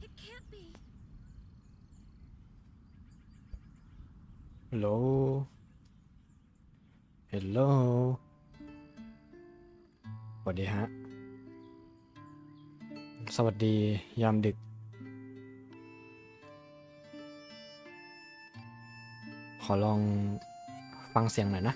ฮัลโหลฮัลโหลสวัสดีฮะสวัสดียามดึกขอลองฟังเสียงหน่อยนะ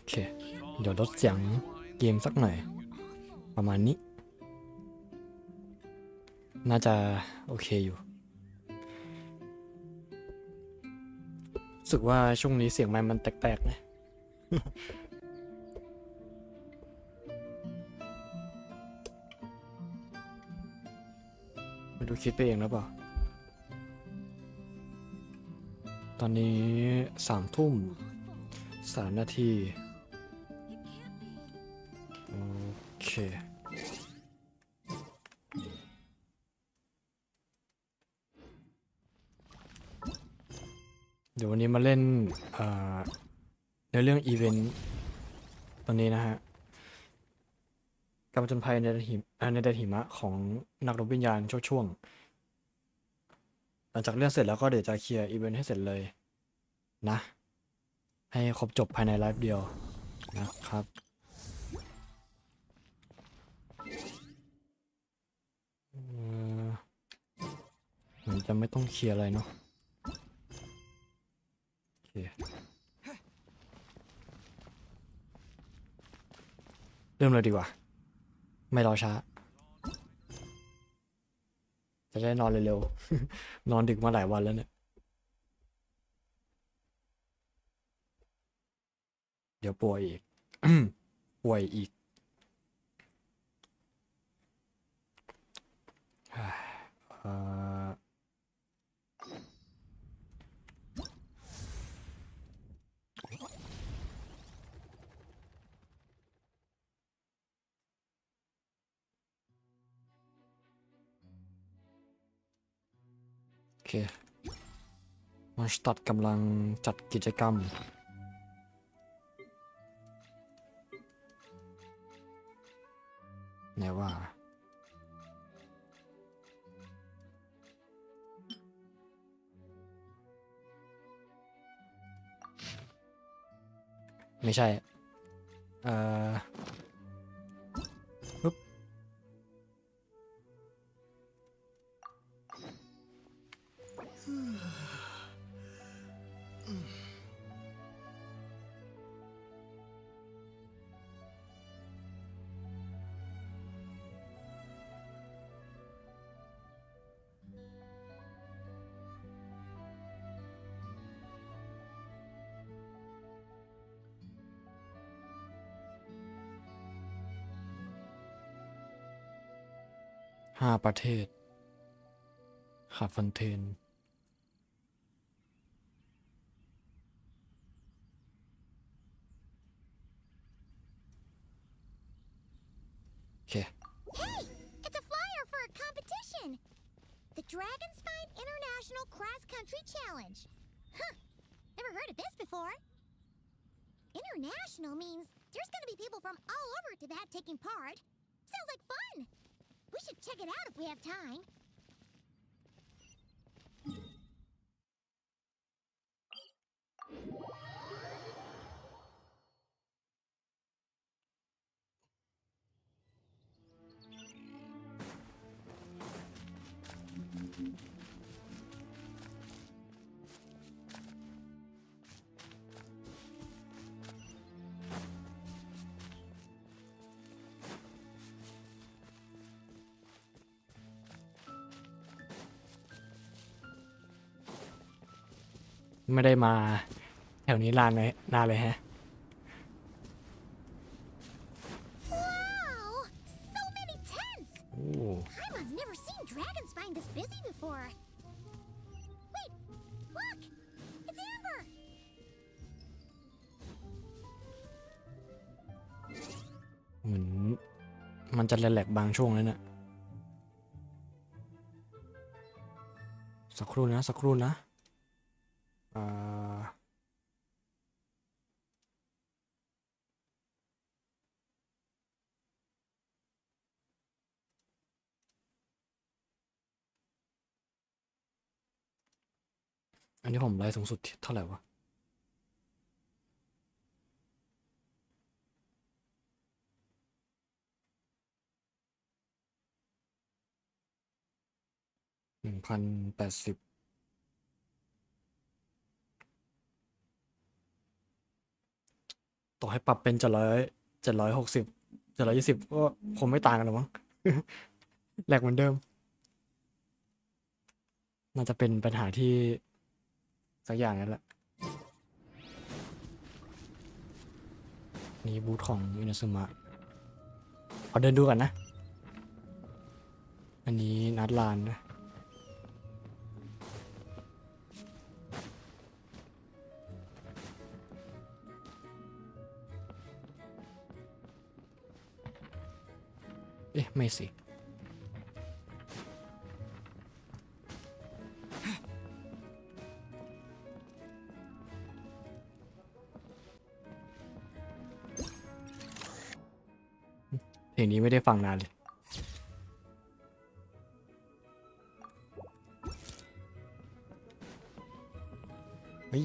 โอเคเดี๋ยวลดเสียงเกมสักหน่อยประมาณนี้น่าจะโอเคอยู่รู้สึกว่าช่วงนี้เสียงไมค์มันแตกๆนะ ไม่รู้คิดไปเองหรือเปล่าตอนนี้3:03 นาทีโอเคเดี๋ยววันนี้มาเล่นในเรื่องอีเวนต์ตอนนี้นะฮะการผจญภัยในแดนหิมะของนักรบวิญญาณช่วงหลังจากเล่นเสร็จแล้วก็เดี๋ยวจะเคลียร์อีเวนต์ให้เสร็จเลยนะให้ครบจบภายในไลฟ์เดียวนะครับเหมือนจะไม่ต้องเคลียร์อะไรเนาะโอเคเริ่มเลยดีกว่าไม่รอช้าจะได้นอนเร็วๆ นอนดึกมาหลายวันแล้วเนี่ยเดี๋ยวป่วยอีก ป่วยอีกเอ่อโอเคมาสตัดกำลังจัดกิจกรรมไหนว่าไม่ใช่ปุ๊บ5 ประเทศขาดฟันเทนโอเค Hey, it's a flyer for a competition. The Dragon Spine International Cross Country Challenge. Huh, never heard of this before. International means there's gonna be people from all over Tibet taking part. Sounds like fun. We should check it out if we have time. ไม่ได้มาแถวนี้นานเลยฮะ Wow, so many tents. โอ้ Paimon's never seen Dragon Spine this busy before. We Look! It's Amber! เหมือนมันจะแหลกๆบางช่วงแล้วนะสักครู่นะสักครู่นะอ่าอันนี้ผมไลฟ์สูงสุดเท่าไหร่วะ1080ต่อให้ปรับเป็น760720ก็คงไม่ต่างกันหรอกมั้ง แหลกเหมือนเดิม น่าจะเป็นปัญหาที่สักอย่างนั่นแหละนี่บูธของอินาซึมะขอเดินดูกันนะ อันนี้นัดลานนะเอ๊ะ ไม่สิ เพลงนี้ไม่ได้ฟังนานเลยเฮ้ย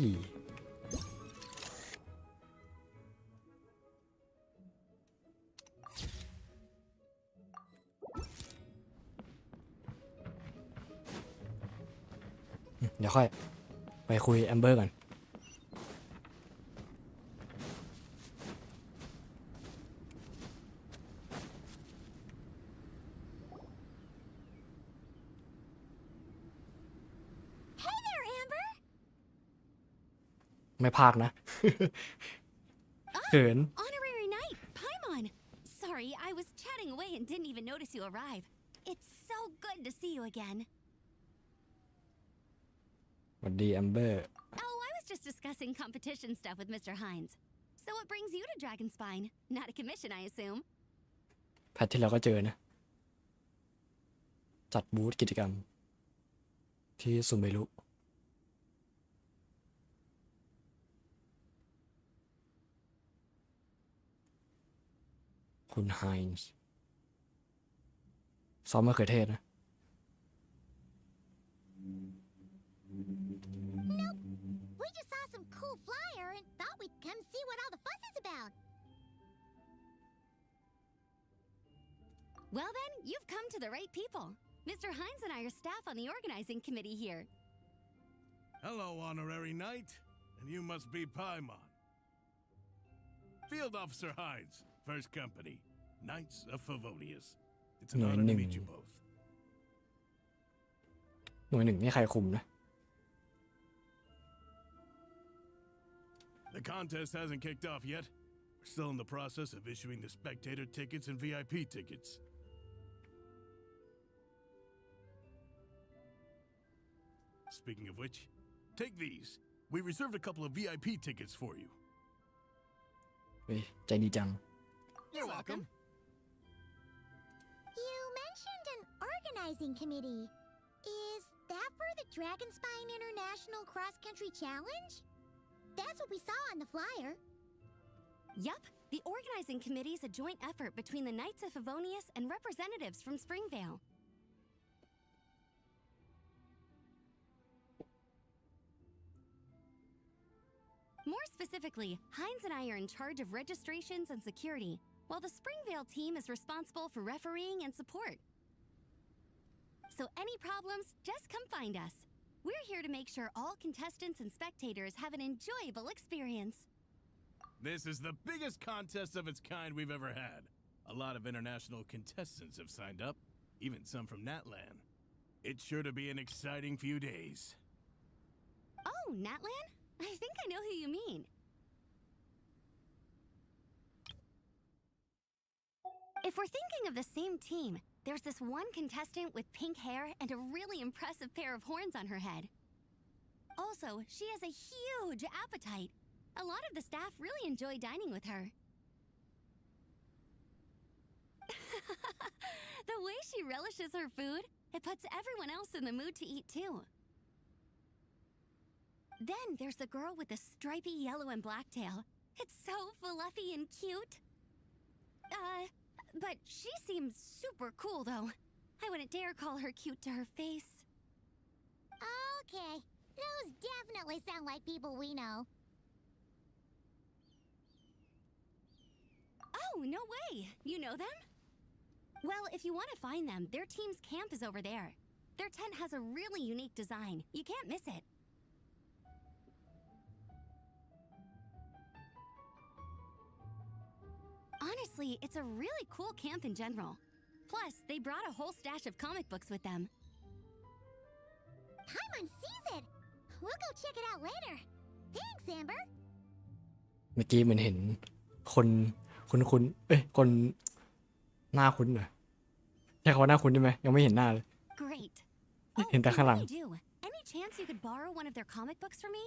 เดี๋ยวค่อยไปคุยแอมเบอร์กัน Hey there, Amber! ไม่พากนะ เขิน Honorary Knight, Paimon! Sorry, I was chatting away and didn't even notice you arrive. It's so good to see you again. สวัสดีแอมเบอร์ Oh, I was just discussing competition stuff with Mr. Hines. So what brings you to Dragonspine? Not a commission, I assume. แพทที่เราก็เจอนะ จัดบูธกิจกรรม ที่ซุมเบรุคุณไฮน์ซ้อมมะเขือเทศนะ We just saw some cool flyer and thought we'd come see what all the fuss is about. Well then, you've come to the right people. Mr. Hines and I are staff on the organizing committee here. Hello, Honorary Knight. And you must be Paimon. Field Officer Hines, First Company, Knights of Favonius. It's an honor to meet you both. หน่วยหนึ่งนี่ใครคุมนะ The contest hasn't kicked off yet. We're still in the process of issuing the spectator tickets and VIP tickets. Speaking of which, take these. We reserved a couple of VIP tickets for you. เฮ้ย ใจดีจัง You're welcome. You mentioned an organizing committee. Is that for the Dragonspine International Cross Country Challenge? That's what we saw on the flyer. Yup, the organizing committee is a joint effort between the Knights of Favonius and representatives from Springvale. More specifically, Hines and I are in charge of registrations and security, while the Springvale team is responsible for refereeing and support. So any problems, just come find us. We're here to make sure all contestants and spectators have an enjoyable experience. This is the biggest contest of its kind we've ever had. A lot of international contestants have signed up, even some from Natlan. It's sure to be an exciting few days. Oh, Natlan? I think I know who you mean. If we're thinking of the same team, there's this one contestant with pink hair and a really impressive pair of horns on her head. Also, she has a huge appetite. A lot of the staff really enjoy dining with her. The way she relishes her food, it puts everyone else in the mood to eat too. Then there's the girl with the stripy yellow and black tail. It's so fluffy and cute. But she seems super cool though. I wouldn't dare call her cute to her face. Okay, those definitely sound like people we know. Oh, no way! You know them? Well, if you want to find them, their team's camp is over there. Their tent has a really unique design. You can't miss it. Honestly, it's a really cool camp in general. Plus, they brought a whole stash of comic books with them. Paimon sees it! We'll go check it out later. Thanks, Amber. เมื่อกี้เหมือนเห็นคนคุ้นเอ้ยคนหน้าคุ้นเหรอใช่คำว่าหน้าคุ้นใช่ไหมยังไม่เห็นหน้าเลย Great. เห็นแต่ข้างหลัง I do. Any chance you could borrow one of their comic books from me?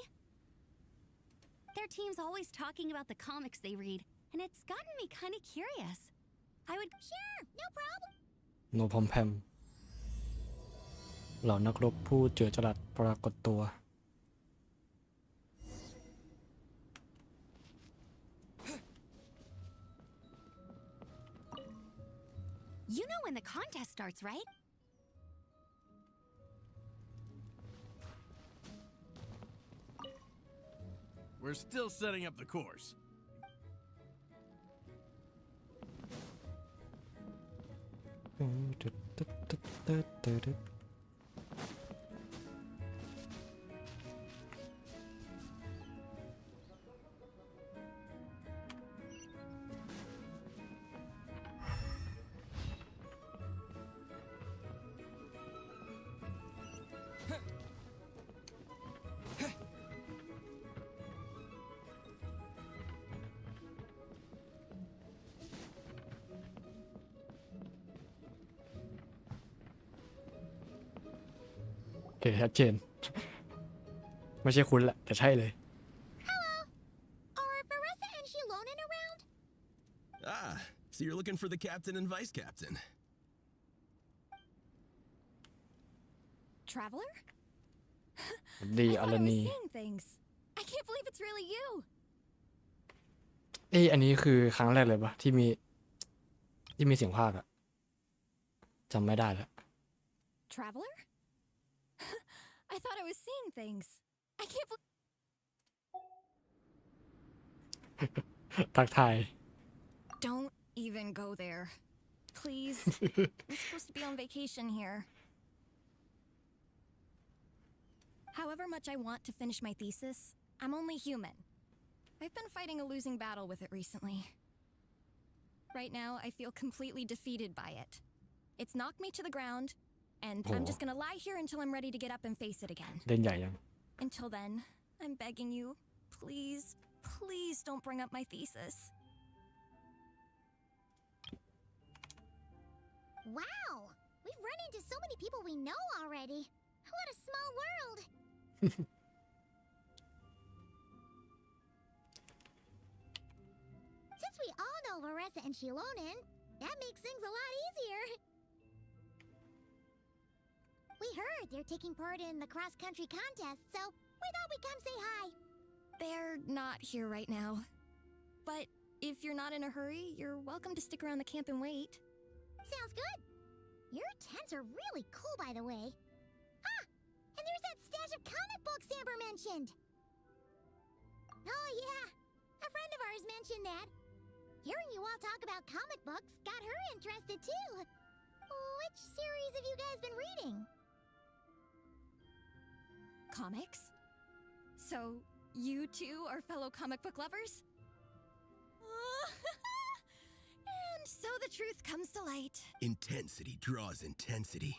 Their team's always talking about the comics they read, and it's gotten me kind of curious. I would... Sure, no problem. โนพอมแพมเหล่านักรบผู้เจือจรัสปรากฏตัว You know when the contest starts, right? We're still setting up the course.โอเคชัดเจน ไม่ใช่คุณแหละแต่ใช่เลย Hello. Are Vanessa and Shilonen around? Ah, so you're looking for the captain and vice captain. Traveler? ดี I อ thought ล I was นี seeing things. I can't believe it's really you. อันนี้คือครั้งแรกเลยปะที่มีเสียงภาคอะจำไม่ได้แล้ว Traveler? I thought I was seeing things. I can't believe... ทักทาย Don't even go there. Please. We're supposed to be on vacation here. However much I want to finish my thesis, I'm only human. I've been fighting a losing battle with it recently. Right now, I feel completely defeated by it. It's knocked me to the ground, and I'm just gonna lie here until I'm ready to get up and face it again. เล่นใหญ่ยัง Until then, I'm begging you, please, please don't bring up my thesis. Wow, we've run into so many people we know already. What a small world. Since we all know Vanessa and Shilonen, that makes things a lot easier. We heard they're taking part in the cross-country contest, so we thought we'd come say hi. They're not here right now. But if you're not in a hurry, you're welcome to stick around the camp and wait. Sounds good. Your tents are really cool, by the way. Ah, and there's that stash of comic books Amber mentioned. Oh, yeah. A friend of ours mentioned that. Hearing you all talk about comic books got her interested, too. Which series have you guys been reading? Comics? So, you two are fellow comic book lovers? And so the truth comes to light. Intensity draws intensity.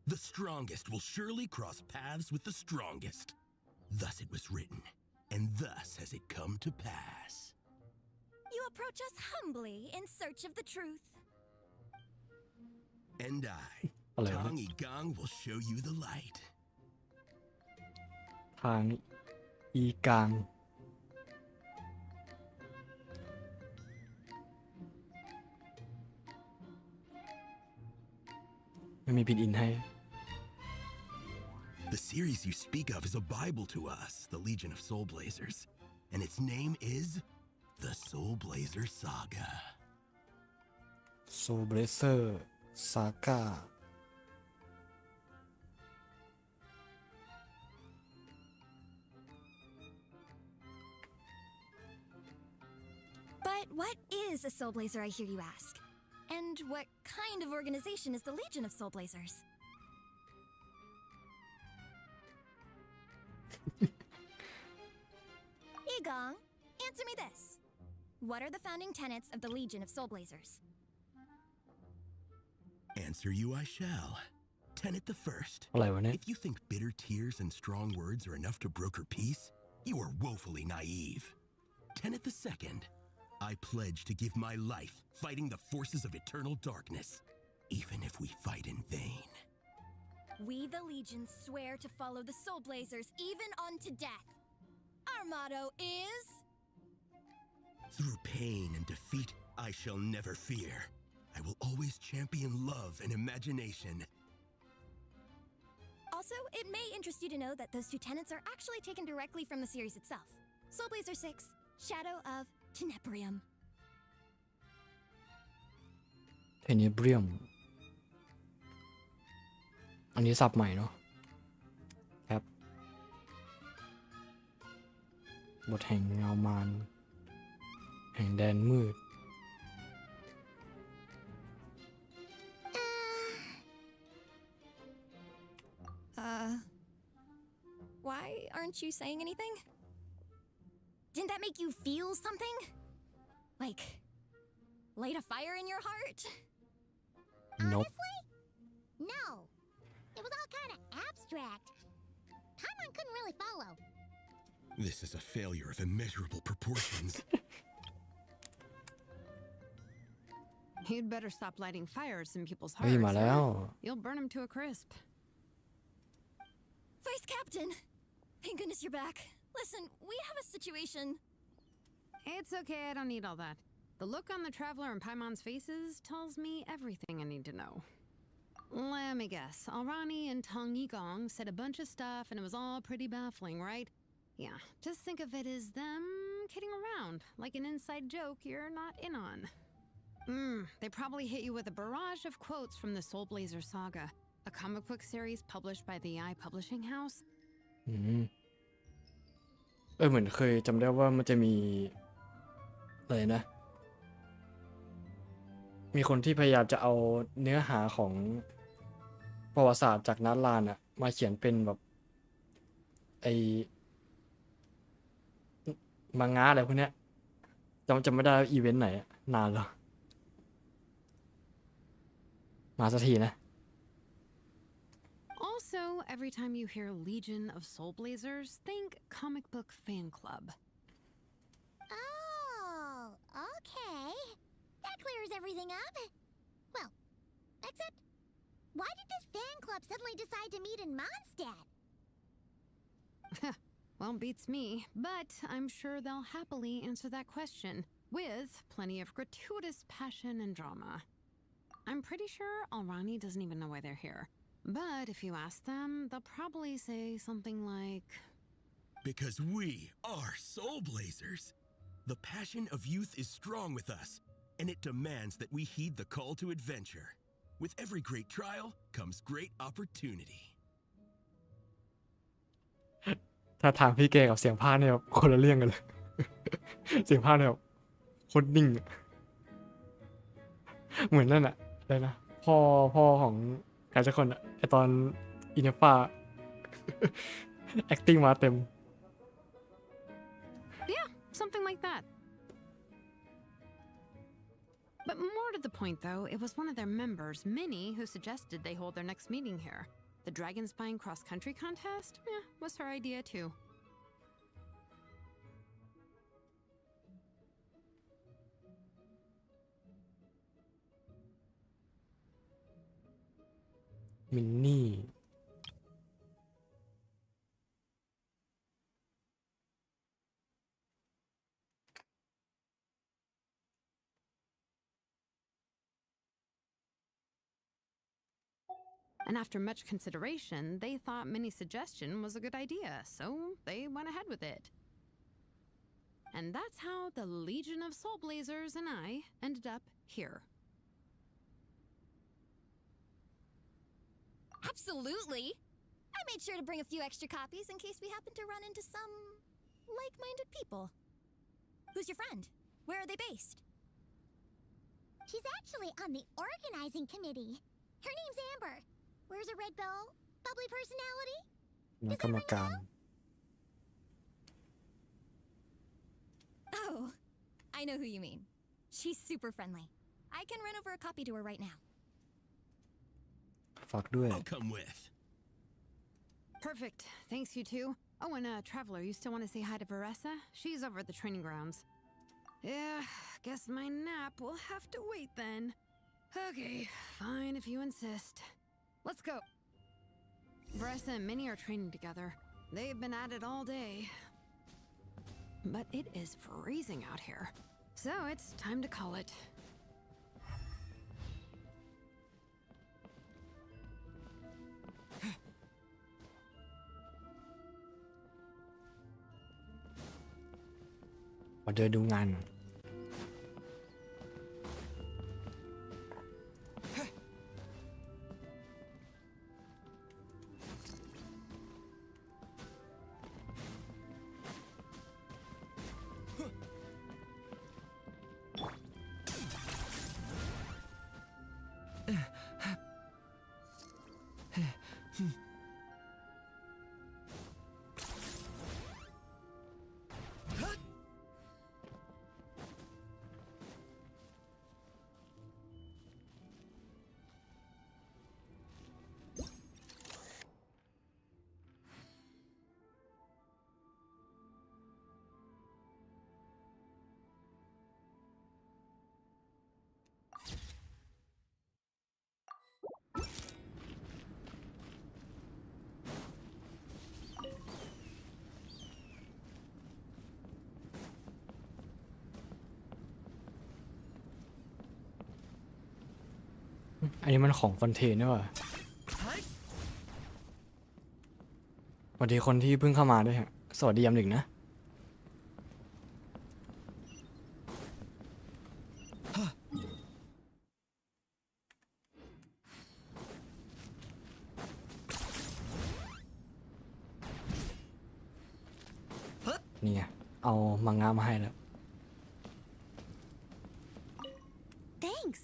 The strongest will surely cross paths with the strongest. Thus it was written, and thus has it come to pass. You approach us humbly in search of the truth. And I, Hello. Tong Yi Gong, will show you the light. ทางอีกลางไม่มีพินอินให้ The series you speak of is a Bible to us, the Legion of Soul Blazers, and its name is the Soul Blazer Saga. Soul Blazer Saga But what is a Soul Blazer, I hear you ask? And what kind of organization is the Legion of Soul Blazers? Igong, answer me this. What are the founding tenets of the Legion of Soul Blazers? Answer you I shall. Tenet the first. อะไรวะเนี่ย If you think bitter tears and strong words are enough to broker peace, you are woefully naive. Tenet the second. I pledge to give my life fighting the forces of eternal darkness, even if we fight in vain. We, the Legion, swear to follow the Soul Blazers even unto death. Our motto is... Through pain and defeat, I shall never fear. I will always champion love and imagination. Also, it may interest you to know that those two tenets are actually taken directly from the series itself. Soul Blazer 6, Shadow of Tenebrium. Tenebrium อันนี้ศัพท์ใหม่เนาะครับบทแห่งเงามารแห่งแดนมืด Why aren't you saying anything? Didn't that make you feel something? Like, light a fire in your heart? Nope. Honestly? No. It was all kind of abstract. Paimon couldn't really follow. This is a failure of immeasurable proportions. You'd better stop lighting fires in people's เฮ้ย hearts. มาแล้ว You'll burn them to a crisp. Vice Captain! Thank goodness you're back. Listen, we have a situation. It's okay, I don't need all that. The look on the Traveler and Paimon's faces tells me everything I need to know. Let me guess. Alrani and Tong Yigong said a bunch of stuff and it was all pretty baffling, right? Yeah, just think of it as them kidding around, like an inside joke you're not in on. They probably hit you with a barrage of quotes from the Soul Blazer Saga, a comic book series published by the AI Publishing House. เหมือนเคยจำได้ว่ามันจะมีอะไรนะ มีคนที่พยายามจะเอาเนื้อหาของประวัติศาสตร์จากนัดลานอะมาเขียนเป็นแบบไอ้มังงะอะไรพวกเนี้ยจำไม่ได้อีเวนต์ไหนอะนานแล้วมาสักทีนะ Also, every time you hear Legion of Soul Blazers, think comic book fan club. Oh, okay. That clears everything up. Well, except, why did this fan club suddenly decide to meet in Mondstadt? Well, beats me, but I'm sure they'll happily answer that question, with plenty of gratuitous passion and drama. I'm pretty sure Alrani doesn't even know why they're here. But if you ask them, they'll probably say something like... Because we are Soul Blazers. The passion of youth is strong with us, and it demands that we heed the call to adventure. With every great trial comes great opportunity. ถ้าทางพี่เกกับเสียงพากย์เนี่ยแบบคนละเรื่องกันเลย เสียงพากย์เนี่ยแบบโคตรนิ่งอะเหมือนนั่นอะอะไรนะพ่อของใครสักคนอะไอตอนอินเนฟ้า acting มาเต็ม Yeah, something like that. But more to the point, though, it was one of their members, Minnie, who suggested they hold their next meeting here. The Dragon Spine cross-country contest? Was her idea, too. Minnie And after much consideration, they thought Minnie's suggestion was a good idea, so they went ahead with it. And that's how the Legion of Soul Blazers and I ended up here. Absolutely! I made sure to bring a few extra copies in case we happen to run into some like-minded people. Who's your friend? Where are they based? She's actually on the organizing committee. Her name's Amber. Wears a red bow, bubbly personality. นักกรรมการ Oh, I know who you mean. She's super friendly. I can run over a copy to her right now. ฝากด้วย I'll come with. Perfect. Thanks, you two. Oh, and Traveler, you still want to say hi to Varessa? She's over at the training grounds. Yeah, guess my nap will have to wait then. Okay, fine if you insist. Let's go. Varessa and Minnie are training together. They've been at it all day. But it is freezing out here. So it's time to call it. I'll do the ngàn.อันนี้มันของฟอนเทนนี่หว่าสวัสดีคนที่เพิ่งเข้ามาด้วยฮะสวัสดียามดึกนะนี่ไงเอามังงะมาให้แล้ว Thanks.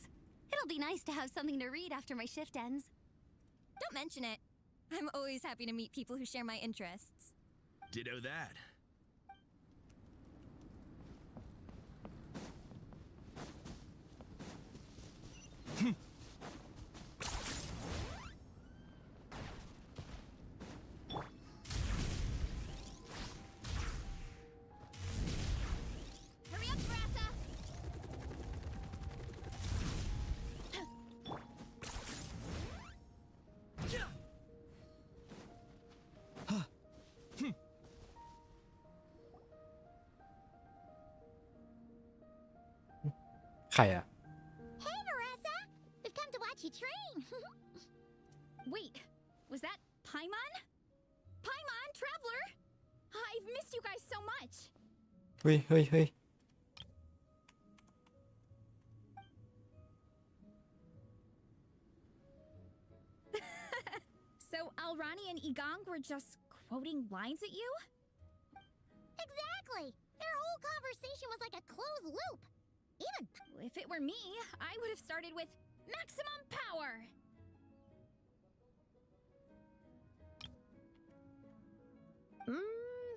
It'll be nice to have something to read after my shift ends. Don't mention it. I'm always happy to meet people who share my interests. Ditto that. Hurry up, Brassa! Kaya. Hey, Marissa! We've come to watch you train. Wait, was that Paimon? Paimon, Traveler! I've missed you guys so much. Hey. So Alrani and Igong were just quoting lines at you? Exactly! Their whole conversation was like a closed loop. Even If it were me, I would have started with maximum power.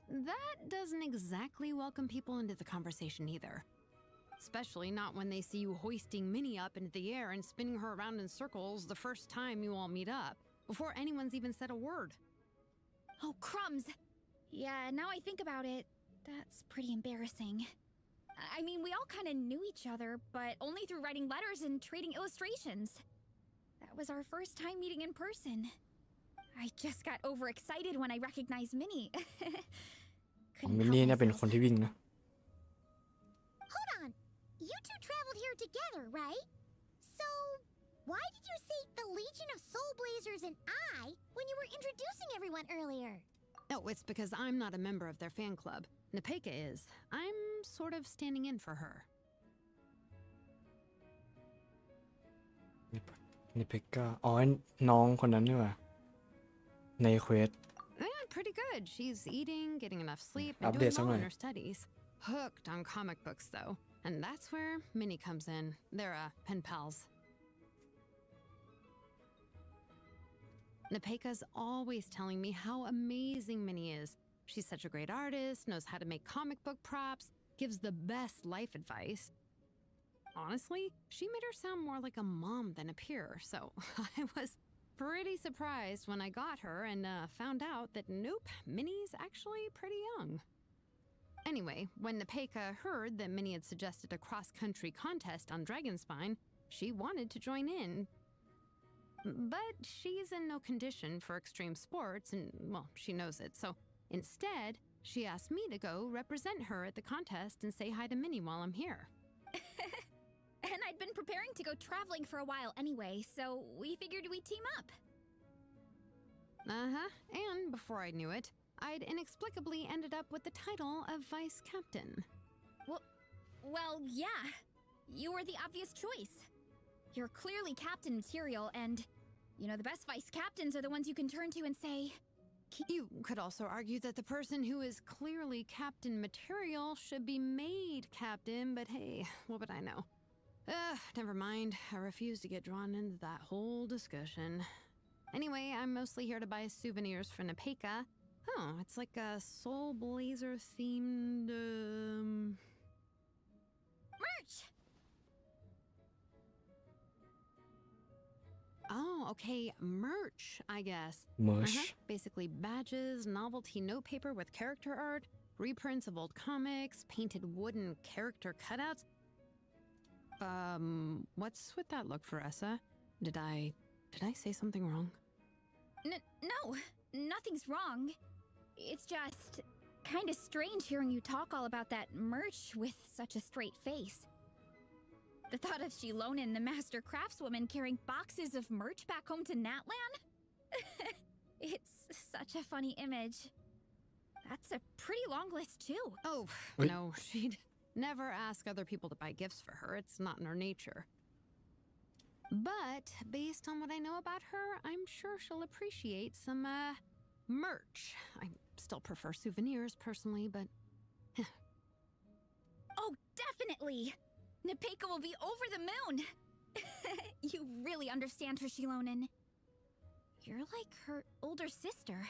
That doesn't exactly welcome people into the conversation either. Especially not when they see you hoisting Minnie up into the air and spinning her around in circles the first time you all meet up, before anyone's even said a word. Oh, crumbs. Yeah, now I think about it, that's pretty embarrassing. I mean, we all kind of knew each other, but only through writing letters and trading illustrations. That was our first time meeting in person. I just got overexcited when I recognized Minnie. ของ Couldn't มิน help นี่เนี่ยเป็น myself. คนที่วิ่งนะ hold on. You two traveled here together, right? So Why did you say the Legion of Soul Blazers and I when you were introducing everyone earlier? Oh, it's because I'm not a member of their fan club. Nepeka is. I'm sort of standing in for her. นี่เพกก้าอ๋อน้องคนนั้นนี่หว่าในเควส Yeah, pretty good. She's eating, getting enough sleep, and Update doing well in somewhere. her studies. Hooked on comic books, though. And that's where Minnie comes in. They're pen pals. Nepeka's always telling me how amazing Minnie is. She's such a great artist, knows how to make comic book props, gives the best life advice. Honestly, she made her sound more like a mom than a peer, so I was pretty surprised when I got her and found out that nope, Minnie's actually pretty young. Anyway, when Nepeka heard that Minnie had suggested a cross-country contest on Dragonspine, she wanted to join in. But she's in no condition for extreme sports, and, well, she knows it. So instead, she asked me to go represent her at the contest and say hi to Minnie while I'm here. And I'd been preparing to go traveling for a while anyway, so we figured we'd team up. Uh-huh. And before I knew it, I'd inexplicably ended up with the title of vice captain. Well, yeah. You were the obvious choice. You're clearly captain material, and, you know, the best vice captains are the ones you can turn to and say... You could also argue that the person who is clearly captain material should be made captain, but hey, what would I know? Never mind. I refuse to get drawn into that whole discussion. Anyway, I'm mostly here to buy souvenirs for Nepeka. Oh, it's like a Soul Blazer themed, Merch! Oh, okay, merch, I guess. merch Basically badges, novelty note paper with character art, reprints of old comics, painted wooden character cutouts. What's with that look, Faressa? Did I say something wrong? No, nothing's wrong. It's just kind of strange hearing you talk all about that merch with such a straight face. The thought of Shilonen, the master craftswoman, carrying boxes of merch back home to Natlan? It's such a funny image. That's a pretty long list, too. Oh, Wait. no, she'd never ask other people to buy gifts for her. It's not in her nature. But based on what I know about her, I'm sure she'll appreciate some, merch. I still prefer souvenirs, personally, but... Oh, definitely! Nepeka will be over the moon! You really understand her, Shilonen. You're like her older sister.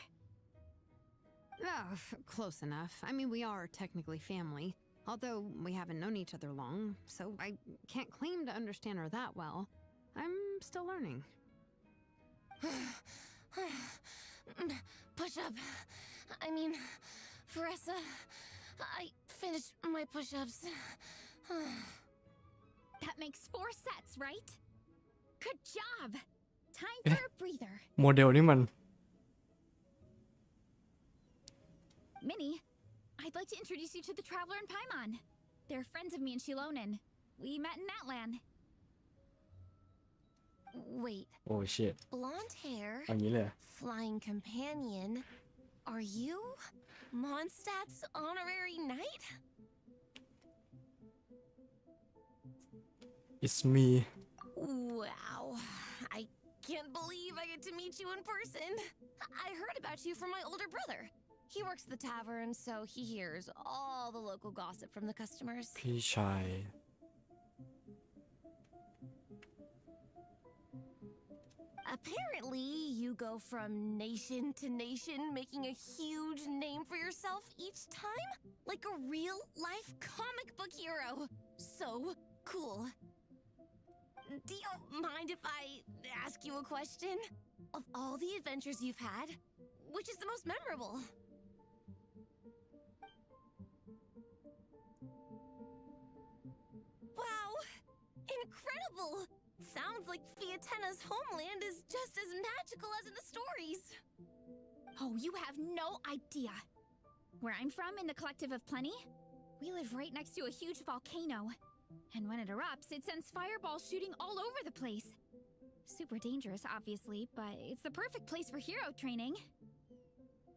Oh, close enough. I mean, we are technically family, although we haven't known each other long, so I can't claim to understand her that well. I'm still learning. Push-up. I mean, Faressa, I finished my push-ups. That makes 4 sets, right? Good job! Time for a breather. โมเดลนี่มัน Minnie, I'd like to introduce you to the Traveler and Paimon. They're friends of me and Shilonen. We met in Natlan. Wait, โอ้ shit blonde hair, เอย่างนี้เลย flying companion. Are you Mondstadt's honorary knight? it's me Wow, I can't believe I get to meet you in person. I heard about you from my older brother. He works at the tavern, so he hears all the local gossip from the customers. พี่ชาย Apparently, you go from nation to nation, making a huge name for yourself each time? Like a real-life comic book hero. So cool. Do you mind if I ask you a question? Of all the adventures you've had, which is the most memorable? Wow! Incredible! Sounds like Fiatena's homeland is just as magical as in the stories. Oh, you have no idea. Where I'm from, in the Collective of Plenty, we live right next to a huge volcano. And when it erupts, it sends fireballs shooting all over the place. Super dangerous, obviously, but it's the perfect place for hero training.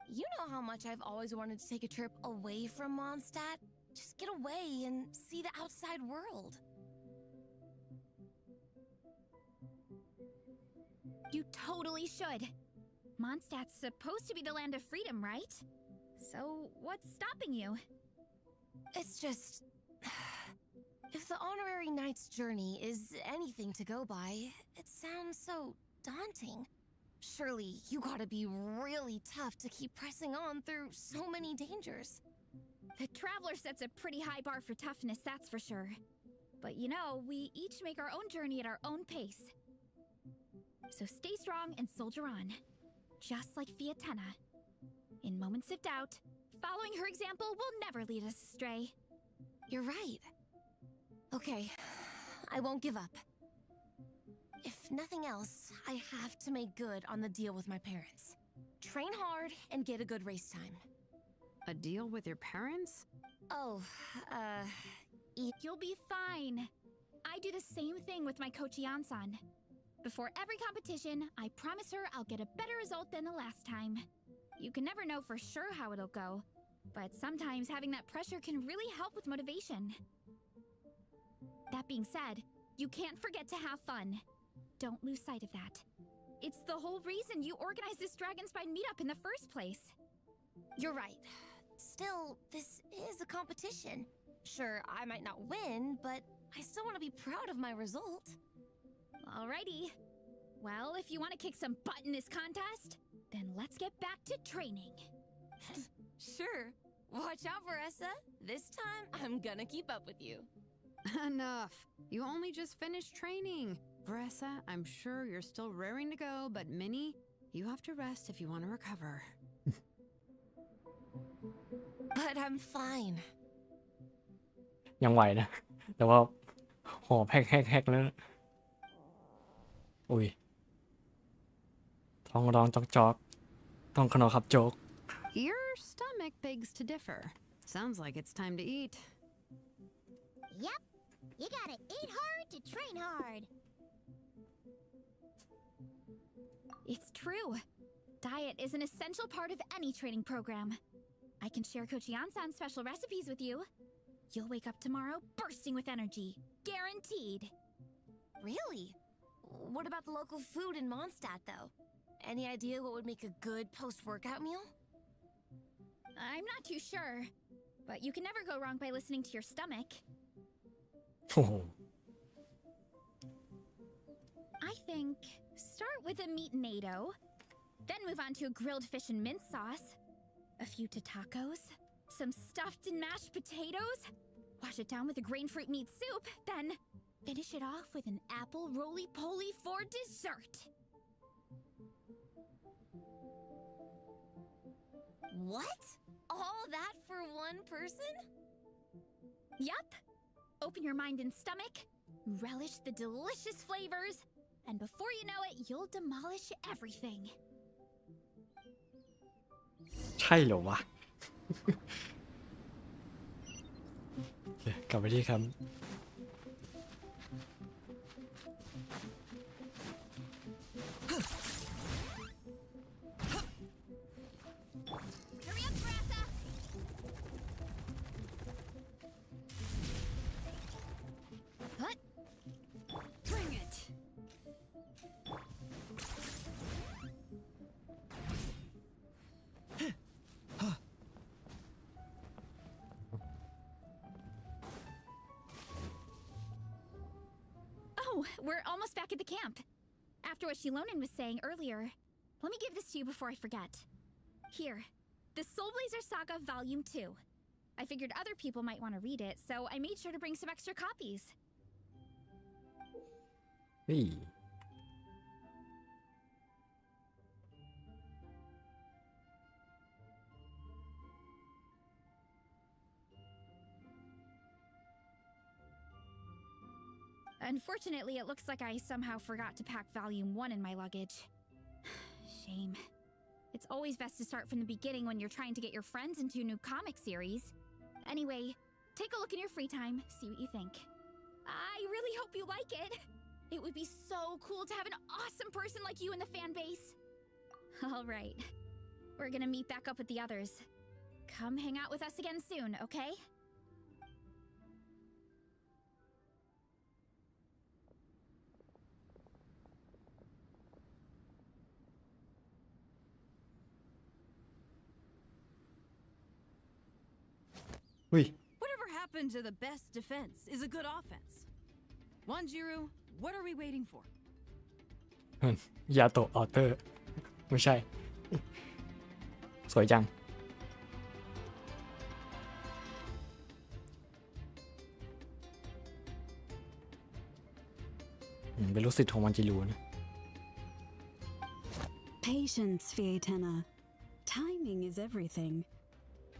You know how much I've always wanted to take a trip away from Mondstadt? Just get away and see the outside world. You totally should. Mondstadt's supposed to be the land of freedom, right? So, what's stopping you? It's just... If the Honorary Knight's journey is anything to go by, it sounds so daunting. Surely you gotta be really tough to keep pressing on through so many dangers. The Traveler sets a pretty high bar for toughness, that's for sure. But you know, we each make our own journey at our own pace. So stay strong and soldier on. Just like Fiatenna. In moments of doubt, following her example will never lead us astray. You're right. Okay, I won't give up. If nothing else, I have to make good on the deal with my parents. Train hard and get a good race time. A deal with your parents? Oh, You'll be fine. I do the same thing with my coach Yan-san. Before every competition, I promise her I'll get a better result than the last time. You can never know for sure how it'll go, but sometimes having that pressure can really help with motivation. That being said, you can't forget to have fun. Don't lose sight of that. It's the whole reason you organized this Dragonspine meetup in the first place. You're right. Still, this is a competition. Sure, I might not win, but I still want to be proud of my result. Alrighty. Well, if you want to kick some butt in this contest, then let's get back to training. Sure. Watch out, Veressa. This time, I'm gonna keep up with you. Enough. You only just finished training. Veressa, I'm sure you're still raring to go, but Minnie, you have to rest if you want to recover. But I'm fine. ยังไหวนะ แต่ว่าหอบแฮกแล้วนะอุ้ยท้องร้องจอกต้องขนอขับโจ๊ก Your stomach begs to differ. Sounds like it's time to eat. Yep. You gotta eat hard to train hard. It's true. Diet is an essential part of any training program. I can share Coach Yan-san's special recipes with you. You'll wake up tomorrow bursting with energy. Guaranteed. Really? What about the local food in Mondstadt, though? Any idea what would make a good post-workout meal? I'm not too sure, but you can never go wrong by listening to your stomach. โอ้โห I think start with a meat natto, then move on to a grilled fish and mint sauce, a few tacos, some stuffed and mashed potatoes, wash it down with a grain fruit meat soup, then finish it off with an apple roly-poly for dessert. What? All that for one person? Yup. Open your mind and stomach, relish the delicious flavors, and before you know it, you'll demolish everything. ใช่เหรอวะ โอเคกลับไปที่ครับ Hurry up, Veressa! What? Bring it! Oh, we're almost back at the camp. After what Shilonen was saying earlier, let me give this to you before I forget. Here, the Soul Blazer Saga Volume 2. I figured other people might want to read it, so I made sure to bring some extra copies. เฮ้ย Unfortunately, it looks like I somehow forgot to pack Volume 1 in my luggage. Shame. It's always best to start from the beginning when you're trying to get your friends into a new comic series. Anyway, take a look in your free time, see what you think. I really hope you like it. It would be so cool to have an awesome person like you in the fan base. All right. We're gonna meet back up with the others. Come hang out with us again soon, okay? Whatever happened to the best defense is a good offense. Wanjiru, what are we waiting for? ยาโตะออเตอร์ไม่ใช่ สวยจังเป็นลูกศิษย์ของวันจิรูนะ Patience, Fietena. Timing is everything.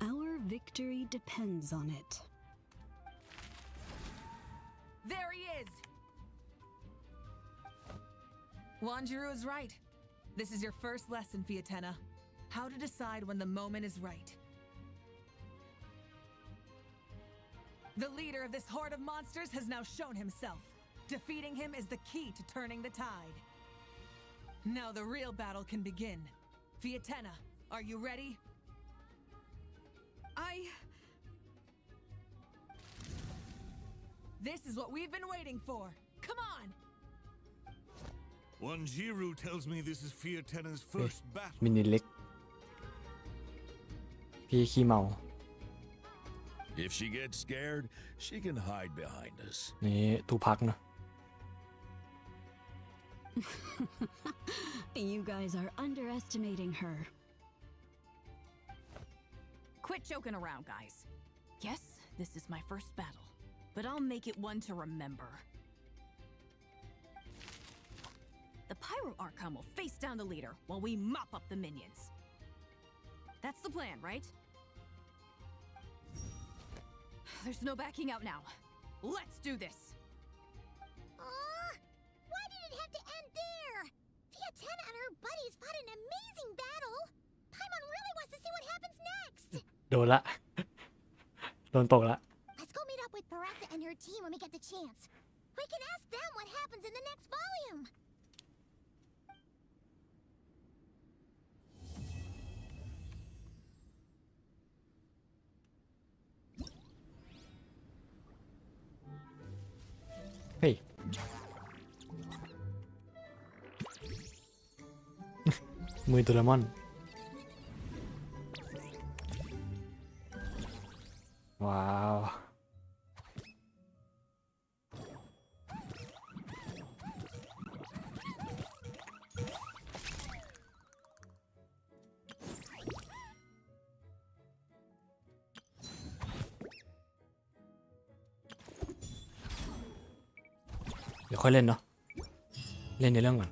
Our victory depends on it. There he is! Wanjiru is right. This is your first lesson, Fietena. How to decide when the moment is right. The leader of this horde of monsters has now shown himself. Defeating him is the key to turning the tide. Now the real battle can begin. Fietena, are you ready? This is what we've been waiting for. Come on! Wanjiru tells me this is Fietena's first battle. มินิเล็กพี่ขี้เมา If she gets scared, she can hide behind us. นี่ทูพักเนอะ You guys are underestimating her. Quit joking around, guys. Yes, this is my first battle, but I'll make it one to remember. The Pyro Archon will face down the leader while we mop up the minions. That's the plan, right? There's no backing out now. Let's do this! Why did it have to end there? Fietena and her buddies fought an amazing battle. Paimon really wants to see what happens next. โดนละ โดนตกละ Let's go meet up with Parasa and her team when we get the chance. We can ask them what happens in the next volume. เฮ้ย มือโดเรมอน ว้าว เดี๋ยวค่อยเล่นเนาะ เล่นในเรื่องก่อน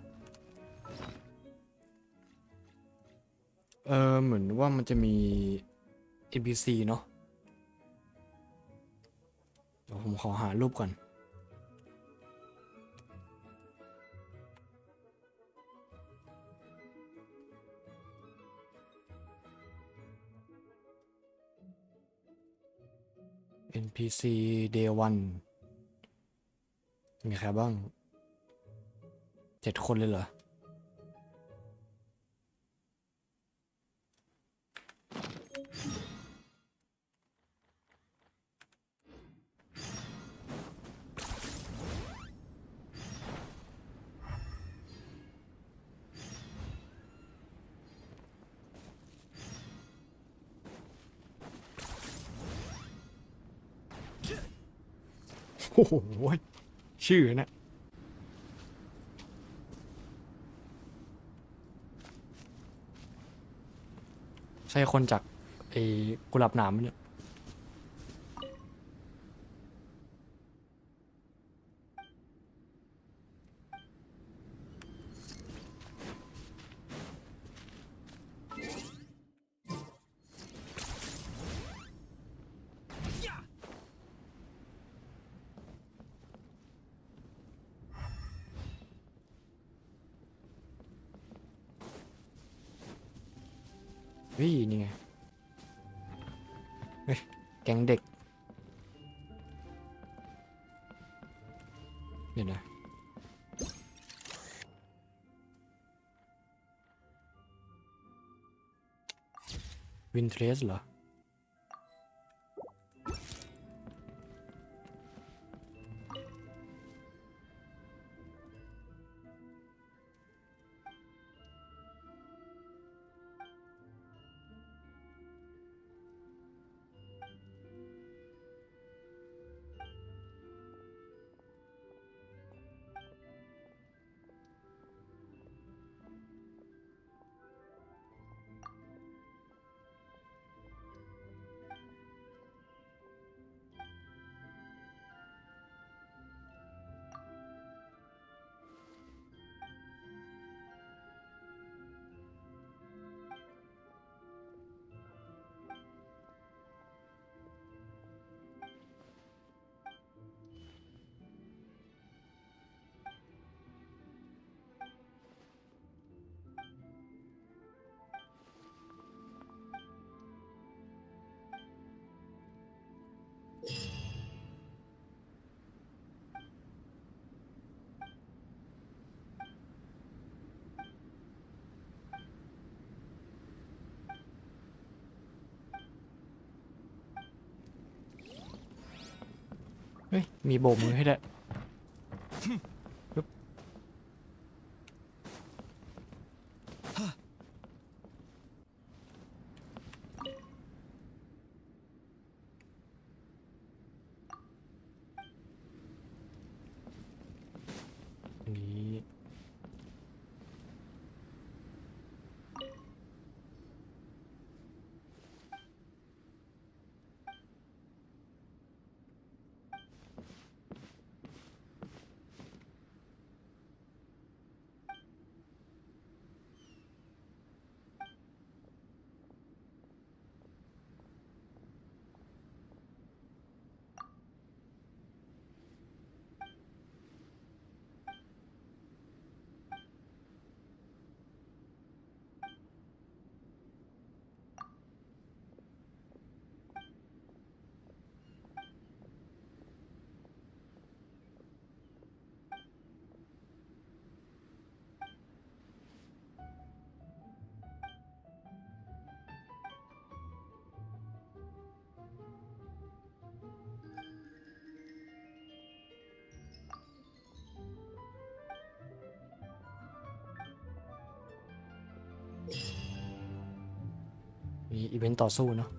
เหมือนว่ามันจะมี NPC เนาะ เดี๋ยวผมขอหารูปก่อน NPC Day 1 มีใครบ้าง 7 คนเลยเหรอ โอ้โห ชื่อนะใช่คนจากไอ้กุหลาบหนามเนี่ยเฮ้ยนี่ไง เฮ้ย แก๊งเด็ก เดี๋ยวนะ วินเทรสเหรอเฮ้ยมีโบกมือให้ด้วยปึ๊บอันนี้มีอีเวนต์ต่อสู้เนาะ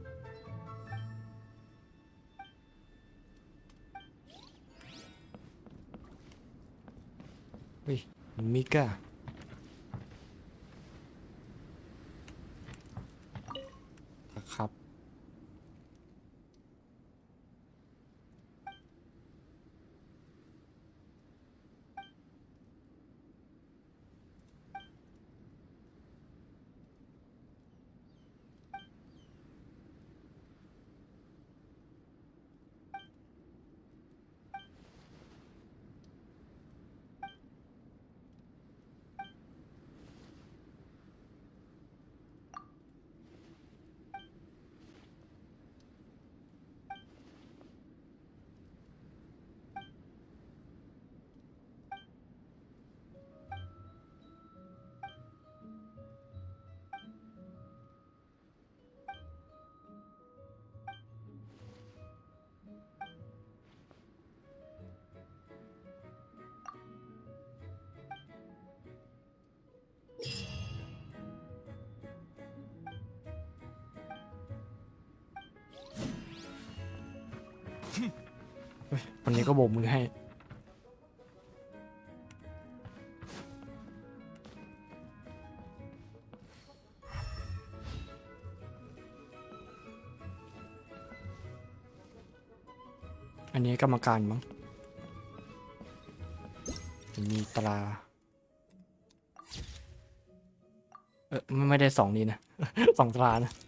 เฮ้ยมิก้าครับ คนนี้ก็โบกมือให้ อันนี้กรรมการมั้งมีตราไม่ได้สองนี้นะ สองตรานะ โ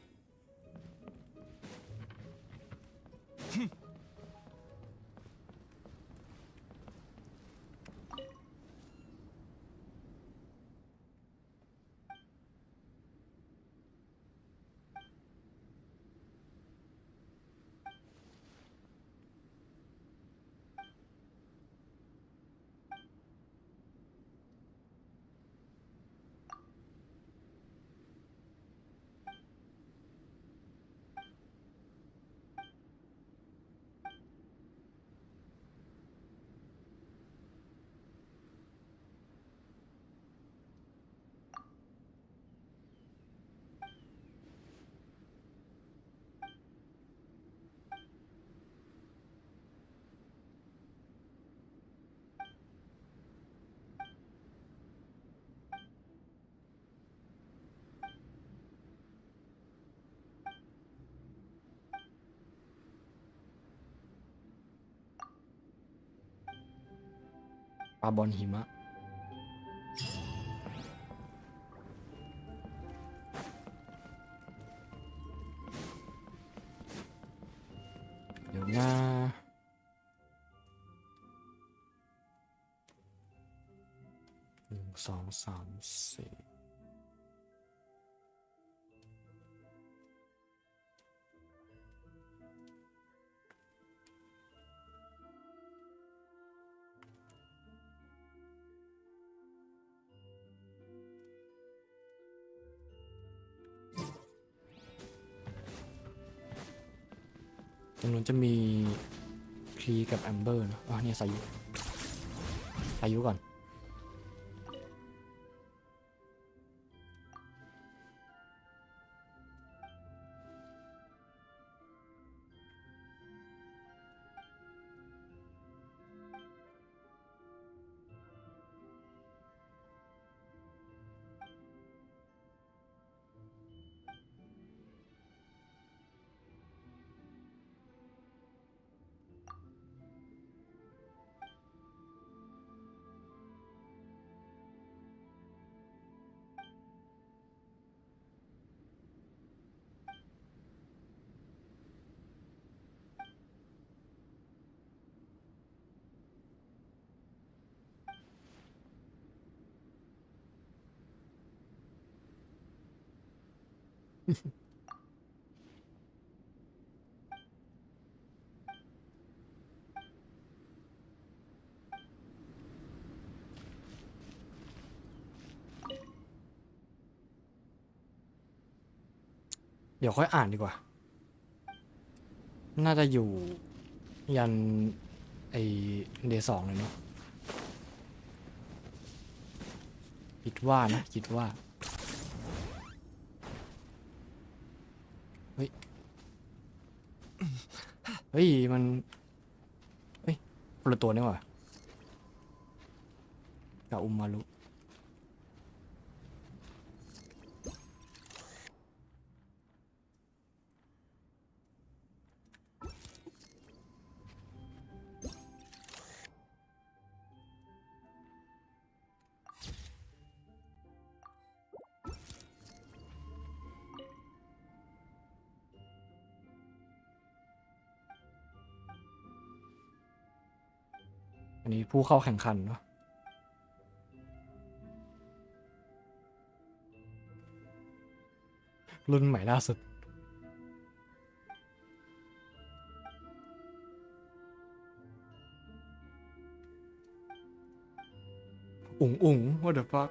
ปลาบอลหิมะเดี๋ยวนะ1 2 3 4ตรงนู้นจะมีคลีกับแอมเบอร์นะเนี่ยสายุก่อนเดี๋ยวค่อยอ่านดีกว่าน่าจะอยู่ยันไอเดย์2เลยเนาะคิดว่าเฮ้ยมันคนละตัวนี่หว่ากาอุมมารุอันนี้ผู้เข้าแข่งขันเนาะรุ่นใหม่ล่าสุดอุ๋ง what the fuck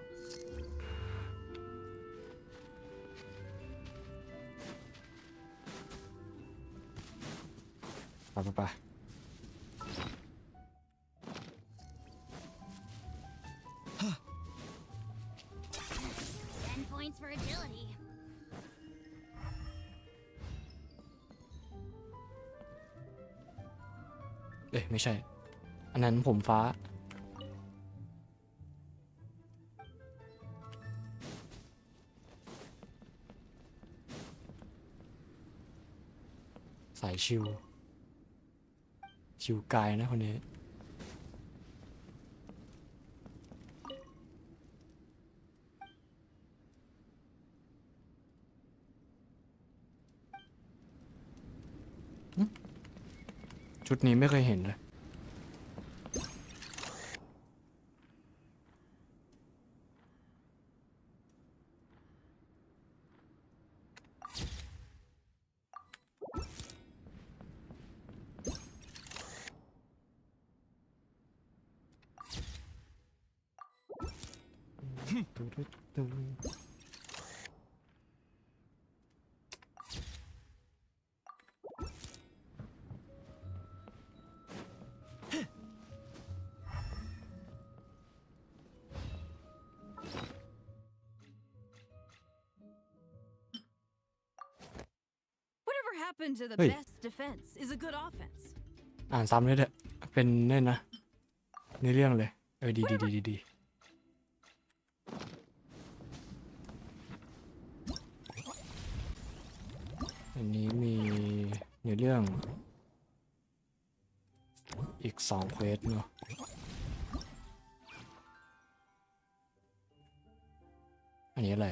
ไป 10 points for agility. ไม่ใช่ อันนั้นผมฟ้าสายชิวกายนะคนนี้ชุดนี้ไม่เคยเห็นเลยHappen to the Hey. best defense is a good offense. อ่านซ้ำเลยเถอะเป็นเน่นนะในเรื่องเลยดีอันนี้มีในเรื่องอีก2 เควสเนาะ อันนี้อะไร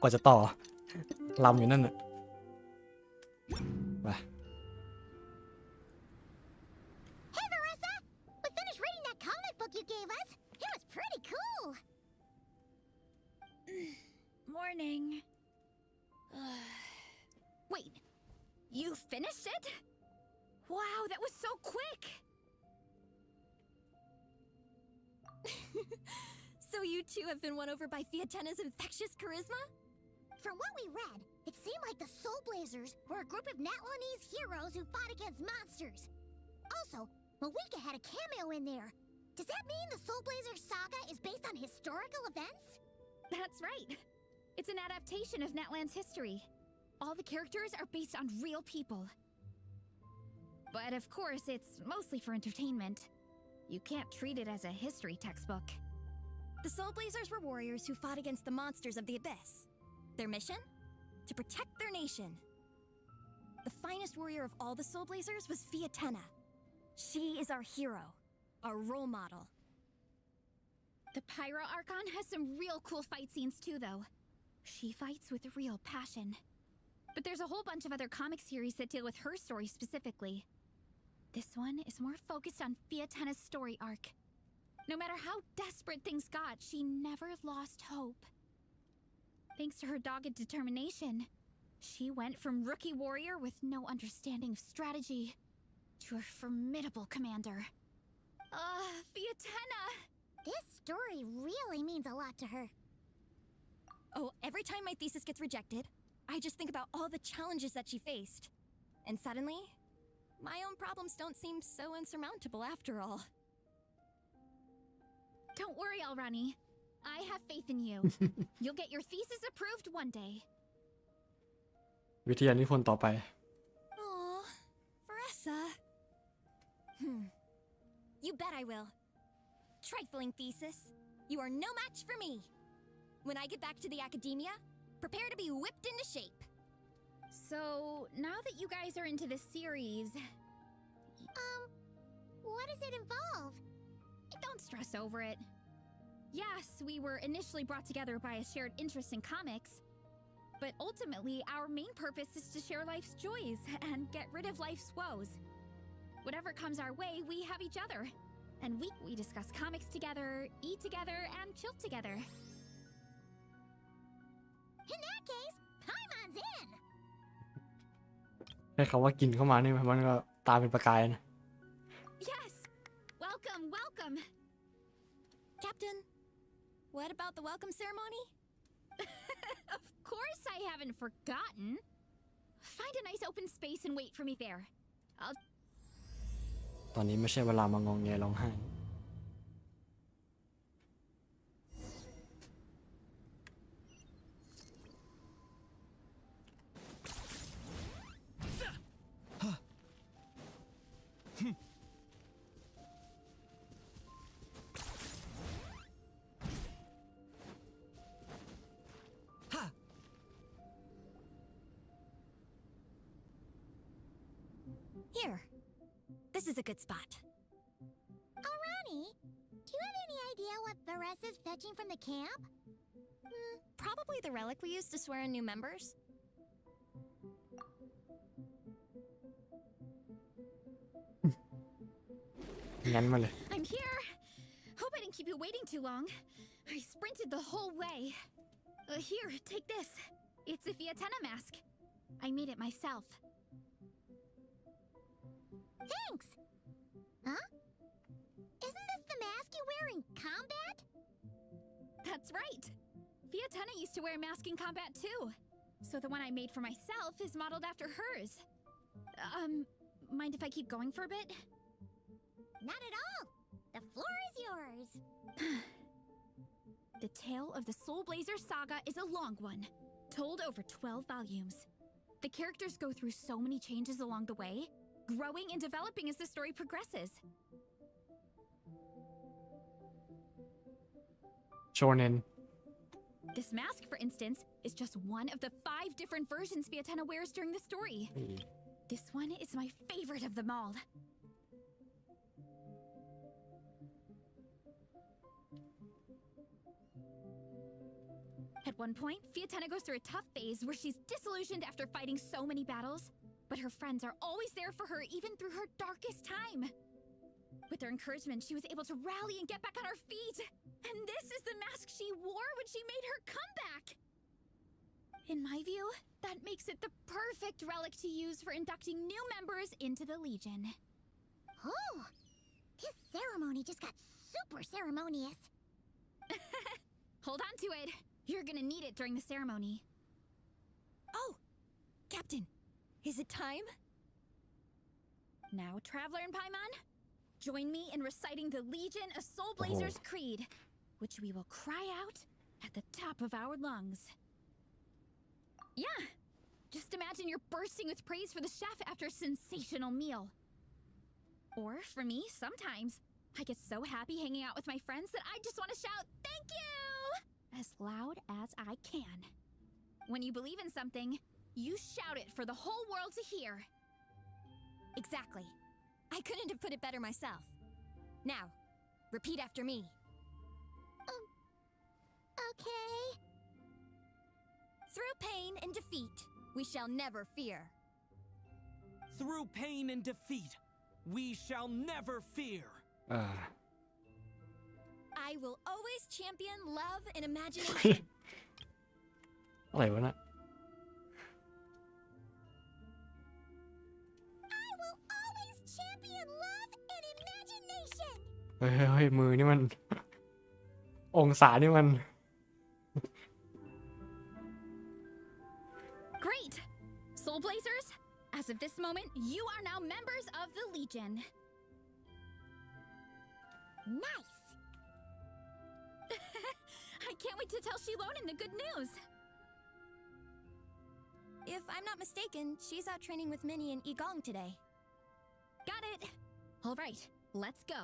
กว่าจะต่อลำอยู่นั่นน่ะไป Hey, Marissa! We finished reading that comic book you gave us. It was pretty cool. Morning. Wait, you finished it? Wow, that was so quick! So you two have been won over by Fiatena's infectious charisma? From what we read, it seemed like the Soul Blazers were a group of Natlanese heroes who fought against monsters. Also, Malika had a cameo in there. Does that mean the Soul Blazers saga is based on historical events? That's right. It's an adaptation of Natlan's history. All the characters are based on real people. But of course, it's mostly for entertainment. You can't treat it as a history textbook. The Soul Blazers were warriors who fought against the monsters of the Abyss. Their mission? To protect their nation. The finest warrior of all the Soul Blazers was Fiatena. She is our hero, our role model. The Pyro Archon has some real cool fight scenes too, though. She fights with real passion. But there's a whole bunch of other comic series that deal with her story specifically. This one is more focused on Fiatena's story arc. No matter how desperate things got, she never lost hope. Thanks to her dogged determination, she went from rookie warrior with no understanding of strategy to a formidable commander. Fiatena! This story really means a lot to her. Oh, every time my thesis gets rejected, I just think about all the challenges that she faced. And suddenly, my own problems don't seem so insurmountable after all. Don't worry, Alrani. I have faith in you. You'll get your thesis approved one day. วิทยานิพนธ์ต่อไป Aw, Marissa. You bet I will. Trifling thesis. You are no match for me. When I get back to the academia, prepare to be whipped into shape. So, now that you guys are into this series... What does it involve? Don't stress over it. Yes, we were initially brought together by a shared interest in comics, but ultimately our main purpose is to share life's joys and get rid of life's woes. Whatever comes our way, we have each other. And we discuss comics together, eat together, and chill together. In that case, Paimon's in! ให้คำว่ากินเข้ามานี่มันก็ตาเป็นประกายนะ Yes! Welcome, welcome! Captain, what about the welcome ceremony? Of course I haven't forgotten. Find a nice open space and wait for me there. ตอนนี้ไม่ใช่เวลามางองแงร้องไห้ Here. This is a good spot. Alrani, do you have any idea what Varessa's fetching from the camp? Probably the relic we used to swear in new members. I'm here. Hope I didn't keep you waiting too long. I sprinted the whole way. Here, take this. It's a Fiatena mask. I made it myself. Thanks! Huh? Isn't this the mask you wear in combat? That's right. Fiatena used to wear a mask in combat too. So the one I made for myself is modeled after hers. Mind if I keep going for a bit? Not at all! The floor is yours! The tale of the Soul Blazer saga is a long one, told over 12 volumes. The characters go through so many changes along the way, growing and developing as the story progresses. โชเนน This mask, for instance, is just one of the 5 different versions Vietena wears during the story. This one is my favorite of them all. At one point, Vietena goes through a tough phase where she's disillusioned after fighting so many battles, but her friends are always there for her even through her darkest time. With their encouragement, she was able to rally and get back on her feet. And this is the mask she wore when she made her comeback. In my view, that makes it the perfect relic to use for inducting new members into the Legion. Oh, this ceremony just got super ceremonious. Hold on to it. You're gonna need it during the ceremony. Oh, Captain, is it time? Now, Traveler and Paimon, join me in reciting the Legion of Soul Blazers Creed, which we will cry out at the top of our lungs. Yeah, just imagine you're bursting with praise for the chef after a sensational meal. Or, for me, sometimes, I get so happy hanging out with my friends that I just want to shout, "Thank you!" as loud as I can. When you believe in something, you shout it for the whole world to hear. Exactly. I couldn't have put it better myself. Now, repeat after me. Okay. Through pain and defeat, we shall never fear. Through pain and defeat, we shall never fear. I will always champion love and imagination. อะไรวะน่ะ I will always champion love and imagination. เฮ้ยมือนี่มัน องศานี่มัน Great! Soul Blazers, as of this moment, you are now members of the Legion. Nice. I can't wait to tell Shilonen the good news. If I'm not mistaken, she's out training with Minnie and Igong today. Got it. All right, let's go.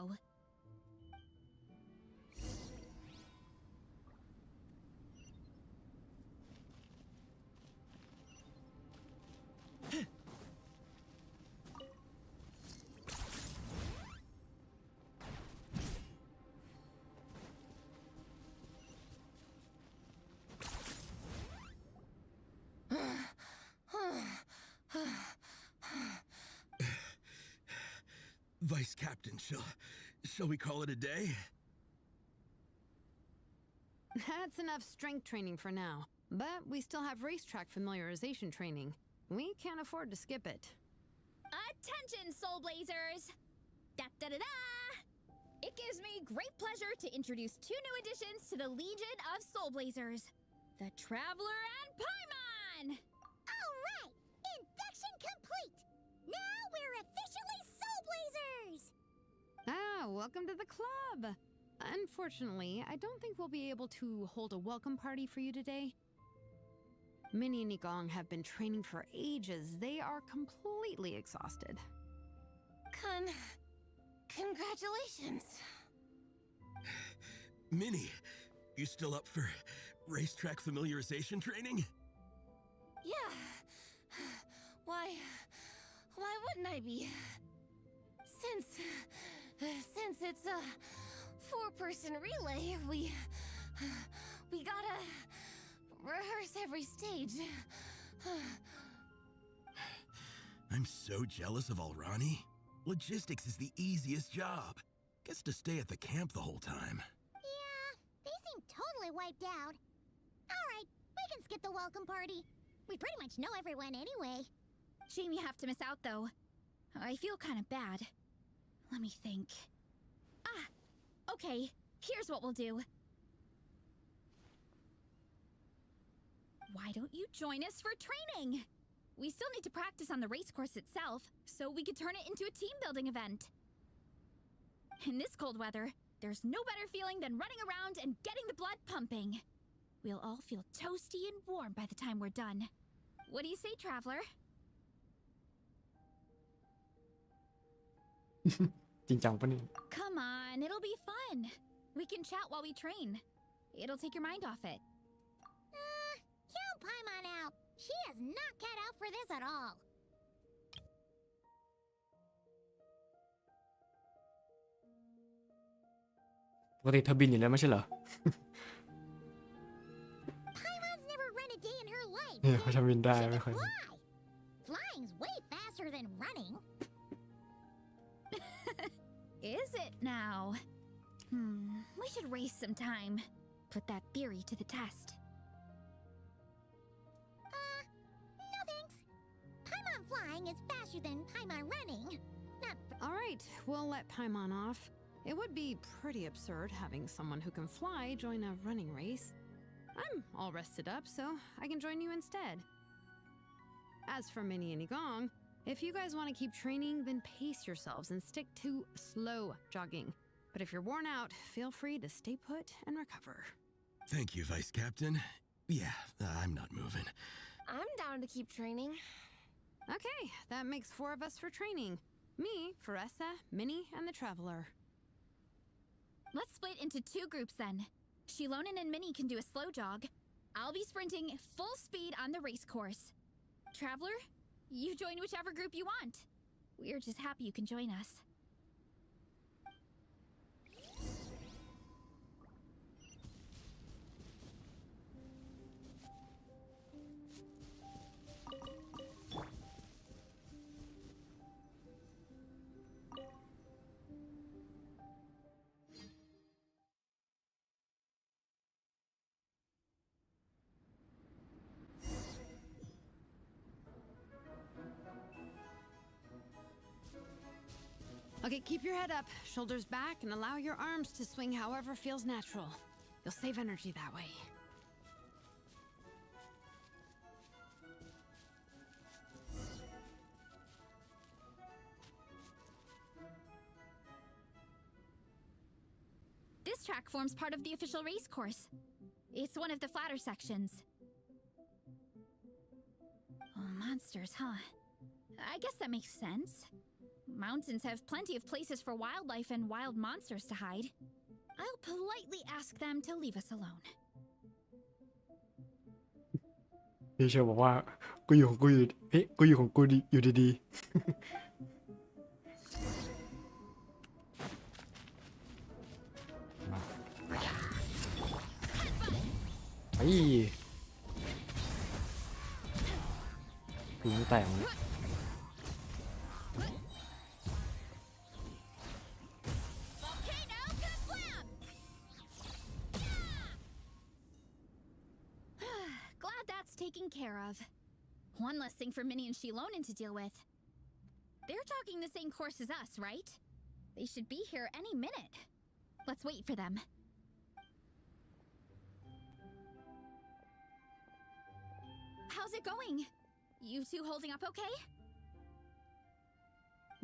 Vice Captain, shall we call it a day? That's enough strength training for now. But we still have racetrack familiarization training. We can't afford to skip it. Attention, Soul Blazers! Da-da-da-da! It gives me great pleasure to introduce 2 new additions to the Legion of Soul Blazers. The Traveler and Paimon! All right, induction complete. Now we're officially Soul Blazers. Welcome to the club. Unfortunately, I don't think we'll be able to hold a welcome party for you today. Minnie and Igong have been training for ages. They are completely exhausted. Congratulations. Minnie, you still up for racetrack familiarization training? Yeah. Why wouldn't I be? Since it's a 4-person relay, we gotta rehearse every stage. I'm so jealous of Alrani. Logistics is the easiest job. Gets to stay at the camp the whole time. Yeah, they seem totally wiped out. All right, we can skip the welcome party. We pretty much know everyone anyway. Shame you have to miss out, though. I feel kind of bad. Let me think. Okay, here's what we'll do. Why don't you join us for training? We still need to practice on the race course itself, so we could turn it into a team-building event. In this cold weather, there's no better feeling than running around and getting the blood pumping. We'll all feel toasty and warm by the time we're done. What do you say, Traveler? จริงจังปะเนี่ย Come on, it'll be fun. We can chat while we train. It'll take your mind off it. Count Paimon out. She is not cut out for this at all. ปกติเธอบินอยู่แล้วไม่ใช่เหรอ Paimon's never run a day in her life. เนี่ยเขาทำบินได้ She ไม่ can ค่อย fly. Flying's way faster than running. Is it now? We should race sometime. Put that theory to the test. No thanks. Paimon flying is faster than Paimon running. Not All right, we'll let Paimon off. It would be pretty absurd having someone who can fly join a running race. I'm all rested up, so I can join you instead. As for Minnie and Igong, if you guys want to keep training, then pace yourselves and stick to slow jogging. But if you're worn out, feel free to stay put and recover. Thank you, Vice Captain. Yeah, I'm not moving. I'm down to keep training. Okay, that makes 4 of us for training. Me, Faressa, Minnie, and the Traveler. Let's split into 2 groups then. Shilonen and Minnie can do a slow jog. I'll be sprinting full speed on the race course. Traveler, you join whichever group you want. We're just happy you can join us. Okay, keep your head up, shoulders back, and allow your arms to swing however feels natural. You'll save energy that way. This track forms part of the official race course. It's one of the flatter sections. Oh, monsters, huh? I guess that makes sense. Mountains have plenty of places for wildlife and wild monsters to hide. I'll politely ask them to leave us alone. พี่เชลบอกว่ากูอยู่ของกูอยู่เฮ้ยกูอยู่ของกูอยู่ดีๆมาไอ้ปีนแตกเลย Glad that's taken care of. One less thing for Minnie and Shilonen to deal with. They're jogging the same course as us, right? They should be here any minute. Let's wait for them. How's it going? You two holding up okay?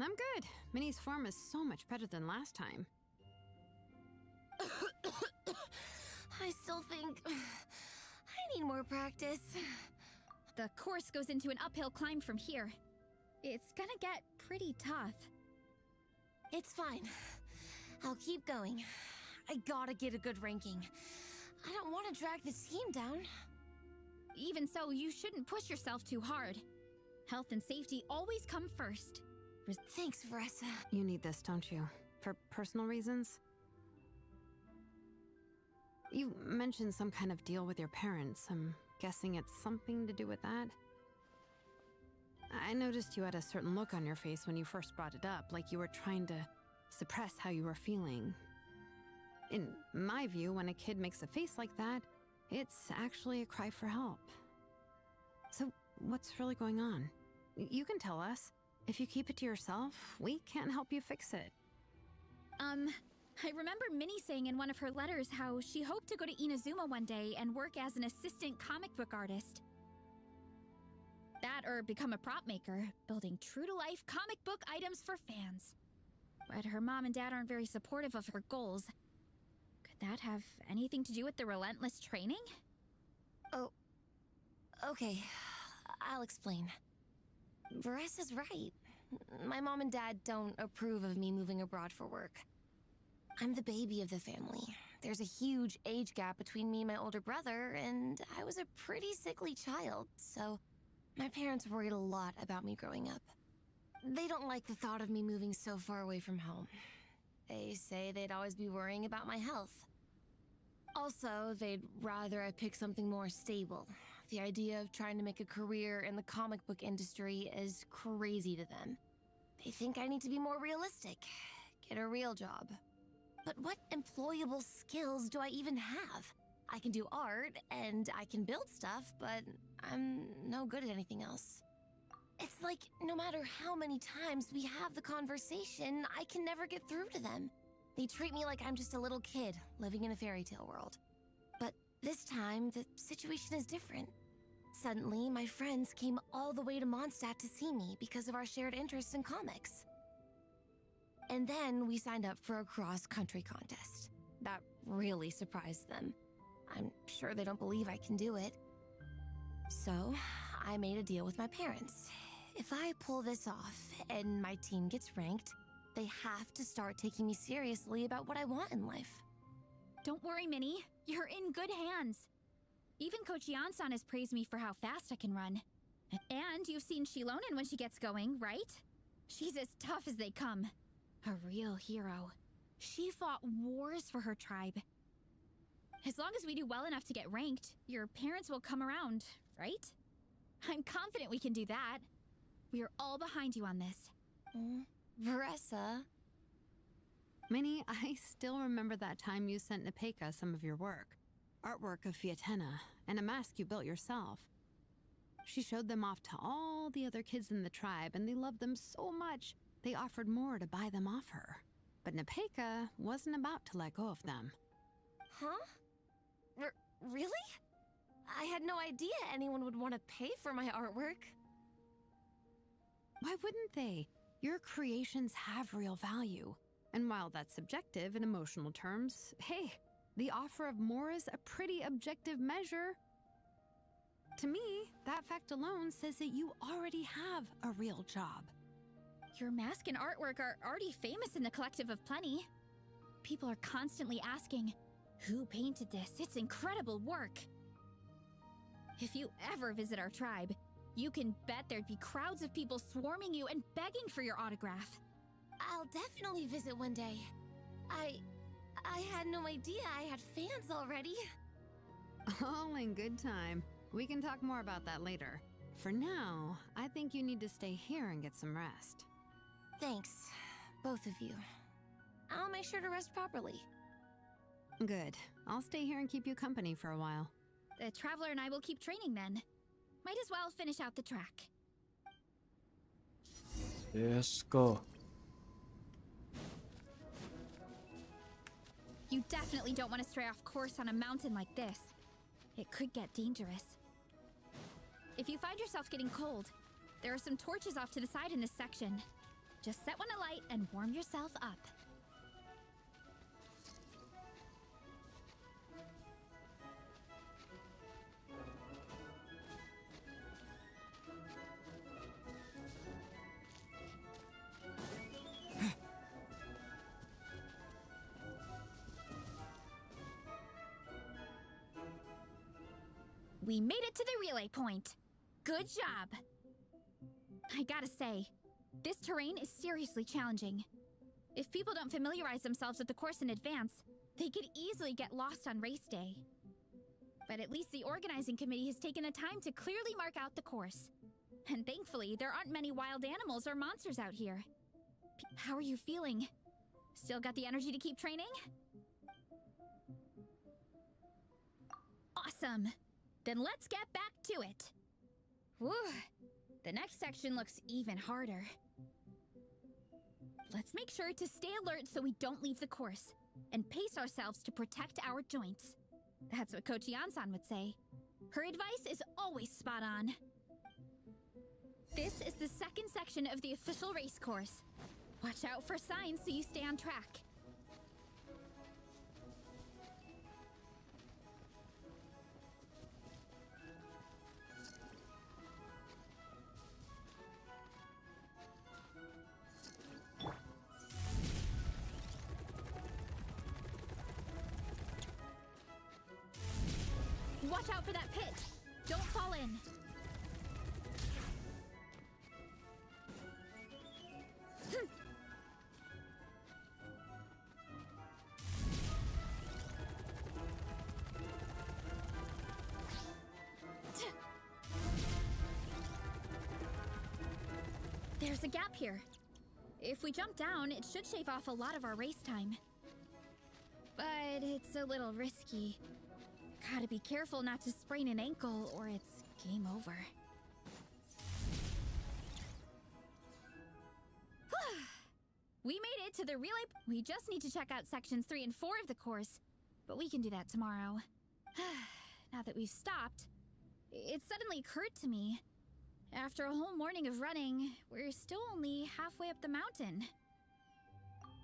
I'm good. Minnie's form is so much better than last time. I still think I need more practice. The course goes into an uphill climb from here. It's gonna get pretty tough. It's fine. I'll keep going. I gotta get a good ranking. I don't want to drag this team down. Even so, you shouldn't push yourself too hard. Health and safety always come first. Thanks, Faressa. You need this, don't you? For personal reasons? You mentioned some kind of deal with your parents. I'm guessing it's something to do with that? I noticed you had a certain look on your face when you first brought it up, like you were trying to suppress how you were feeling. In my view, when a kid makes a face like that, it's actually a cry for help. So, what's really going on? You can tell us. If you keep it to yourself, we can't help you fix it. I remember Minnie saying in one of her letters how she hoped to go to Inazuma one day and work as an assistant comic book artist. That or become a prop maker, building true-to-life comic book items for fans. But her mom and dad aren't very supportive of her goals. Could that have anything to do with the relentless training? Oh, okay. I'll explain. Varessa's right. My mom and dad don't approve of me moving abroad for work. I'm the baby of the family. There's a huge age gap between me and my older brother, and I was a pretty sickly child, so my parents worried a lot about me growing up. They don't like the thought of me moving so far away from home. They say they'd always be worrying about my health. Also, they'd rather I pick something more stable. The idea of trying to make a career in the comic book industry is crazy to them. They think I need to be more realistic, get a real job. But what employable skills do I even have? I can do art, and I can build stuff, but I'm no good at anything else. It's like, no matter how many times we have the conversation, I can never get through to them. They treat me like I'm just a little kid living in a fairy tale world. But this time, the situation is different. Suddenly, my friends came all the way to Mondstadt to see me because of our shared interests in comics. And then we signed up for a cross-country contest. That really surprised them. I'm sure they don't believe I can do it. So, I made a deal with my parents. If I pull this off and my team gets ranked, they have to start taking me seriously about what I want in life. Don't worry, Minnie. You're in good hands. Even Coach Yan-san has praised me for how fast I can run. And you've seen Shilonen when she gets going, right? She's as tough as they come. A real hero. She fought wars for her tribe. As long as we do well enough to get ranked, your parents will come around, right? I'm confident we can do that. We are all behind you on this. Veressa. Minnie, I still remember that time you sent Nepeka some of your work. Artwork of Fiatenna, and a mask you built yourself. She showed them off to all the other kids in the tribe, and they loved them so much, they offered more to buy them off her. But Nepeka wasn't about to let go of them. Huh? Really? I had no idea anyone would want to pay for my artwork. Why wouldn't they? Your creations have real value. And while that's subjective in emotional terms, hey, the offer of more is a pretty objective measure. To me, that fact alone says that you already have a real job. Your mask and artwork are already famous in the Collective of Plenty. People are constantly asking, who painted this? It's incredible work. If you ever visit our tribe, you can bet there'd be crowds of people swarming you and begging for your autograph. I'll definitely visit one day. I had no idea I had fans already. All in good time. We can talk more about that later. For now, I think you need to stay here and get some rest. Thanks, both of you. I'll make sure to rest properly. Good. I'll stay here and keep you company for a while. The Traveler and I will keep training then. Might as well finish out the track. Let's go. You definitely don't want to stray off course on a mountain like this. It could get dangerous. If you find yourself getting cold, there are some torches off to the side in this section. Just set one alight and warm yourself up. We made it to the relay point. Good job. I gotta say, this terrain is seriously challenging. If people don't familiarize themselves with the course in advance, they could easily get lost on race day. But at least the organizing committee has taken the time to clearly mark out the course. And thankfully, there aren't many wild animals or monsters out here. How are you feeling? Still got the energy to keep training? Awesome. Then let's get back to it. Whew. The next section looks even harder. Let's make sure to stay alert so we don't leave the course, and pace ourselves to protect our joints. That's what Coach Yan-san would say. Her advice is always spot on. This is the second section of the official race course. Watch out for signs so you stay on track. Watch out for that pit. Don't fall in. There's a gap here. If we jump down, it should shave off a lot of our race time. But it's a little risky. Gotta be careful not to sprain an ankle or it's game over. We made it to the relay. We just need to check out sections 3 and 4 of the course, but we can do that tomorrow. Now that we've stopped, it suddenly occurred to me. After a whole morning of running, we're still only halfway up the mountain.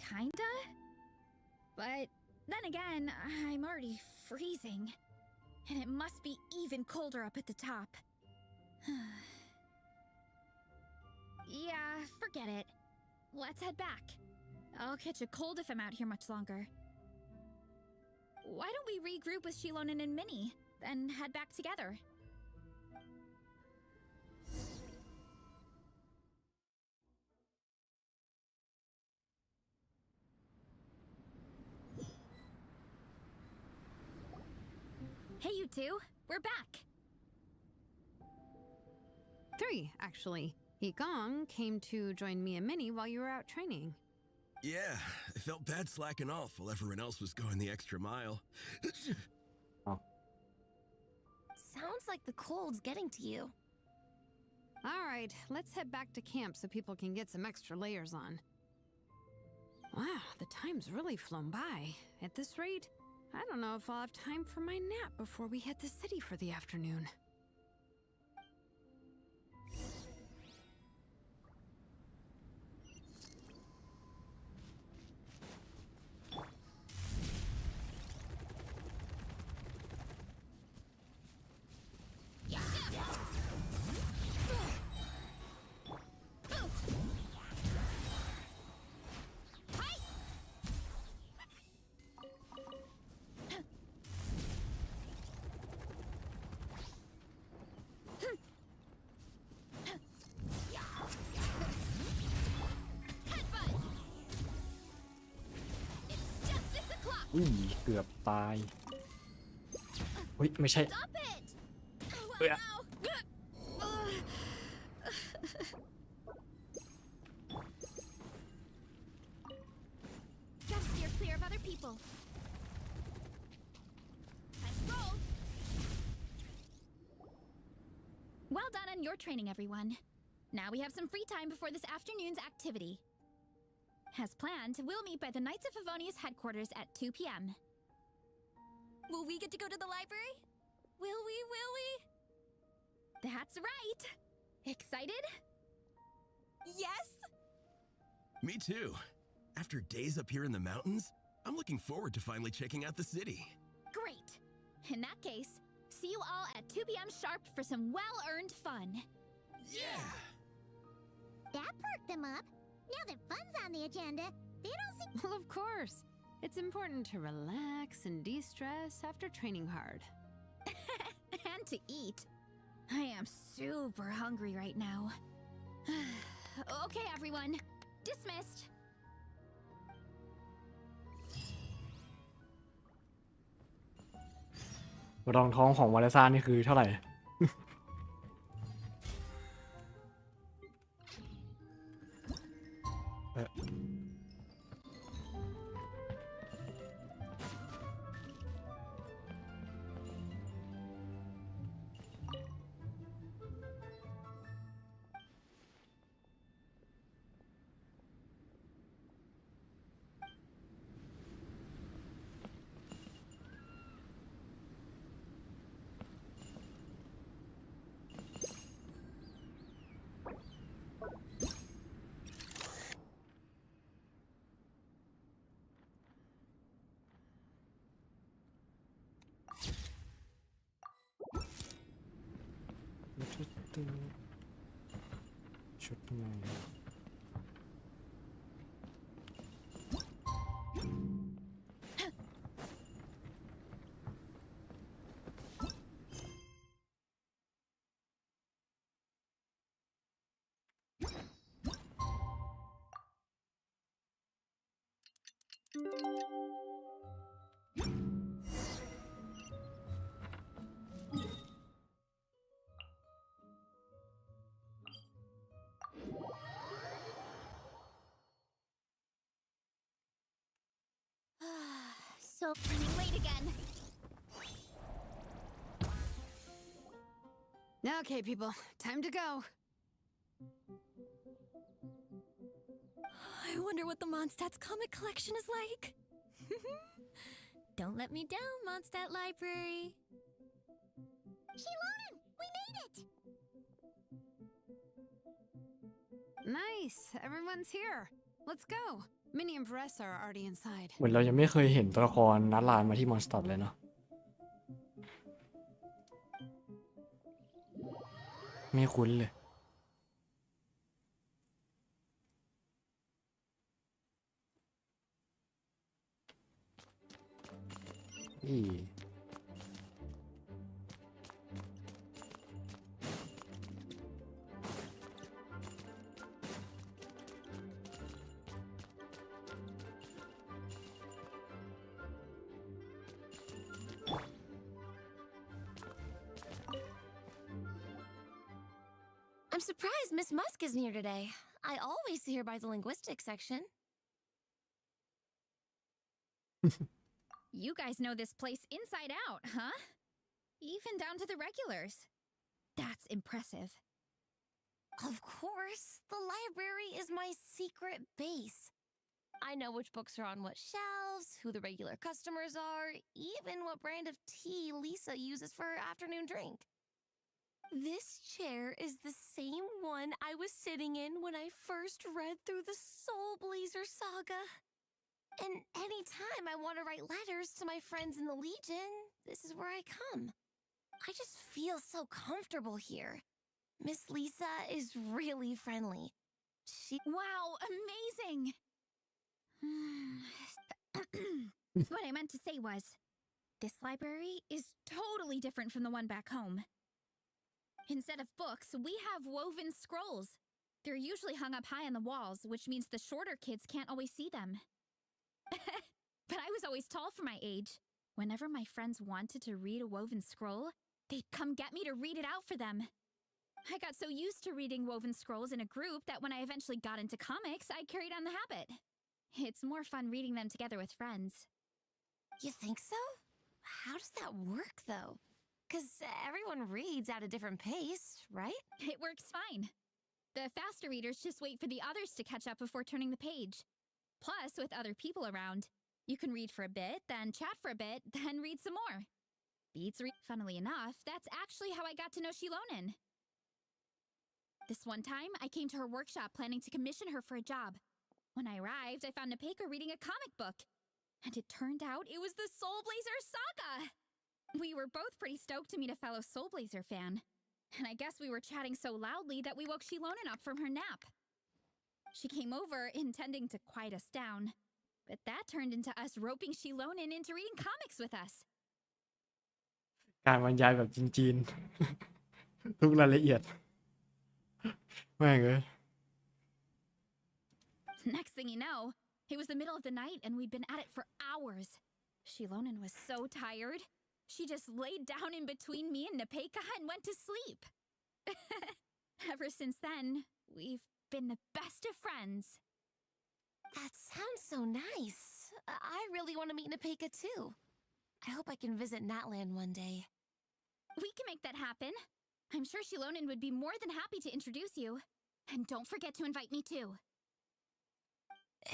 Kinda? But then again, I'm already freezing. And it must be even colder up at the top. Yeah, forget it. Let's head back. I'll catch a cold if I'm out here much longer. Why don't we regroup with Shilonen and Minnie, then head back together? Hey, you two. We're back. 3, actually. Yigong came to join me and Minnie while you were out training. Yeah, I felt bad slacking off while everyone else was going the extra mile. Sounds like the cold's getting to you. All right, let's head back to camp so people can get some extra layers on. Wow, the time's really flown by. At this rate, I don't know if I'll have time for my nap before we hit the city for the afternoon.อุ้ยเกือบตายอุ้ยไม่ใช่ Stop it! เอ้ย Gotta steer clear of other people. Let's roll. Well done on your training, everyone. Now we have some free time before this afternoon's activity. As planned, we'll meet by the Knights of Favonius headquarters at 2 p.m. Will we get to go to the library? Will we? That's right! Excited? Yes! Me too. After days up here in the mountains, I'm looking forward to finally checking out the city. Great! In that case, see you all at 2 p.m. sharp for some well-earned fun. Yeah! That perked them up. Now that fun's on the agenda, they don't seem... Well, of course. It's important to relax and de-stress after training hard. And to eat. I am super hungry right now. Okay, everyone. Dismissed. รองท้องของวาเลซ่านี่คือเท่าไหร่ ชุดใหม่ so running late again. Okay, people, time to go. I wonder what the Mondstadt's comic collection is like. Don't let me down, Mondstadt Library. Shilonen, we made it! Nice, everyone's here. Let's go. Minnie and Vanessa are already inside. เหมือนเรายังไม่เคยเห็นตัวละครนัดลานมาที่มอนสเตอร์เลยเนาะไม่คุ้นเลยอี I'm surprised Miss Musk isn't here today. I always see her by the linguistics section. You guys know this place inside out, huh? Even down to the regulars. That's impressive. Of course, the library is my secret base. I know which books are on what shelves, who the regular customers are, even what brand of tea Lisa uses for her afternoon drink. This chair is the same one I was sitting in when I first read through the Soul Blazer saga. And anytime I want to write letters to my friends in the Legion, this is where I come. I just feel so comfortable here. Miss Lisa is really friendly. Wow, amazing! What I meant to say was, this library is totally different from the one back home. Instead of books, we have woven scrolls. They're usually hung up high on the walls, which means the shorter kids can't always see them. But I was always tall for my age. Whenever my friends wanted to read a woven scroll, they'd come get me to read it out for them. I got so used to reading woven scrolls in a group that when I eventually got into comics, I carried on the habit. It's more fun reading them together with friends. You think so? How does that work, though? Because everyone reads at a different pace, right? It works fine. The faster readers just wait for the others to catch up before turning the page. Plus, with other people around, you can read for a bit, then chat for a bit, then read some more. Funnily enough, that's actually how I got to know Shilonen. This one time, I came to her workshop planning to commission her for a job. When I arrived, I found Nepeka reading a comic book. And it turned out it was the Soul Blazer saga! We were both pretty stoked to meet a fellow Soul Blazer fan. And I guess we were chatting so loudly that we woke Shilonen up from her nap. She came over, intending to quiet us down. But that turned into us roping Shilonen into reading comics with us. การบรรยายแบบจีนๆ ทุกรายละเอียดแม่งเอ้ย Next thing you know, it was the middle of the night and we'd been at it for hours. Shilonen was so tired. She just laid down in between me and Nepeka and went to sleep. Ever since then, we've been the best of friends. That sounds so nice. I really want to meet Nepeka too. I hope I can visit Natland one day. We can make that happen. I'm sure Shilonen would be more than happy to introduce you. And don't forget to invite me too.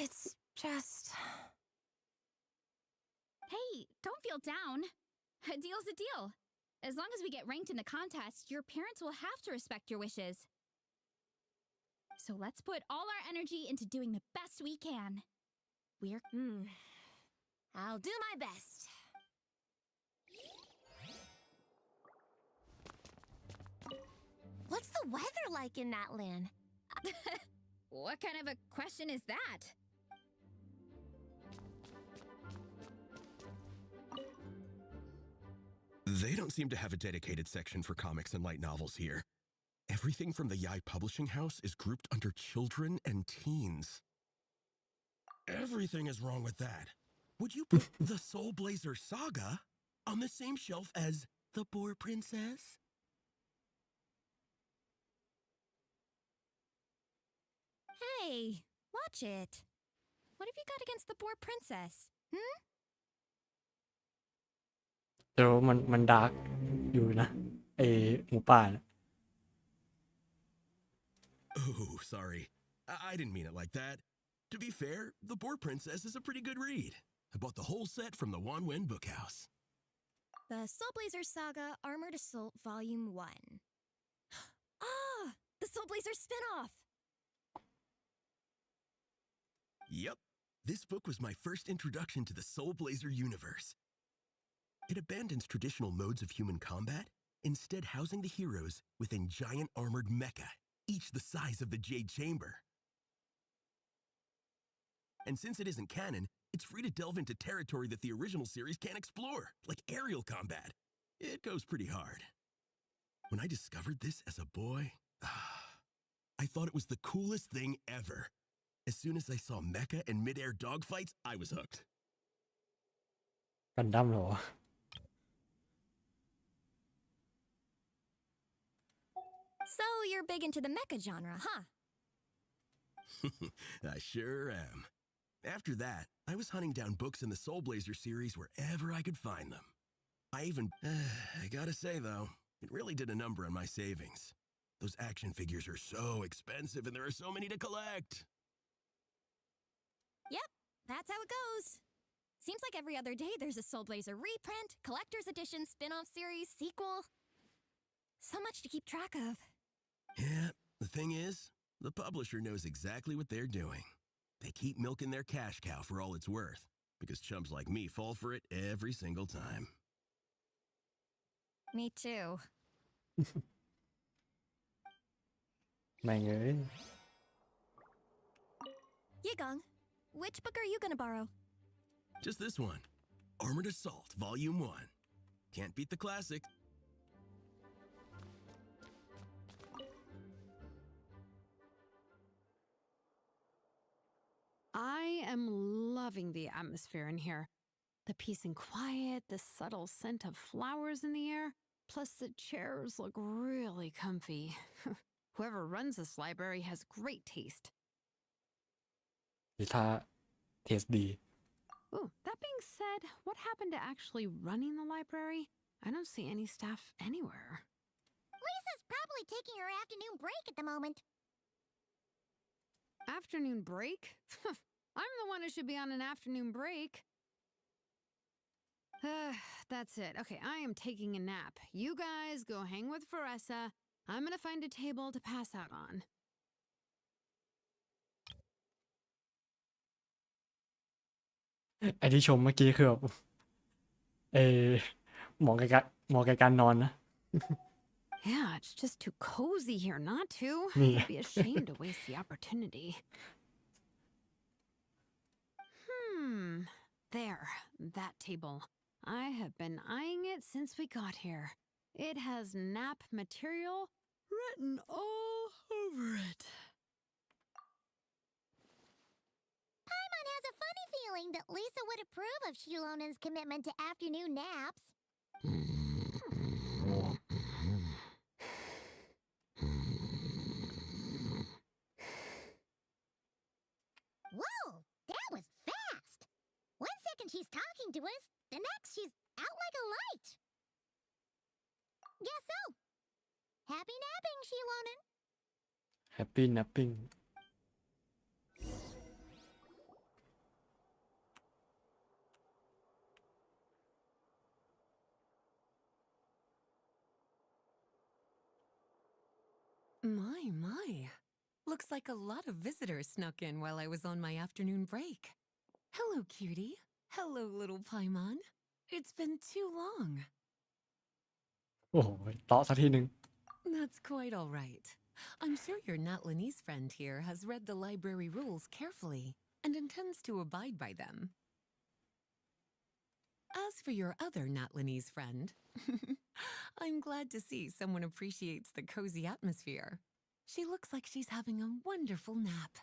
It's just... Hey, don't feel down. A deal's a deal. As long as we get ranked in the contest, your parents will have to respect your wishes. So let's put all our energy into doing the best we can. I'll do my best. What's the weather like in Natland? What kind of a question is that? They don't seem to have a dedicated section for comics and light novels here. Everything from the Yai Publishing House is grouped under children and teens. Everything is wrong with that. Would you put the Soul Blazer saga on the same shelf as The Boar Princess? Hey, watch it. What have you got against the Boar Princess? Hmm? แต่ว่ามันดาร์กอยู่นะไอหมูป่านะ Oh, sorry. I didn't mean it like that. To be fair, The Boar Princess is a pretty good read. I bought the whole set from the Wanwen Bookhouse. The Soul Blazer Saga Armored Assault Volume 1. Ah! The Soul Blazer spin-off! Yep. This book was my first introduction to the Soul Blazer universe. It abandons traditional modes of human combat, instead housing the heroes within giant armored mecha, each the size of the Jade Chamber. And since it isn't canon, it's free to delve into territory that the original series can't explore, like aerial combat. It goes pretty hard. When I discovered this as a boy, I thought it was the coolest thing ever. As soon as I saw mecha and mid-air dogfights, I was hooked. กันดั้มเหรอ So you're big into the mecha genre, huh? I sure am. After that, I was hunting down books in the Soul Blazer series wherever I could find them. I gotta say though, it really did a number on my savings. Those action figures are so expensive and there are so many to collect. Yep, that's how it goes. Seems like every other day there's a Soul Blazer reprint, collector's edition, spin-off series, sequel. So much to keep track of. Yeah, the thing is, the publisher knows exactly what they're doing. They keep milking their cash cow for all it's worth, because chumps like me fall for it every single time. Me too. แม่งเอ้ย Yigong, which book are you gonna borrow? Just this one. Armored Assault, Volume 1. Can't beat the classic. I am loving the atmosphere in here. The peace and quiet, the subtle scent of flowers in the air, plus the chairs look really comfy. Whoever runs this library has great taste. ดิท่าเทสดี Ooh, that being said, what happened to actually running the library? I don't see any staff anywhere. Lisa's probably taking her afternoon break at the moment. Afternoon break? I'm the one who should be on an afternoon break. That's it. Okay, I am taking a nap. You guys go hang with Faressa. I'm gonna find a table to pass out on. ไอที่ชมเมื่อกี้คือแบบเออเหมาะกับการนอนนะ Yeah, it's just too cozy here not to. Yeah. I'd be ashamed to waste the opportunity. There, that table. I have been eyeing it since we got here. It has nap material written all over it. Paimon has a funny feeling that Lisa would approve of Shilonen's commitment to afternoon naps. Whoa, that was fast. 1 second she's talking to us, the next she's out like a light. Guess so. Happy napping, Shilonen. Happy napping My. Looks like a lot of visitors snuck in while I was on my afternoon break. Hello, cutie. Hello, little Paimon. It's been too long. โอ้โหเตาะสักทีหนึ่ง That's quite all right. I'm sure your Natlanese friend here has read the library rules carefully and intends to abide by them. As for your other Natlanese friend, I'm glad to see someone appreciates the cozy atmosphere. She looks like she's having a wonderful nap.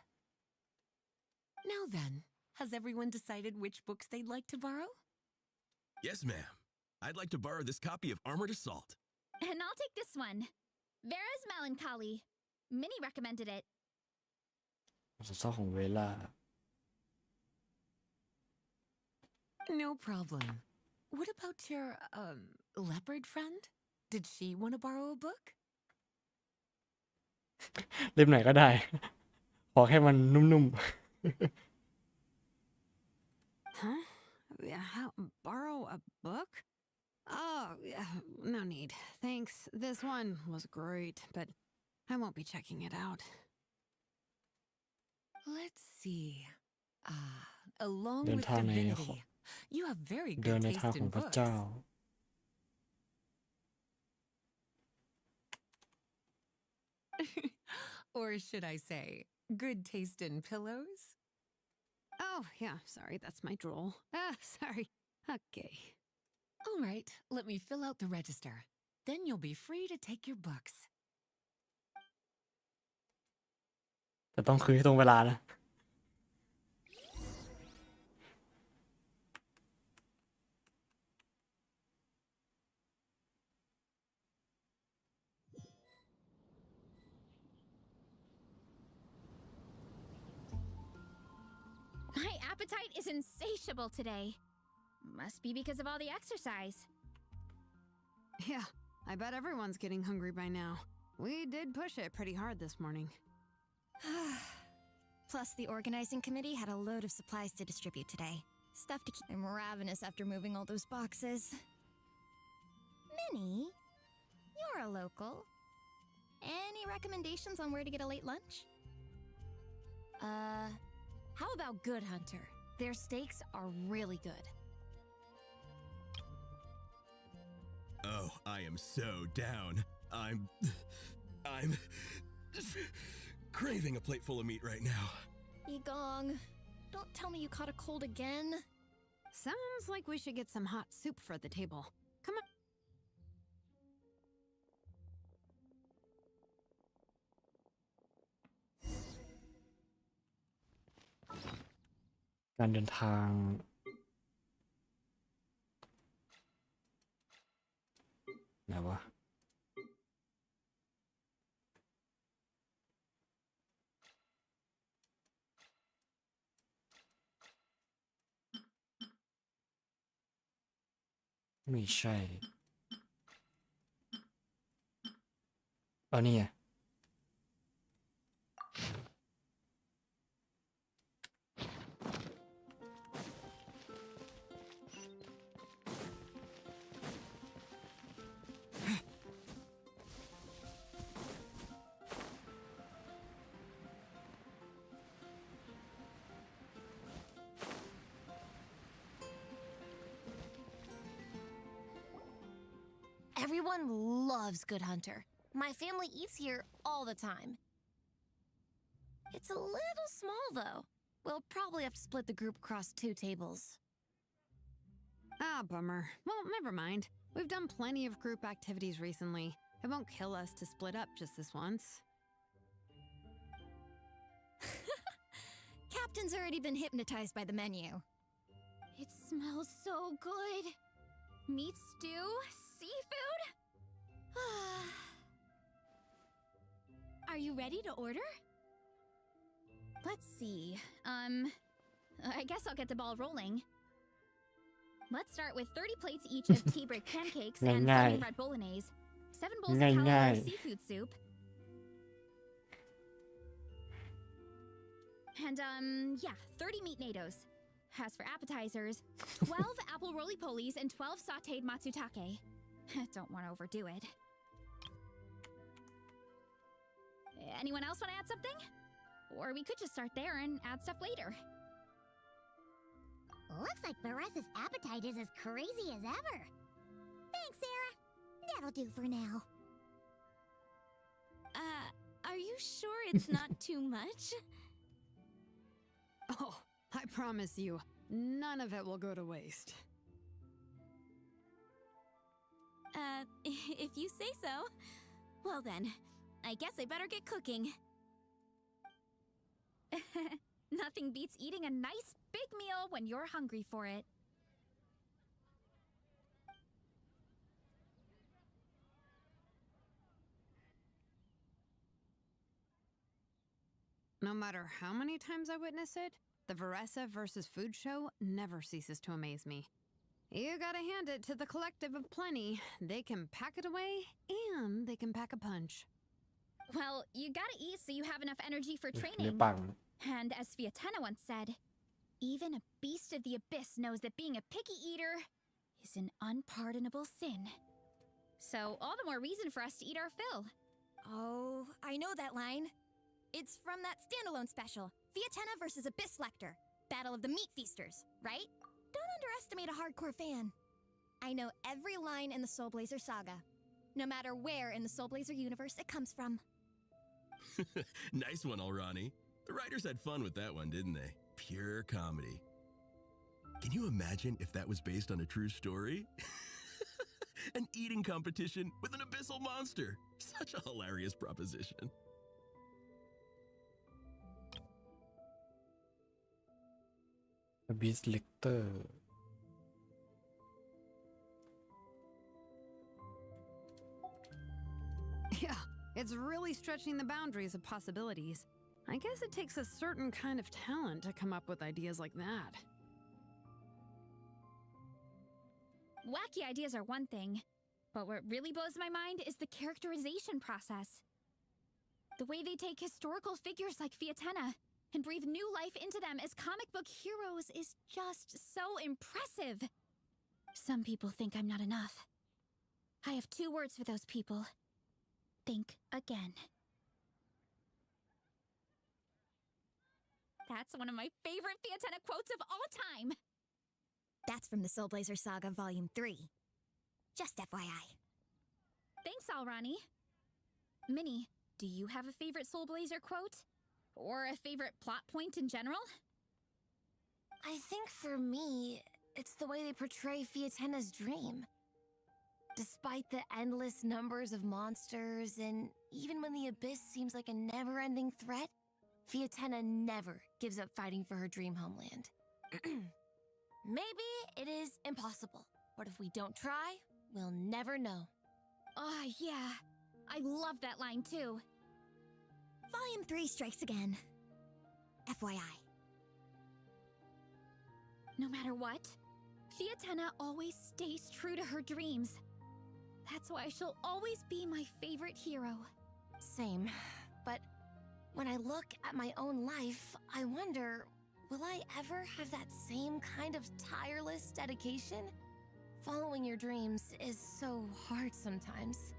Now then, has everyone decided which books they'd like to borrow? Yes, ma'am. I'd like to borrow this copy of Armored Assault. And I'll take this one. Vera's Melancholy. Minnie recommended it. เศร้าของเวลา No problem. what about your, leopard friend? Did she want to borrow a book? เล่มไหนก็ได้ ขอแค่มันนุ่ม Huh? How, borrow a book? Oh, yeah, no need. Thanks. This one was great, but I won't be checking it out. Let's see. Along ๆ เดิน with ทางใน divinity, you have very เดิน good ในทาง taste ของ in พระ books. เจ้า Or should I say, good taste in pillows? Oh, yeah, sorry, that's my drool. Sorry. Okay. All right, let me fill out the register. Then you'll be free to take your books. แต่ต้องคืนให้ตรงเวลานะ My appetite is insatiable today. Must be because of all the exercise. Yeah, I bet everyone's getting hungry by now. We did push it pretty hard this morning. Plus, the organizing committee had a load of supplies to distribute today. Stuff to keep. I'm ravenous after moving all those boxes. Minnie, you're a local. Any recommendations on where to get a late lunch? How about Good Hunter? Their steaks are really good. Oh, I am so down. I'm craving a plate full of meat right now. Yigong, don't tell me you caught a cold again. Sounds like we should get some hot soup for the table. Come on. การเดินทางไหนวะไม่ใช่นี่ไง Everyone loves Good Hunter. My family eats here all the time. It's a little small, though. We'll probably have to split the group across 2 tables. Ah, bummer. Well, never mind. We've done plenty of group activities recently. It won't kill us to split up just this once. Captain's already been hypnotized by the menu. It smells so good. Meat stew? Seafood? Are you ready to order? Let's see. I guess I'll get the ball rolling. Let's start with 30 plates each of tea break pancakes and 7 red bolognese, 7 bowls of cauliflower seafood soup, and 30 meat natos. As for appetizers, 12 apple roly-polies and 12 sautéed matsutake. Don't want to overdo it. Anyone else want to add something? Or we could just start there and add stuff later. Looks like Baressa's appetite is as crazy as ever. Thanks, Sarah. That'll do for now. Are you sure it's not too much? Oh, I promise you, none of it will go to waste. If you say so. Well then, I guess I better get cooking. Nothing beats eating a nice big meal when you're hungry for it. No matter how many times I witness it, the Varessa versus food show never ceases to amaze me. You gotta hand it to the collective of plenty. They can pack it away, and they can pack a punch. Well, you gotta eat so you have enough energy for เรีย training. ปัง And as Fiatena once said, even a beast of the abyss knows that being a picky eater is an unpardonable sin. So all the more reason for us to eat our fill. Oh, I know that line. It's from that standalone special, Fiatena versus Abyss Lector, Battle of the Meat Feasters, right? Don't underestimate a hardcore fan. I know every line in the Soul Blazer saga, no matter where in the Soul Blazer universe it comes from. Nice one, Alrani. The writers had fun with that one, didn't they? Pure comedy. Can you imagine if that was based on a true story? An eating competition with an abyssal monster. Such a hilarious proposition. Beast Lecter Yeah, it's really stretching the boundaries of possibilities. I guess it takes a certain kind of talent to come up with ideas like that. Wacky ideas are one thing, but what really blows my mind is the characterization process. The way they take historical figures like Fiatena and breathe new life into them as comic book heroes is just so impressive. Some people think I'm not enough. I have 2 words for those people. Think again. That's one of my favorite Fiatena quotes of all time. That's from the Soul Blazer Saga Volume 3. Just FYI. Thanks, Alrani. Minnie, do you have a favorite Soul Blazer quote? Or a favorite plot point in general? I think for me, it's the way they portray Fiatena's dream. Despite the endless numbers of monsters, and even when the Abyss seems like a never-ending threat, Fiatena never gives up fighting for her dream homeland. Maybe it is impossible, but if we don't try, we'll never know. Oh, yeah. I love that line too. Volume 3 strikes again. FYI. No matter what, Fiatena always stays true to her dreams. That's why she'll always be my favorite hero. Same, but when I look at my own life, I wonder, will I ever have that same kind of tireless dedication? Following your dreams is so hard sometimes.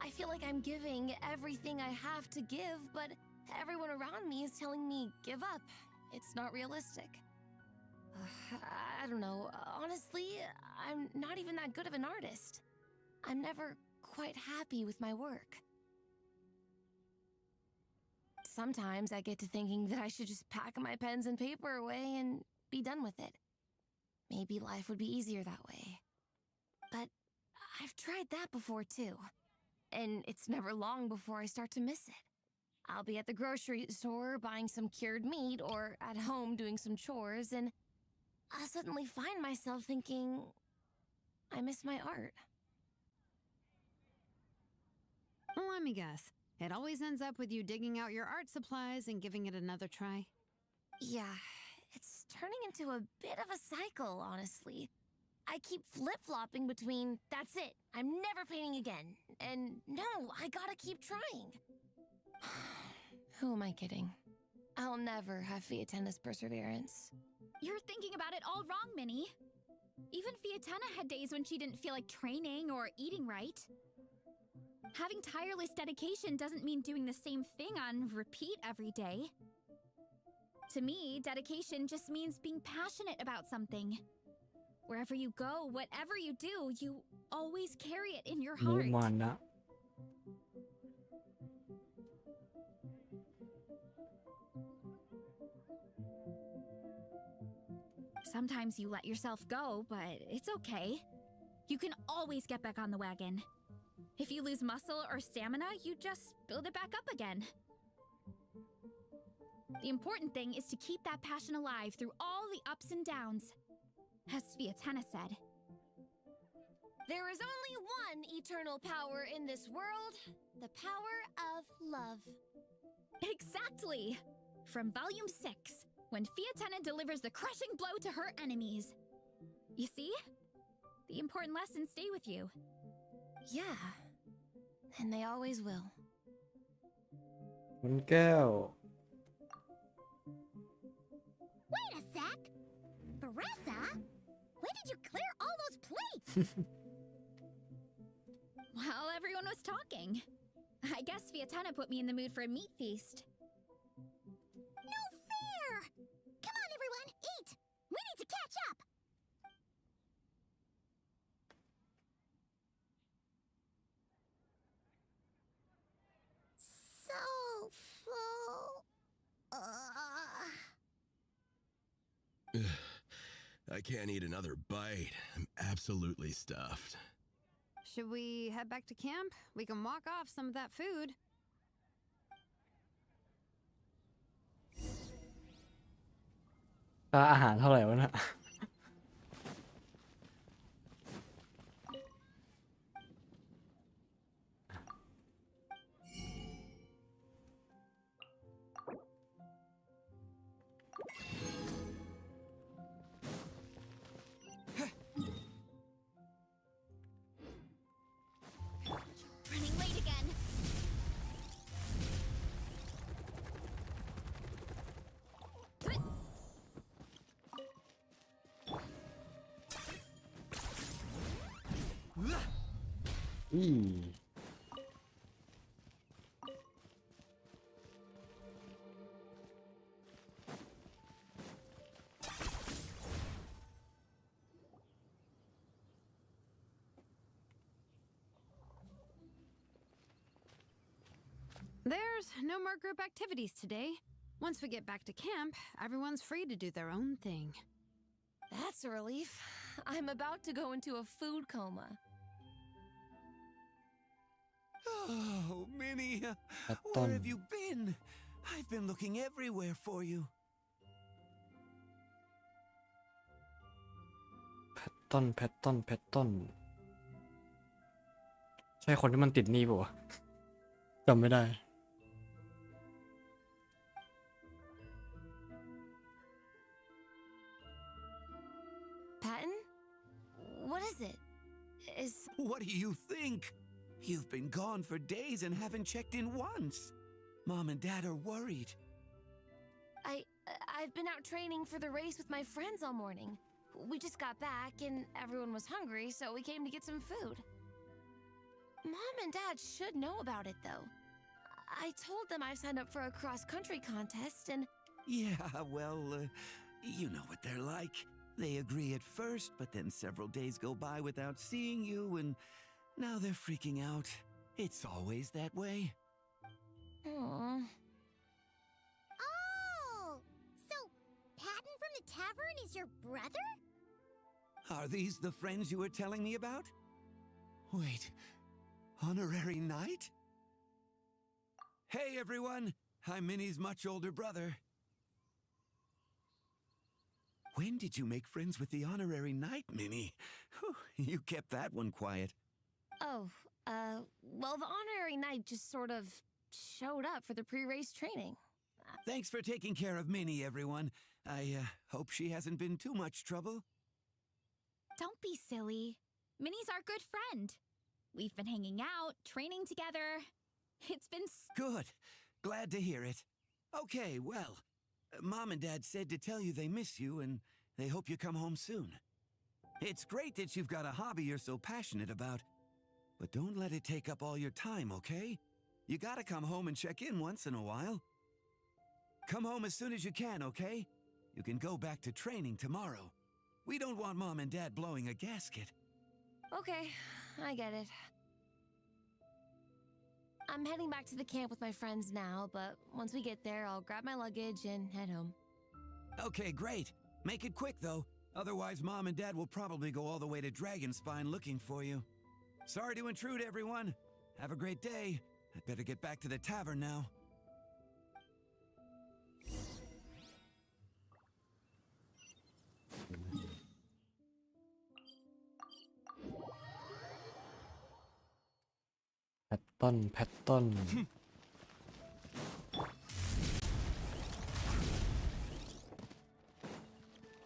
I feel like I'm giving everything I have to give, but everyone around me is telling me, give up. It's not realistic. I don't know. Honestly, I'm not even that good of an artist. I'm never quite happy with my work. Sometimes I get to thinking that I should just pack my pens and paper away and be done with it. Maybe life would be easier that way. But I've tried that before too. And it's never long before I start to miss it. I'll be at the grocery store buying some cured meat or at home doing some chores, and I'll suddenly find myself thinking, I miss my art. Let me guess. It always ends up with you digging out your art supplies and giving it another try. Yeah, it's turning into a bit of a cycle, honestly. I keep flip-flopping between, that's it, I'm never painting again, and no, I gotta keep trying. Who am I kidding? I'll never have Fiatena's perseverance. You're thinking about it all wrong, Minnie. Even Fiatena had days when she didn't feel like training or eating right. Having tireless dedication doesn't mean doing the same thing on repeat every day. To me, dedication just means being passionate about something. Wherever you go, whatever you do, you always carry it in your มู heart. มันนะ Sometimes you let yourself go, but it's okay. You can always get back on the wagon. If you lose muscle or stamina, you just build it back up again. The important thing is to keep that passion alive through all the ups and downs. As Fiatena said, There is only one eternal power in this world, the power of love. exactly! From Volume 6, when Fiatena delivers the crushing blow to her enemies. You see? The important lessons stay with you. Yeah. And they always will. คุณแก้ว Wait a sec! Baressa? When did you clear all those plates? While everyone was talking. I guess Fiatena put me in the mood for a meat feast. No fair! Come on, everyone, eat! We need to catch up! So full. I can't eat another bite. I'm absolutely stuffed. Should we head back to camp? We can walk off some of that food. อาหารเท่าไหร่วะน่ะ Running late again. There's no more group activities today. Once we get back to camp, everyone's free to do their own thing. That's a relief. I'm about to go into a food coma. Oh, Minnie, Patton. where have you been? I've been looking everywhere for you. แพตตันใช่คนที่มันติดหนี้ป่ะวะจำไม่ได้ Patton? What is it? What do you think? You've been gone for days and haven't checked in once. Mom and Dad are worried. I've been out training for the race with my friends all morning. We just got back and everyone was hungry, so we came to get some food. Mom and Dad should know about it, though. I told them I signed up for a cross-country contest and... Yeah, well, you know what they're like. They agree at first, but then several days go by without seeing you, and now they're freaking out. It's always that way. Aww. Oh! So, Patton from the tavern is your brother? Are these the friends you were telling me about? Wait, honorary knight? Hey, everyone! I'm Minnie's much older brother. When did you make friends with the honorary knight, Minnie? Whew, you kept that one quiet. Oh, well, the honorary knight just sort of showed up for the pre-race training. Thanks for taking care of Minnie, everyone. I hope she hasn't been too much trouble. Don't be silly. Minnie's our good friend. We've been hanging out, training together. It's been Good. Glad to hear it. Okay, well, Mom and Dad said to tell you they miss you and they hope you come home soon. It's great that you've got a hobby you're so passionate about, but don't let it take up all your time, okay? You gotta come home and check in once in a while. Come home as soon as you can, okay? You can go back to training tomorrow. We don't want Mom and Dad blowing a gasket. Okay, I get it. I'm heading back to the camp with my friends now, but once we get there, I'll grab my luggage and head home. Okay, great. Make it quick, though. Otherwise, Mom and Dad will probably go all the way to Dragonspine looking for you. Sorry to intrude, everyone. Have a great day. I'd better get back to the tavern now. แพตตัน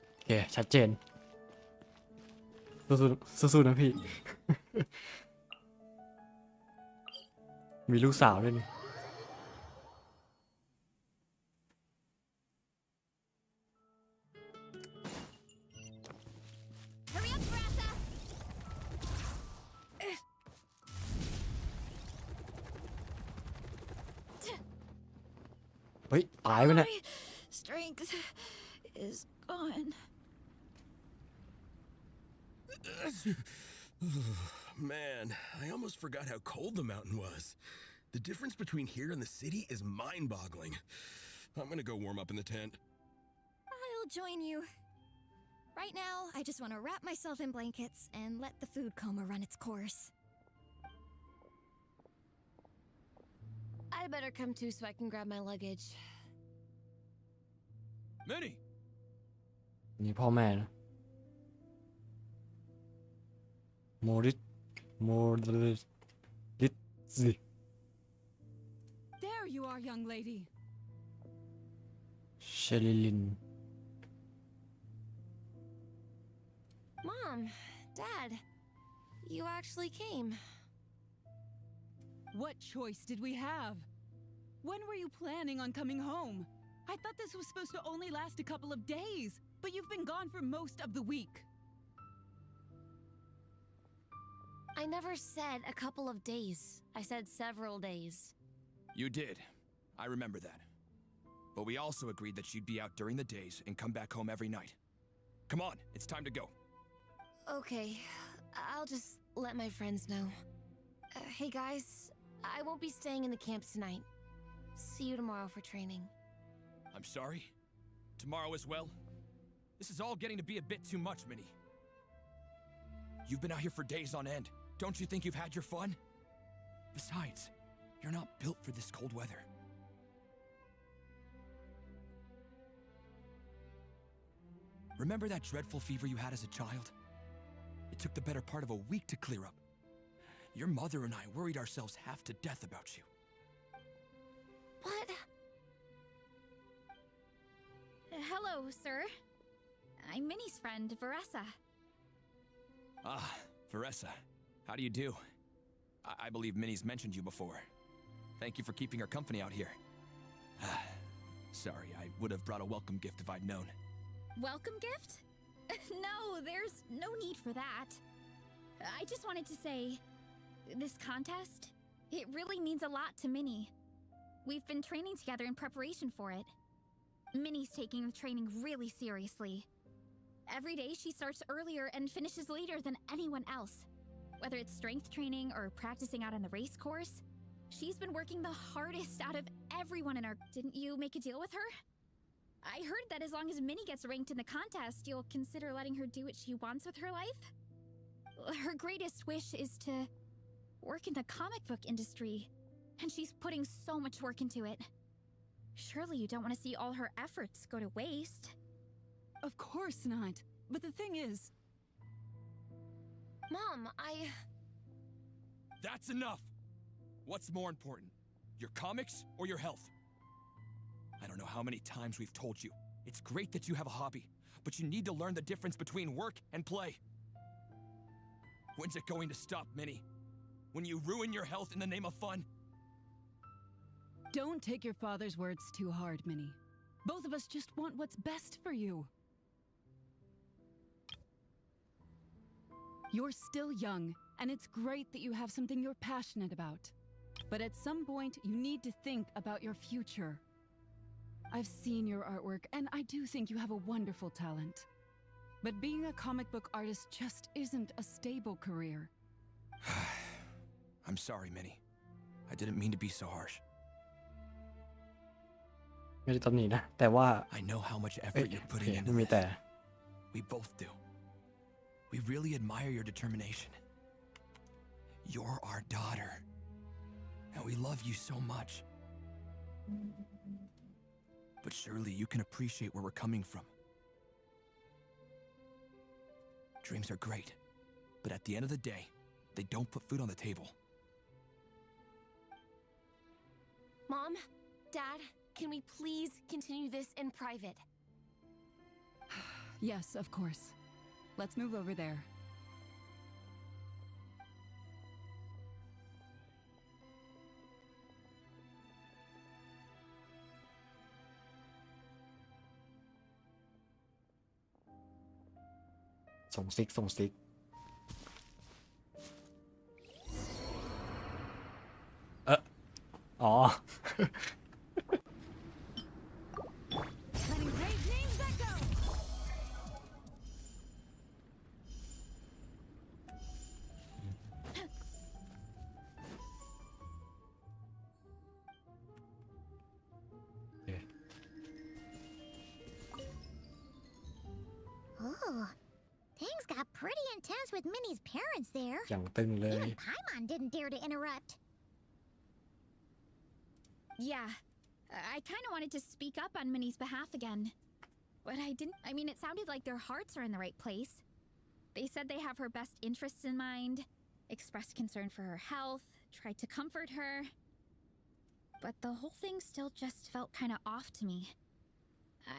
โอเคชัดเจน สู้ๆนะพี่ มีลูกสาวด้วยนี่ Hurry up, Brassa! เฮ้ย ตายไปเนี่ย My strength is gone. Man, I almost forgot how cold the mountain was. The difference between here and the city is mind-boggling. I'm gonna go warm up in the tent. I'll join you. Right now, I just want to wrap myself in blankets and let the food coma run its course. I better come too so I can grab my luggage. Minnie! นี่พ่อแม่นะโมริสซิ There you are, young lady. เชลิลิน Mom, Dad, you actually came. What choice did we have? When were you planning on coming home? I thought this was supposed to only last a couple of days, but you've been gone for most of the week. I never said a couple of days. I said several days. You did. I remember that. But we also agreed that you'd be out during the days and come back home every night. Come on, it's time to go. Okay, I'll just let my friends know. Hey guys, I won't be staying in the camp tonight. See you tomorrow for training. I'm sorry. Tomorrow as well? This is all getting to be a bit too much, Minnie. You've been out here for days on end. Don't you think you've had your fun? Besides, you're not built for this cold weather. Remember that dreadful fever you had as a child? It took the better part of a week to clear up. Your mother and I worried ourselves half to death about you. What? Hello, sir. I'm Minnie's friend, Veressa. Ah, Veressa. How do you do? I believe Minnie's mentioned you before. Thank you for keeping her company out here. Sorry, I would have brought a welcome gift if I'd known. Welcome gift? No, there's no need for that. I just wanted to say, this contest, it really means a lot to Minnie. We've been training together in preparation for it. Minnie's taking the training really seriously. Every day she starts earlier and finishes later than anyone else. Whether it's strength training or practicing out on the race course, she's been working the hardest out of everyone in our... Didn't you make a deal with her? I heard that as long as Minnie gets ranked in the contest, you'll consider letting her do what she wants with her life? Her greatest wish is to work in the comic book industry, and she's putting so much work into it. Surely you don't want to see all her efforts go to waste. Of course not. But the thing is... Mom, That's enough! What's more important? Your comics or your health? I don't know how many times we've told you. It's great that you have a hobby, but you need to learn the difference between work and play. When's it going to stop, Minnie? When you ruin your health in the name of fun? Don't take your father's words too hard, Minnie. Both of us just want what's best for you. You're still young, and it's great that you have something you're passionate about. But at some point, you need to think about your future. I've seen your artwork, and I do think you have a wonderful talent. But being a comic book artist just isn't a stable career. I'm sorry, Minnie. I didn't mean to be so harsh. ไม่ได้ตำหนินะ แต่ว่า I know how much effort you're putting ไม่ into มี this. แต่ We both do. We really admire your determination. You're our daughter. And we love you so much. But surely you can appreciate where we're coming from. Dreams are great, but at the end of the day, they don't put food on the table. Mom, Dad, can we please continue this in private? Yes, of course. Let's move over there. ส่งซิกส่งซิกอ๋อ Letting great names echo. โอเค Oh, things got pretty intense with Minnie's parents there. อย่างตึงเลย Even Paimon didn't dare to interrupt. Yeah, I kind of wanted to speak up on Minnie's behalf again. But I didn't. I mean, it sounded like their hearts are in the right place. They said they have her best interests in mind, expressed concern for her health, tried to comfort her. But the whole thing still just felt kind of off to me.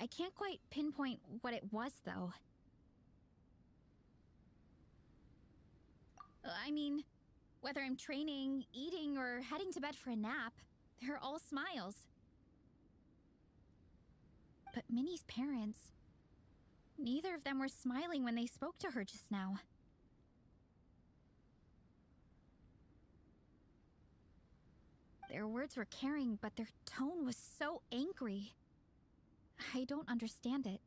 I can't quite pinpoint what it was, though. I mean, whether I'm training, eating, or heading to bed for a nap, they're all smiles. But Minnie's parents, neither of them were smiling when they spoke to her just now. Their words were caring, but their tone was so angry. I don't understand it.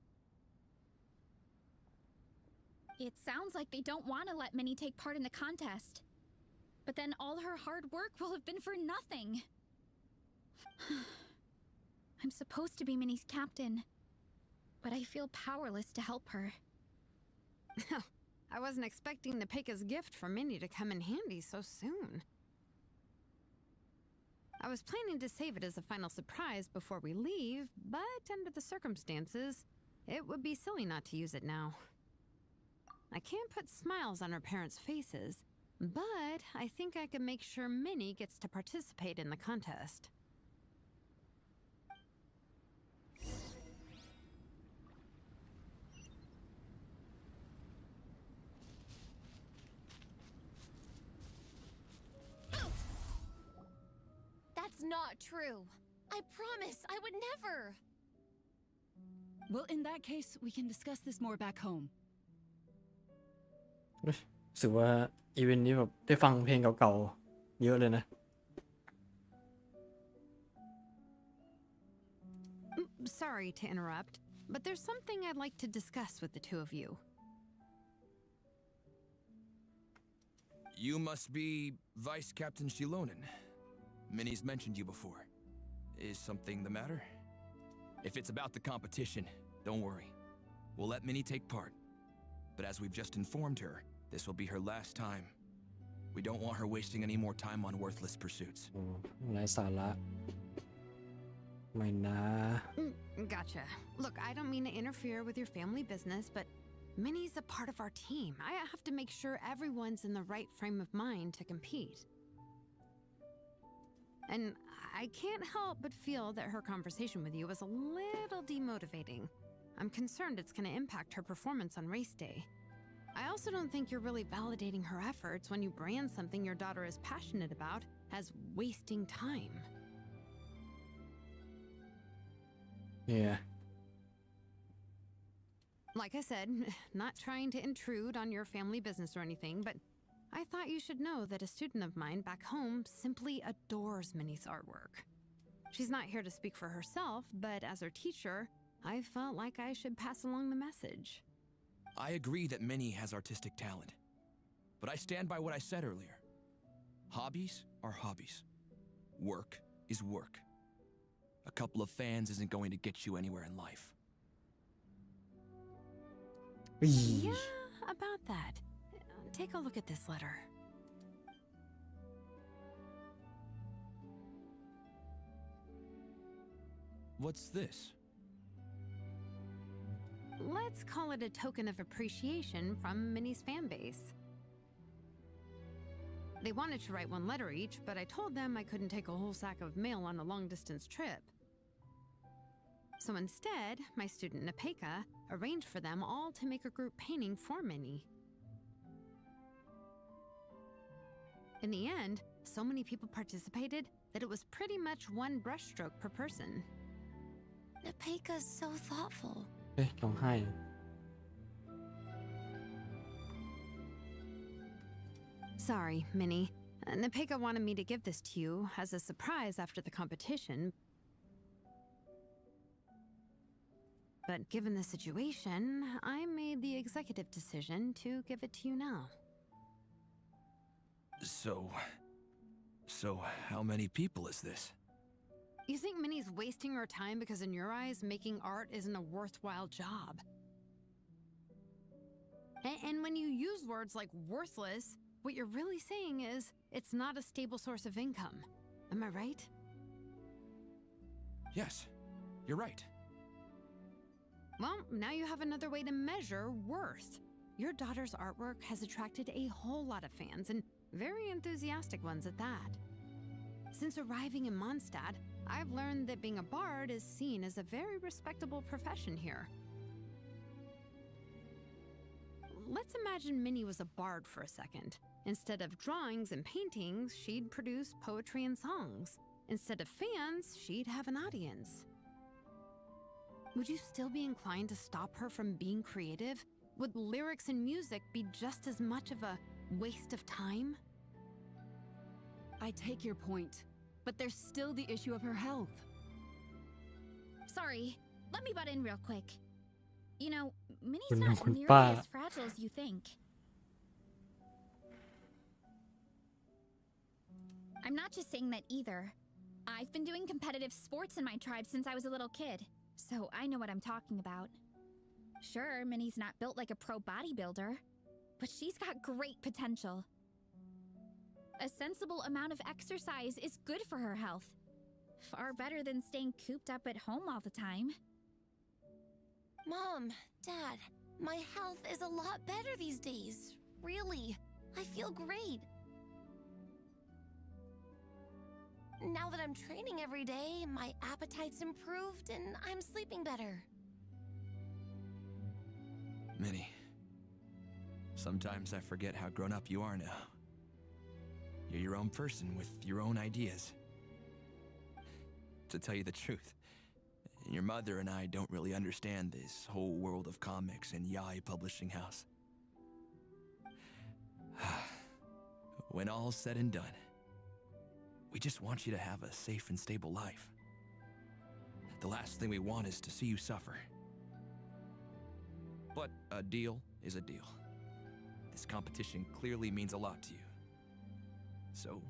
It sounds like they don't want to let Minnie take part in the contest. But then all her hard work will have been for nothing. I'm supposed to be Minnie's captain, but I feel powerless to help her. I wasn't expecting the Peka's gift for Minnie to come in handy so soon. I was planning to save it as a final surprise before we leave, but under the circumstances, it would be silly not to use it now. I can't put smiles on her parents' faces, but I think I can make sure Minnie gets to participate in the contest. That's not true. I promise I would never. Well, in that case, we can discuss this more back home. รู้สึกว่าอีเวนต์นี้แบบได้ฟังเพลงเก่าๆเยอะเลยนะ Sorry to interrupt, but there's something I'd like to discuss with the two of you. You must be Vice Captain Shilonen. Minnie's mentioned you before. Is something the matter? If it's about the competition, don't worry. We'll let Minnie take part. But as we've just informed her, this will be her last time. We don't want her wasting any more time on worthless pursuits. ไร้สาระไม่นะ Gotcha. Look, I don't mean to interfere with your family business, but Minnie's a part of our team. I have to make sure everyone's in the right frame of mind to compete. And I can't help but feel that her conversation with you was a little demotivating. I'm concerned it's going to impact her performance on race day. I also don't think you're really validating her efforts when you brand something your daughter is passionate about as wasting time. Yeah. Like I said, not trying to intrude on your family business or anything, but I thought you should know that a student of mine back home simply adores Minnie's artwork. She's not here to speak for herself, but as her teacher, I felt like I should pass along the message. I agree that Minnie has artistic talent. But I stand by what I said earlier. Hobbies are hobbies. Work is work. A couple of fans isn't going to get you anywhere in life. Yeah, about that. Take a look at this letter. What's this? Let's call it a token of appreciation from Minnie's fan base. They wanted to write one letter each, but I told them I couldn't take a whole sack of mail on a long-distance trip. So instead, my student Napeka arranged for them all to make a group painting for Minnie. In the end, so many people participated that it was pretty much one brushstroke per person. Napeka's so thoughtful. เอ๊ะร้องไห้ Sorry, Minnie. Nepeka wanted me to give this to you as a surprise after the competition. But given the situation, I made the executive decision to give it to you now. So how many people is this? You think Minnie's wasting her time because in your eyes, making art isn't a worthwhile job? And when you use words like worthless, what you're really saying is it's not a stable source of income. Am I right? Yes, you're right. Well, now you have another way to measure worth. Your daughter's artwork has attracted a whole lot of fans, and very enthusiastic ones at that. Since arriving in Mondstadt, I've learned that being a bard is seen as a very respectable profession here. Let's imagine Minnie was a bard for a second. Instead of drawings and paintings, she'd produce poetry and songs. Instead of fans, she'd have an audience. Would you still be inclined to stop her from being creative? Would lyrics and music be just as much of a waste of time? I take your point, but there's still the issue of her health. Sorry, let me butt in real quick. You know, Minnie's คุณ not คุณ nearly ป้า as fragile as you think. I'm not just saying that either. I've been doing competitive sports in my tribe since I was a little kid, so I know what I'm talking about. Sure, Minnie's not built like a pro bodybuilder, but she's got great potential. A sensible amount of exercise is good for her health. Far better than staying cooped up at home all the time. Mom, Dad, my health is a lot better these days. Really, I feel great. Now that I'm training every day, my appetite's improved and I'm sleeping better. Minnie, sometimes I forget how grown up you are now. You're your own person with your own ideas. To tell you the truth, your mother and I don't really understand this whole world of comics and Yaoi Publishing House. When all's said and done, we just want you to have a safe and stable life. The last thing we want is to see you suffer. But a deal is a deal. This competition clearly means a lot to you. So,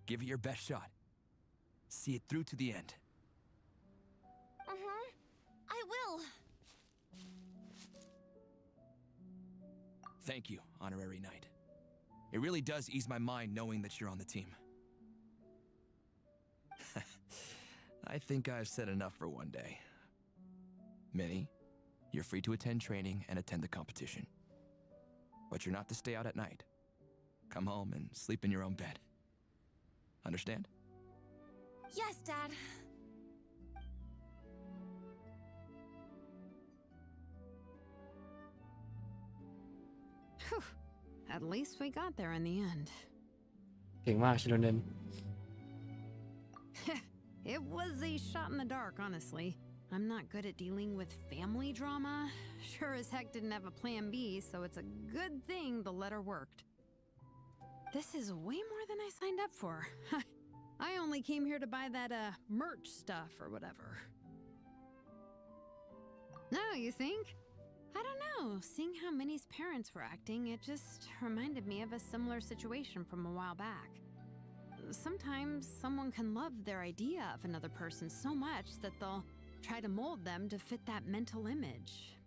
give it your best shot. See it through to the end. I will. Thank you, Honorary Knight. It really does ease my mind knowing that you're on the team. I think I've said enough for one day. Minnie, you're free to attend training and attend the competition. But you're not to stay out at night. Come home and sleep in your own bed. Understand? Yes, Dad. Whew. At least we got there in the end. เก่งมากชิโรเนน It was a shot in the dark, honestly. I'm not good at dealing with family drama. Sure as heck didn't have a plan B, so it's a good thing the letter worked. This is way more than I signed up for. I only came here to buy that, merch stuff or whatever. No, you think? I don't know. Seeing how Minnie's parents were acting, it just reminded me of a similar situation from a while back. Sometimes someone can love their idea of another person so much that they'll try to mold them to fit that mental image.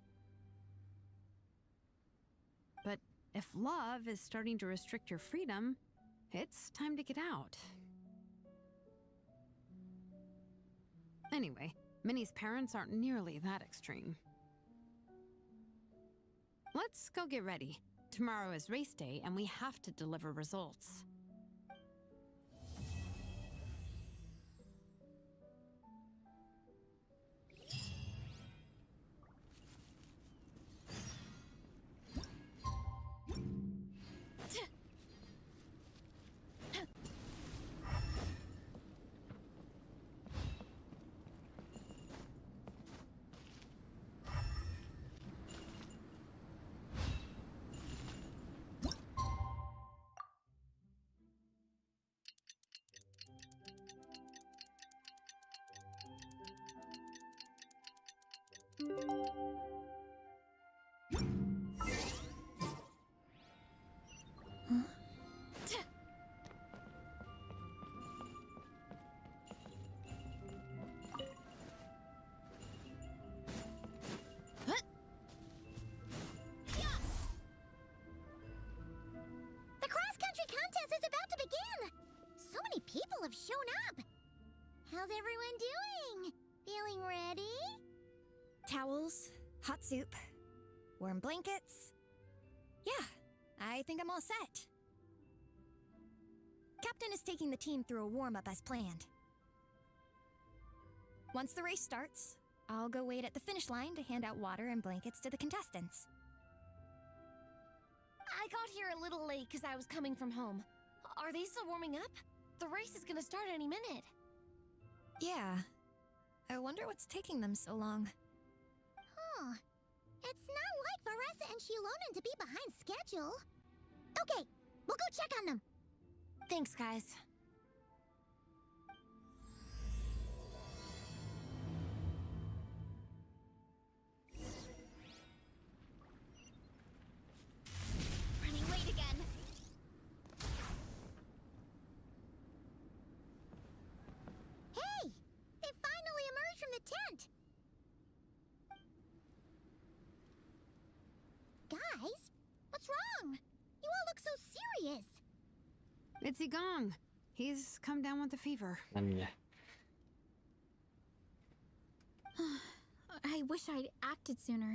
But if love is starting to restrict your freedom, it's time to get out. Anyway, Minnie's parents aren't nearly that extreme. Let's go get ready. Tomorrow is race day and we have to deliver results. have shown up. How's everyone doing? Feeling ready? Towels, hot soup, warm blankets. Yeah, I think I'm all set. Captain is taking the team through a warm-up as planned. Once the race starts, I'll go wait at the finish line to hand out water and blankets to the contestants. I got here a little late because I was coming from home. Are they still warming up? The race is gonna start any minute. Yeah. I wonder what's taking them so long. Huh. It's not like Varessa and Shilonen to be behind schedule. Okay, we'll go check on them. Thanks, guys. Running late again. Hey! They finally emerged from the tent! Guys, what's wrong? You all look so serious. It's Igong. He's come down with a fever. นั่นไง I wish I'd acted sooner.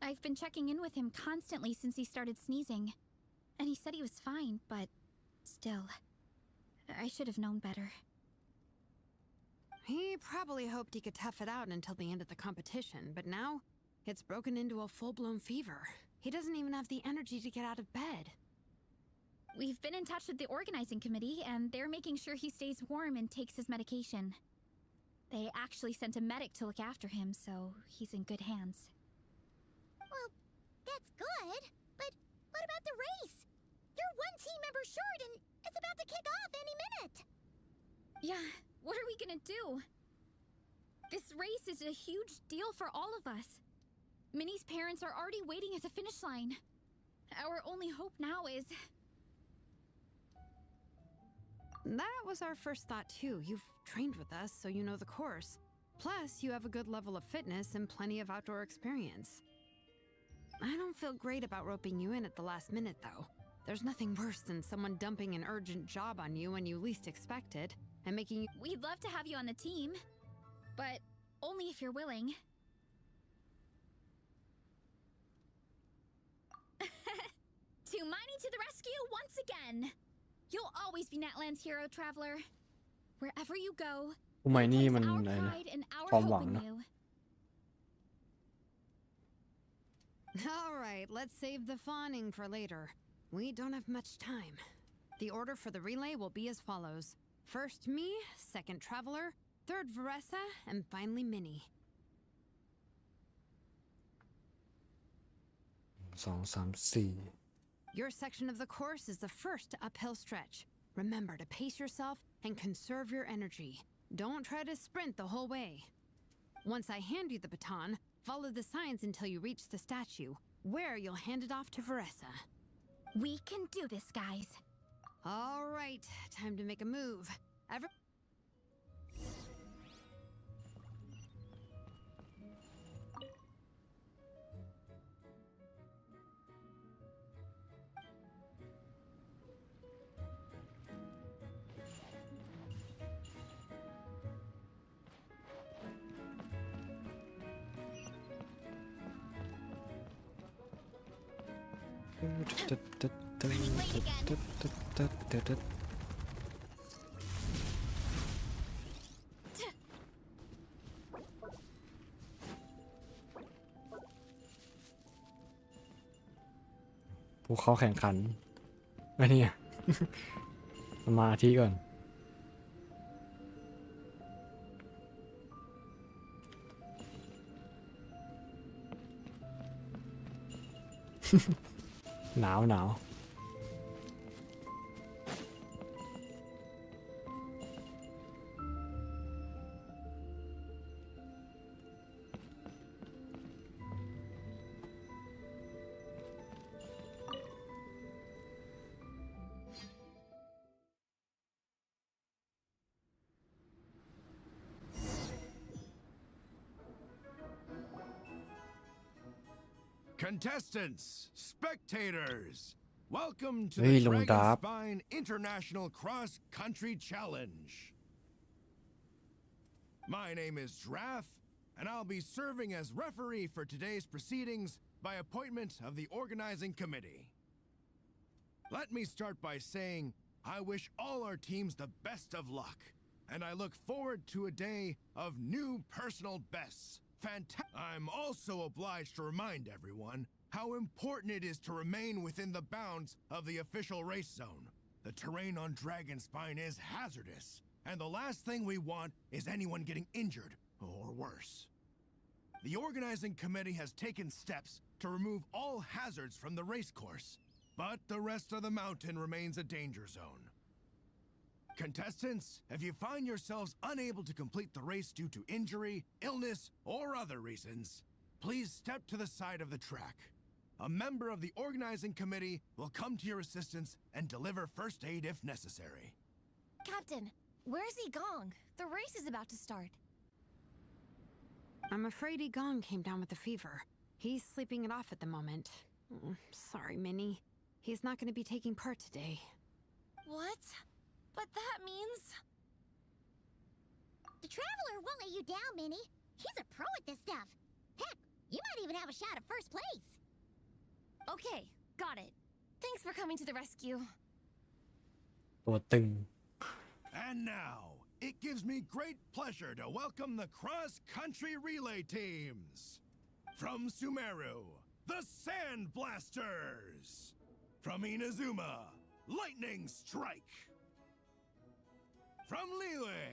I've been checking in with him constantly since he started sneezing. And he said he was fine, but still, I should have known better. He probably hoped he could tough it out until the end of the competition, but now it's broken into a full-blown fever. He doesn't even have the energy to get out of bed. We've been in touch with the organizing committee, and they're making sure he stays warm and takes his medication. They actually sent a medic to look after him, so he's in good hands. Well, that's good, but what about the race? You're one team member short and it's about to kick off any minute. Yeah, what are we gonna do? This race is a huge deal for all of us. Minnie's parents are already waiting at the finish line. Our only hope now is... That was our first thought too. You've trained with us, so you know the course. Plus, you have a good level of fitness and plenty of outdoor experience. I don't feel great about roping you in at the last minute, though. There's nothing worse than someone dumping an urgent job on you when you least expect it, and making you— We'd love to have you on the team, but only if you're willing. Tumani to the rescue once again! You'll always be Natlan's hero, traveler. Wherever you go, ทำไมนี่ place มัน our อะไรนะ pride and our ความห hope วัง in นะ you. All right, let's save the fawning for later. We don't have much time. The order for the relay will be as follows. First me, second Traveler, third Varessa, and finally Minnie. 2 3 4 Your section of the course is the first uphill stretch. Remember to pace yourself and conserve your energy. Don't try to sprint the whole way. Once I hand you the baton, follow the signs until you reach the statue, where you'll hand it off to Varessa. We can do this, guys. All right, time to make a move. Running late again. ผู้เข้าแข่งขันไอ้นี่ สมาธิก่อน หนาวหนาว Contestants, spectators, Welcome to Hey, the Long Dragon Dap. Spine International Cross Country Challenge. My name is Draff, and I'll be serving as referee for today's proceedings by appointment of the organizing committee. Let me start by saying I wish all our teams the best of luck, and I look forward to a day of new personal bests. I'm also obliged to remind everyone how important it is to remain within the bounds of the official race zone. The terrain on Dragonspine is hazardous, and the last thing we want is anyone getting injured or worse. The organizing committee has taken steps to remove all hazards from the race course, but the rest of the mountain remains a danger zone. Contestants, if you find yourselves unable to complete the race due to injury, illness, or other reasons, please step to the side of the track. A member of the organizing committee will come to your assistance and deliver first aid if necessary. Captain, where's Gong? The race is about to start. I'm afraid Gong came down with a fever. He's sleeping it off at the moment. Sorry, Minnie. He's not going to be taking part today. What? But that means... The Traveler won't let you down, Minnie. He's a pro at this stuff. Heck, you might even have a shot at first place. Okay, got it. Thanks for coming to the rescue. ตัวตึง And now, it gives me great pleasure to welcome the cross-country relay teams. From Sumeru, the Sand Blasters. From Inazuma, Lightning Strike. From Liyue,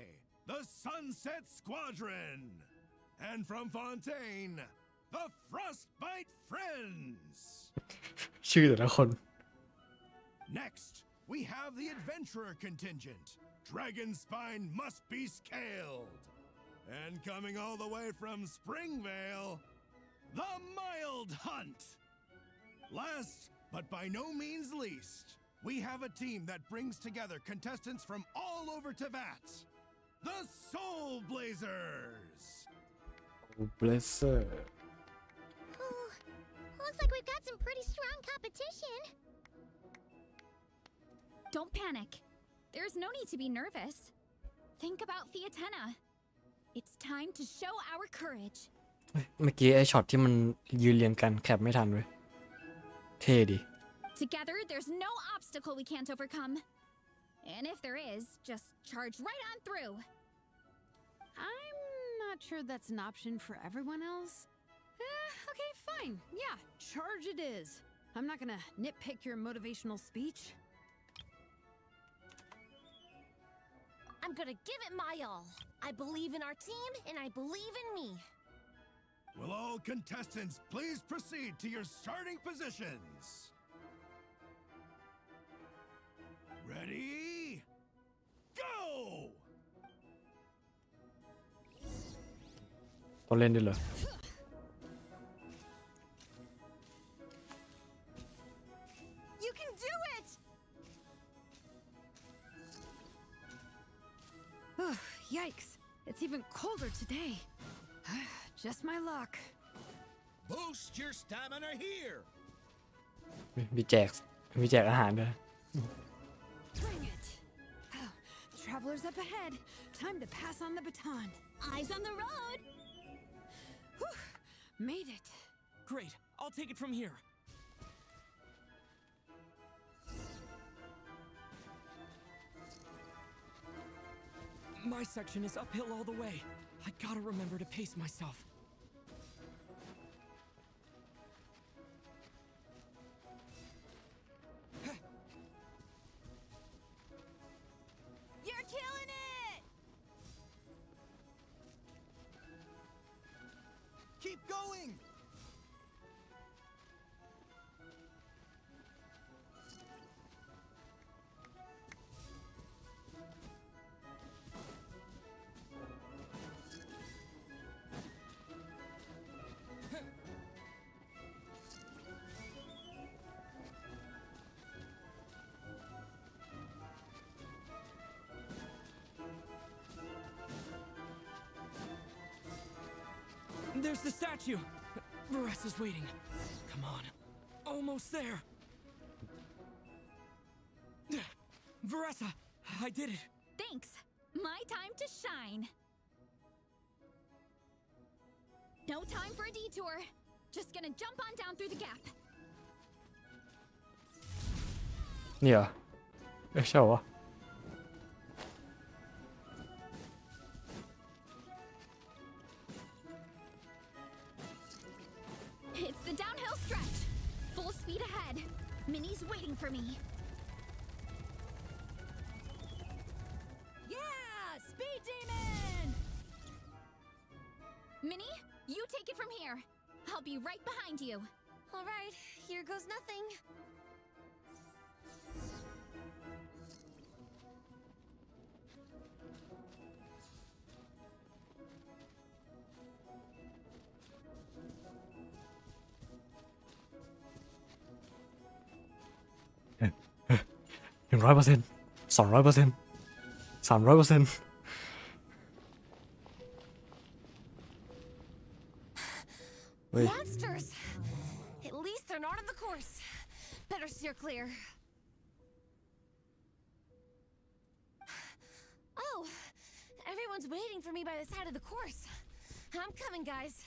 the Sunset Squadron. And from Fontaine, the Frostbite Friends. ชื่อแต่ละคน Next, we have the Adventurer contingent. Dragonspine must be scaled. And coming all the way from Springvale, the Mild Hunt. Last, but by no means least, we have a team that brings together contestants from all over Teyvat. The Soul Blazers. Blazer Ooh, looks like we've got some pretty strong competition. Don't panic. There's no need to be nervous. Think about Fiatenna. It's time to show our courage. เมื่อกี้ไอ้ช็อตที่มันยืนเรียงกันแคปไม่ทันเว้ยเท่ดี Together, there's no obstacle we can't overcome. And if there is, just charge right on through. I'm not sure that's an option for everyone else. Okay, fine. Yeah, charge it is. I'm not gonna nitpick your motivational speech. I'm gonna give it my all. I believe in our team, and I believe in me. Will all contestants please proceed to your starting positions? Ready? Go! ต้องเล่นด้วยเหรอ You can do it! Yikes. It's even colder today. Just my luck. Boost your stamina here. มีแจกอาหารด้วย Bring it. The traveler's up ahead. Time to pass on the baton. Eyes on the road! Whew. Made it. Great. I'll take it from here. My section is uphill all the way. I gotta remember to pace myself. You're killing it! Keep going! There's the statue. Varese is waiting. Come on. Almost there. Veressa, I did it. Thanks. My time to shine. No time for a detour. Just gonna jump on down through the gap. เนี่ยเหรอใช่เหรอวะ It's the downhill stretch. Full speed ahead. Minnie's waiting for me. Yeah! Speed Demon! Minnie, you take it from here. I'll be right behind you. All right, here goes nothing. $100 200% 300% Wait. Monsters! At least they're not on the course. Better steer clear. Oh, everyone's waiting for me by the side of the course. I'm coming, guys.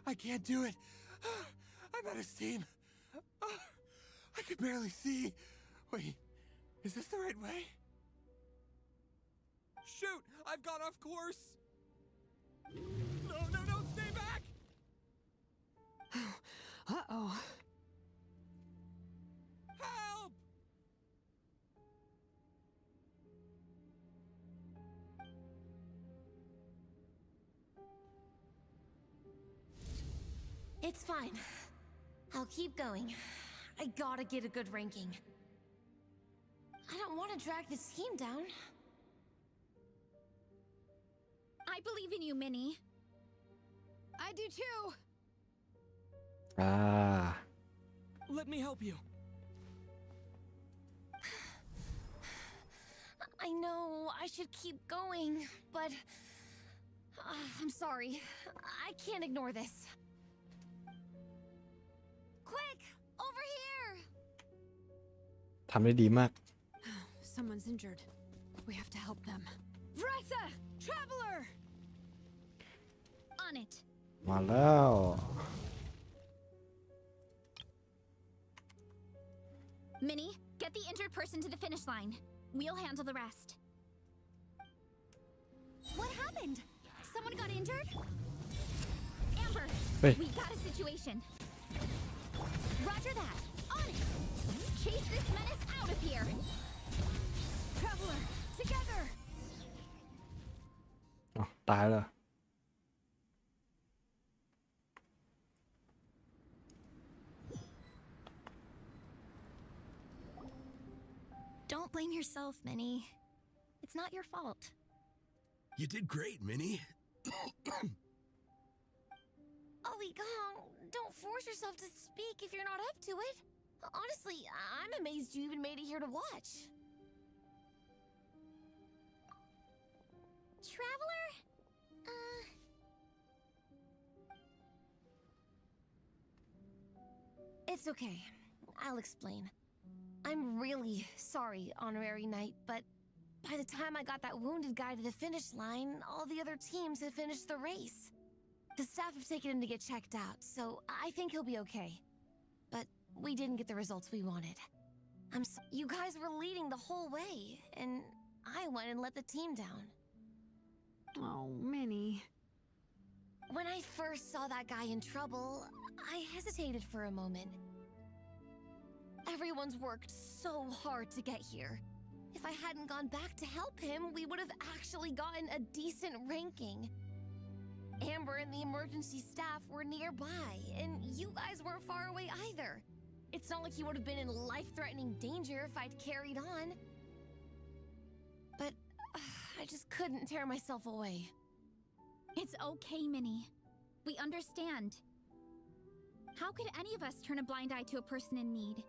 I can't do it. I'm out of steam. I could barely see. Wait, is this the right way? Shoot! I've gone off course! No, stay back! Uh-oh. Help! It's fine. I'll keep going. I gotta get a good ranking. I don't want to drag this team down. I believe in you, Minnie. I do too. Let me help you. I know I should keep going, but I'm sorry. I can't ignore this. Quick, over here! ทำได้ดีมาก Someone's injured. We have to help them. Veressa! Traveler! On it. มาแล้ว Minnie, get the injured person to the finish line. We'll handle the rest. What happened? Someone got injured? Amber, Wait. we got a situation. Roger that. On it. Let's chase this menace out of here. Traveler! Together! อ๋อตายแล้ว Don't blame yourself, Minnie. It's not your fault. You did great, Minnie. Ollie Gong, don't force yourself to speak if you're not up to it. Honestly, I'm amazed you even made it here to watch. Traveler? It's okay. I'll explain. I'm really sorry, Honorary Knight, but by the time I got that wounded guy to the finish line, all the other teams had finished the race. The staff have taken him to get checked out, so I think he'll be okay. But we didn't get the results we wanted. You guys were leading the whole way, and I went and let the team down. Oh, Minnie. When I first saw that guy in trouble, I hesitated for a moment. Everyone's worked so hard to get here. If I hadn't gone back to help him, we would have actually gotten a decent ranking. Amber and the emergency staff were nearby, and you guys weren't far away either. It's not like he would have been in life-threatening danger if I'd carried on. But I just couldn't tear myself away. It's okay, Minnie. We understand. How could any of us turn a blind eye to a person in need?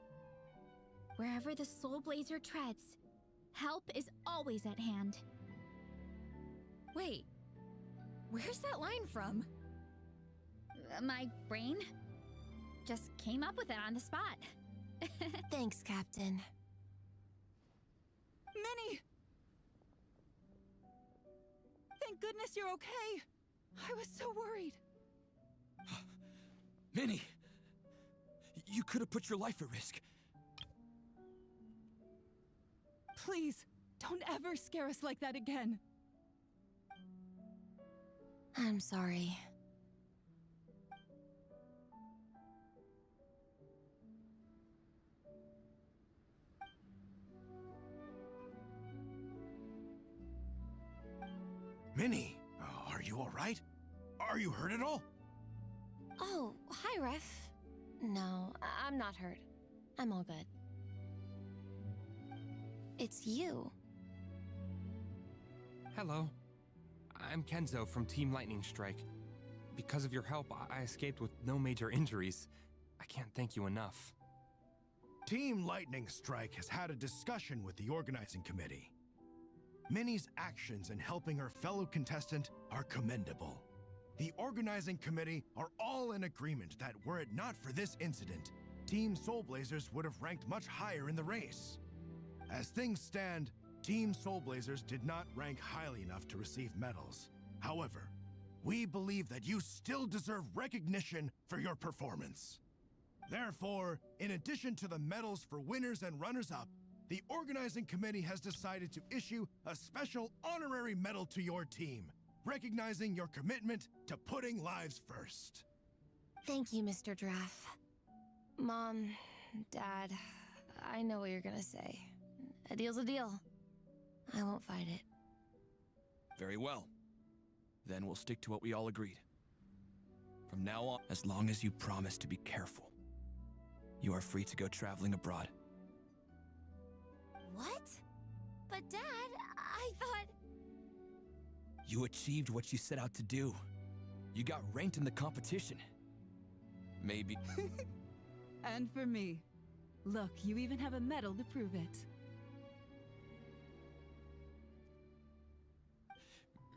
Wherever the Soul Blazer treads, help is always at hand. Wait, where's that line from? My brain just came up with it on the spot. Thanks, Captain. Minnie! Thank goodness you're okay. I was so worried. Minnie! You could have put your life at risk. Please, don't ever scare us like that again. I'm sorry. Minnie, are you all right? Are you hurt at all? Oh, hi, Ref. No, I'm not hurt. I'm all good. It's you. Hello. I'm Kenzo from Team Lightning Strike. Because of your help, I escaped with no major injuries. I can't thank you enough. Team Lightning Strike has had a discussion with the organizing committee. Minnie's actions in helping her fellow contestant are commendable. The organizing committee are all in agreement that were it not for this incident, Team Soul Blazers would have ranked much higher in the race. As things stand, Team Soul Blazers did not rank highly enough to receive medals. However, we believe that you still deserve recognition for your performance. Therefore, in addition to the medals for winners and runners-up, the organizing committee has decided to issue a special honorary medal to your team, recognizing your commitment to putting lives first. Thank you, Mr. Draff. Mom, Dad, I know what you're gonna say. A deal's a deal. I won't fight it. Very well. Then we'll stick to what we all agreed. From now on, as long as you promise to be careful, you are free to go traveling abroad. What? But Dad, I thought... You achieved what you set out to do. You got ranked in the competition. Maybe... And for me. Look, you even have a medal to prove it.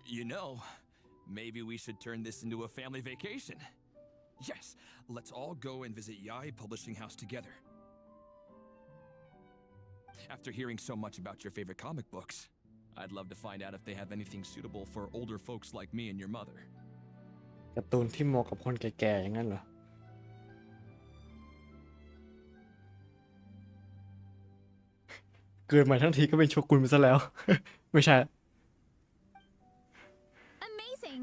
You know, maybe we should turn this into a family vacation. Yes, let's all go and visit Yai Publishing House together. After hearing so much about your favorite comic books, I'd love to find out if they have anything suitable for older folks like me and your mother. การ์ตูนที่เหมาะกับคนแก่ๆอย่างนั้นเหรอ เกิดมาทั้งทีก็เป็นโชกุนไปซะแล้ว ไม่ใช่ Amazing!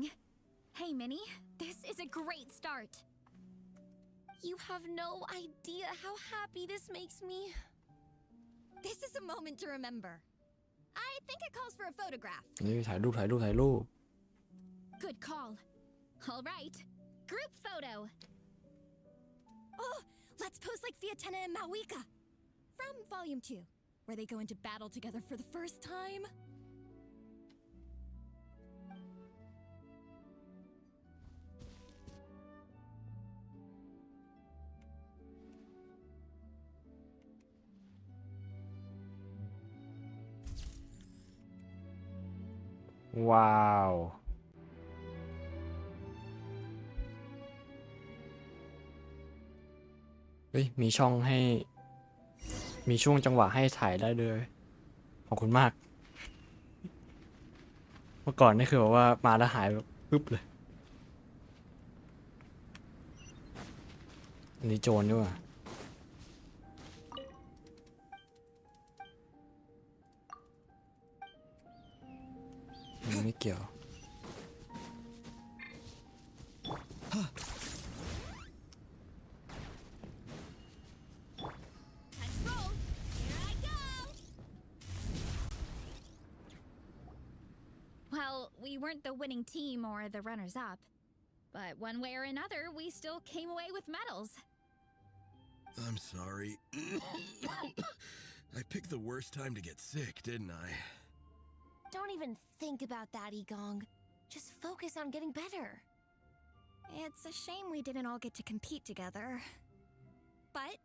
Hey, Minnie, this is a great start. You have no idea how happy this makes me. This is a moment to remember. I think it calls for a photograph. นี่ถ่ายรูป Good call. All right, group photo. Oh, let's pose like Fiatena and Mawika from Volume 2, where they go into battle together for the first time. Wow. เฮ้ยมีช่องให้มีช่วงจังหวะให้ถ่ายได้เลยขอบคุณมากเมื่อก่อนนี่คือแบบว่ามาแล้วหายแบบปึ๊บเลยอันนี้โจรด้วยว่ะไม่เกี่ยว Well, we weren't the winning team or the runners-up, but one way or another, we still came away with medals. I'm sorry. I picked the worst time to get sick, didn't I? Don't even think about that, Igong. Just focus on getting better. It's a shame we didn't all get to compete together. But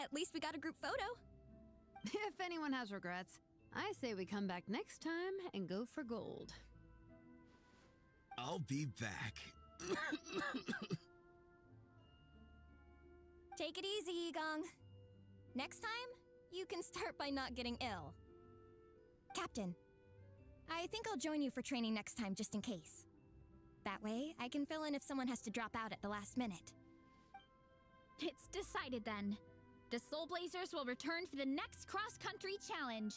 at least we got a group photo. If anyone has regrets, I say we come back next time and go for gold. I'll be back. Take it easy, Igong. Next time, you can start by not getting ill. Captain, I think I'll join you for training next time just in case. That way, I can fill in if someone has to drop out at the last minute. It's decided then. The Soul Blazers will return for the next cross-country challenge.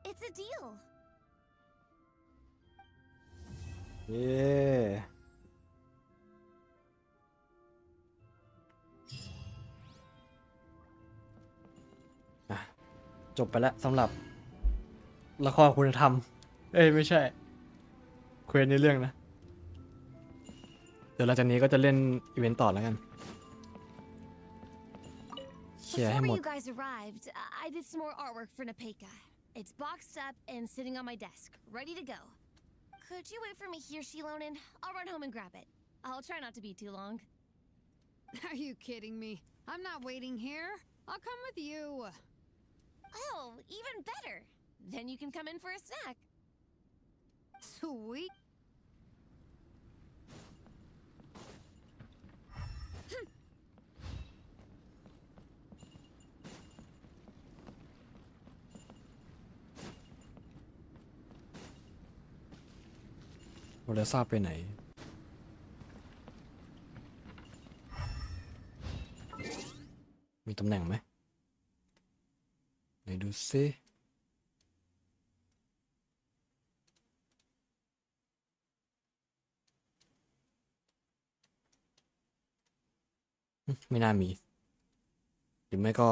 It's a deal. เย้จบไปแล้วสำหรับละครคุณธรรมไม่ใช่เควสในเรื่องนะเดี๋ยวหลังจากนี้ก็จะเล่นอีเวนต์ต่อแล้วกันเคลียร์ให้หม Before ด you guys arrived, I did some more artwork for Napeka. It's boxed up and sitting on my desk, ready to go. Could you wait for me here, Shilonen? I'll run home and grab it. I'll try not to be too long. Are you kidding me? I'm not waiting here. I'll come with you. Oh, even better. Then you can come in for a snack. Sweet. โอเลซ่าไปไหนมีตำแหน่งไหมไหนดูซิไม่น่ามีหรือไม่ก็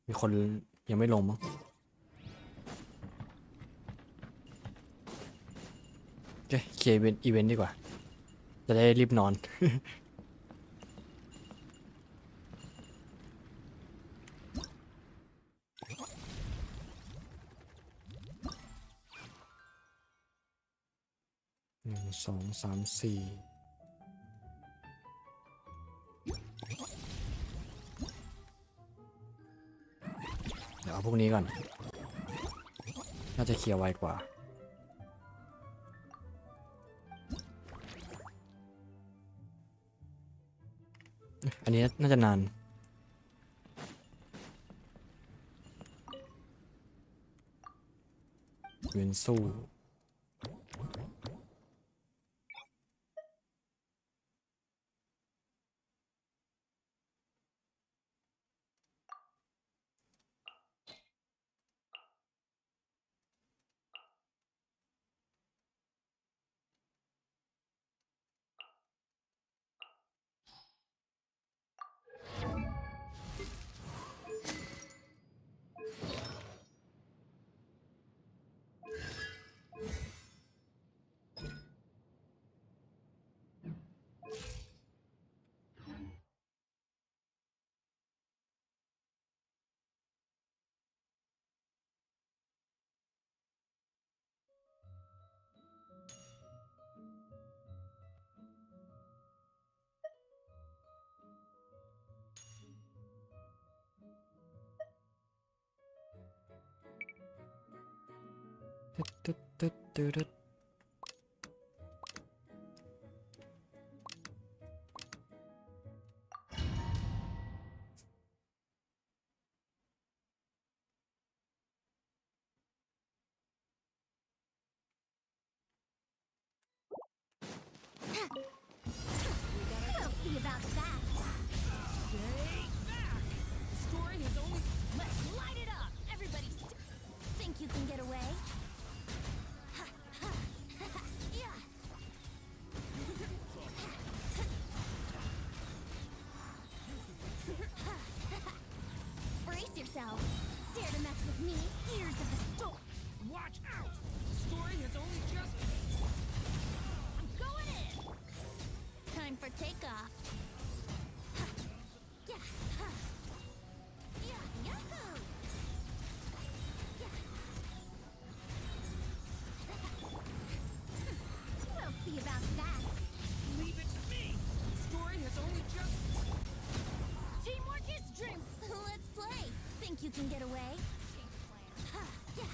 มีคนยังไม่ลงมั้งโอเคเคลียร์อีเวนต์ดีกว่าจะได้รีบนอน 1 2 3 4เดี๋ยวเอาพวกนี้ก่อนน่าจะเคลียร์ไวกว่าอันนี้น่าจะนานเวียนสู้ We'll see about that. Stay back! The story is only... Let's light it up! Everybody Think you can get away? Yeah. Brace yourself. Dare to mess with me, ears of the storm. Watch out! The story has only just... I'm going in! Time for takeoff. Yeah. Yeah. Yahoo! We'll see about that. Leave it to me! The story has only just... Teamwork is dream. Let's play. Think you can get away? Yeah.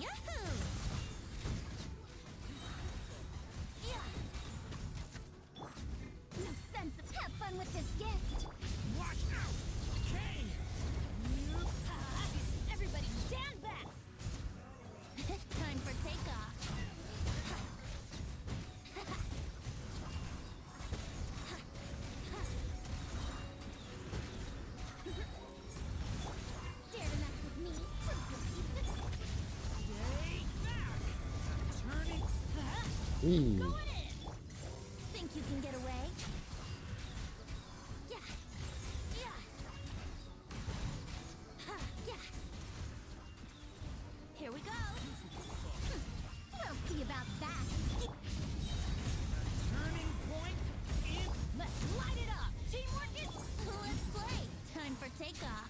Yahoo! Yeah. No sense of Think you can get away? Yeah. Yeah. Huh, yeah. Here we go. We'll see about that. Turning point is. Let's light it up. Teamwork is. Let's play. Time for takeoff.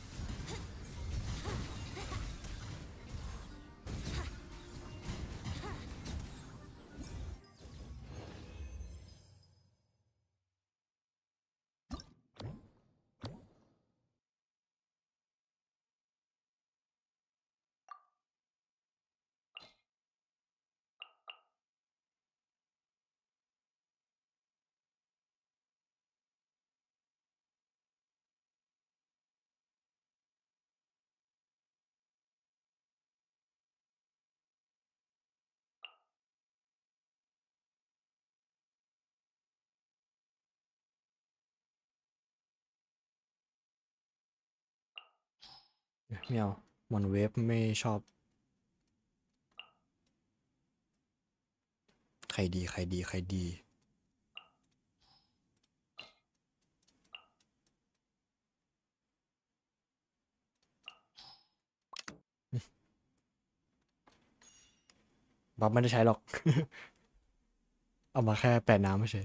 ไม่เอามอนเวฟไม่ชอบใครดีใครดีใครดีบัฟไม่ได้ใช้หรอก เอามาแค่แปะน้ำไม่ใช่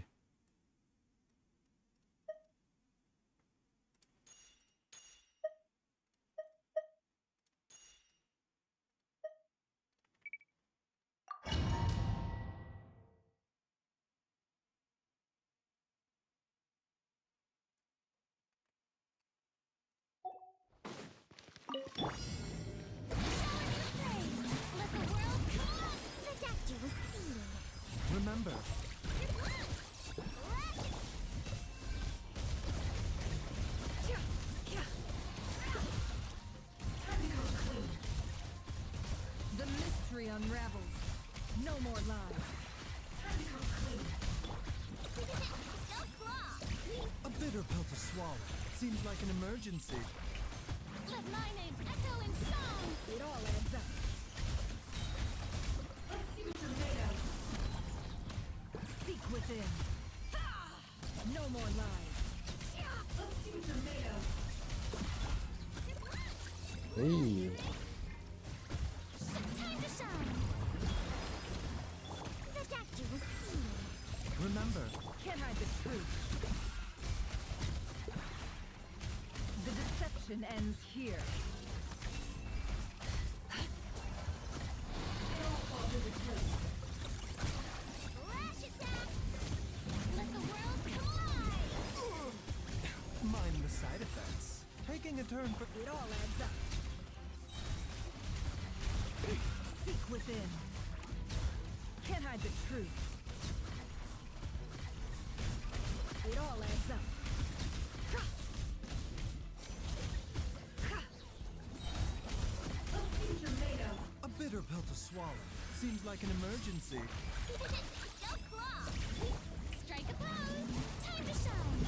Remember, the mystery unravels. No more lies. A bitter pill to swallow. Seems like an emergency. Let my name echo in song. It all adds up. Seek within. No more lies. Let's see what you're made of. เฮ้ย Time to shine. The doctor will see you. Remember, can't hide the truth. The deception ends here. Flash attack. Let the world collide. Mind the side effects. Taking a turn for it all adds up. Seek within. Can't hide the truth. It all adds up. A bitter pill to swallow. Seems like an emergency. Go claw. Strike a pose. Time to shine.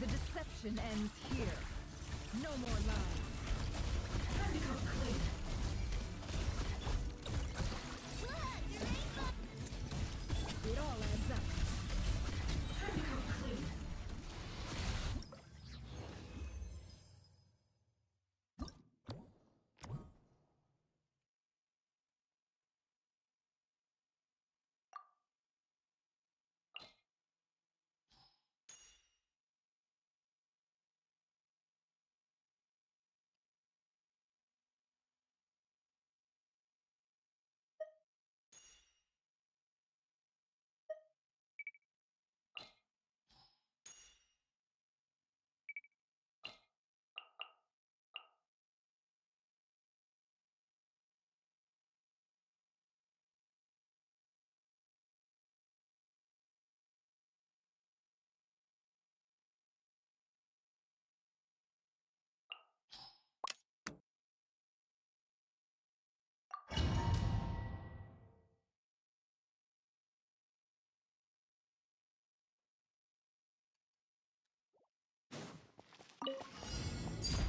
The deception ends here. No more lies. Time to come clean. It all adds up. Time to come clean.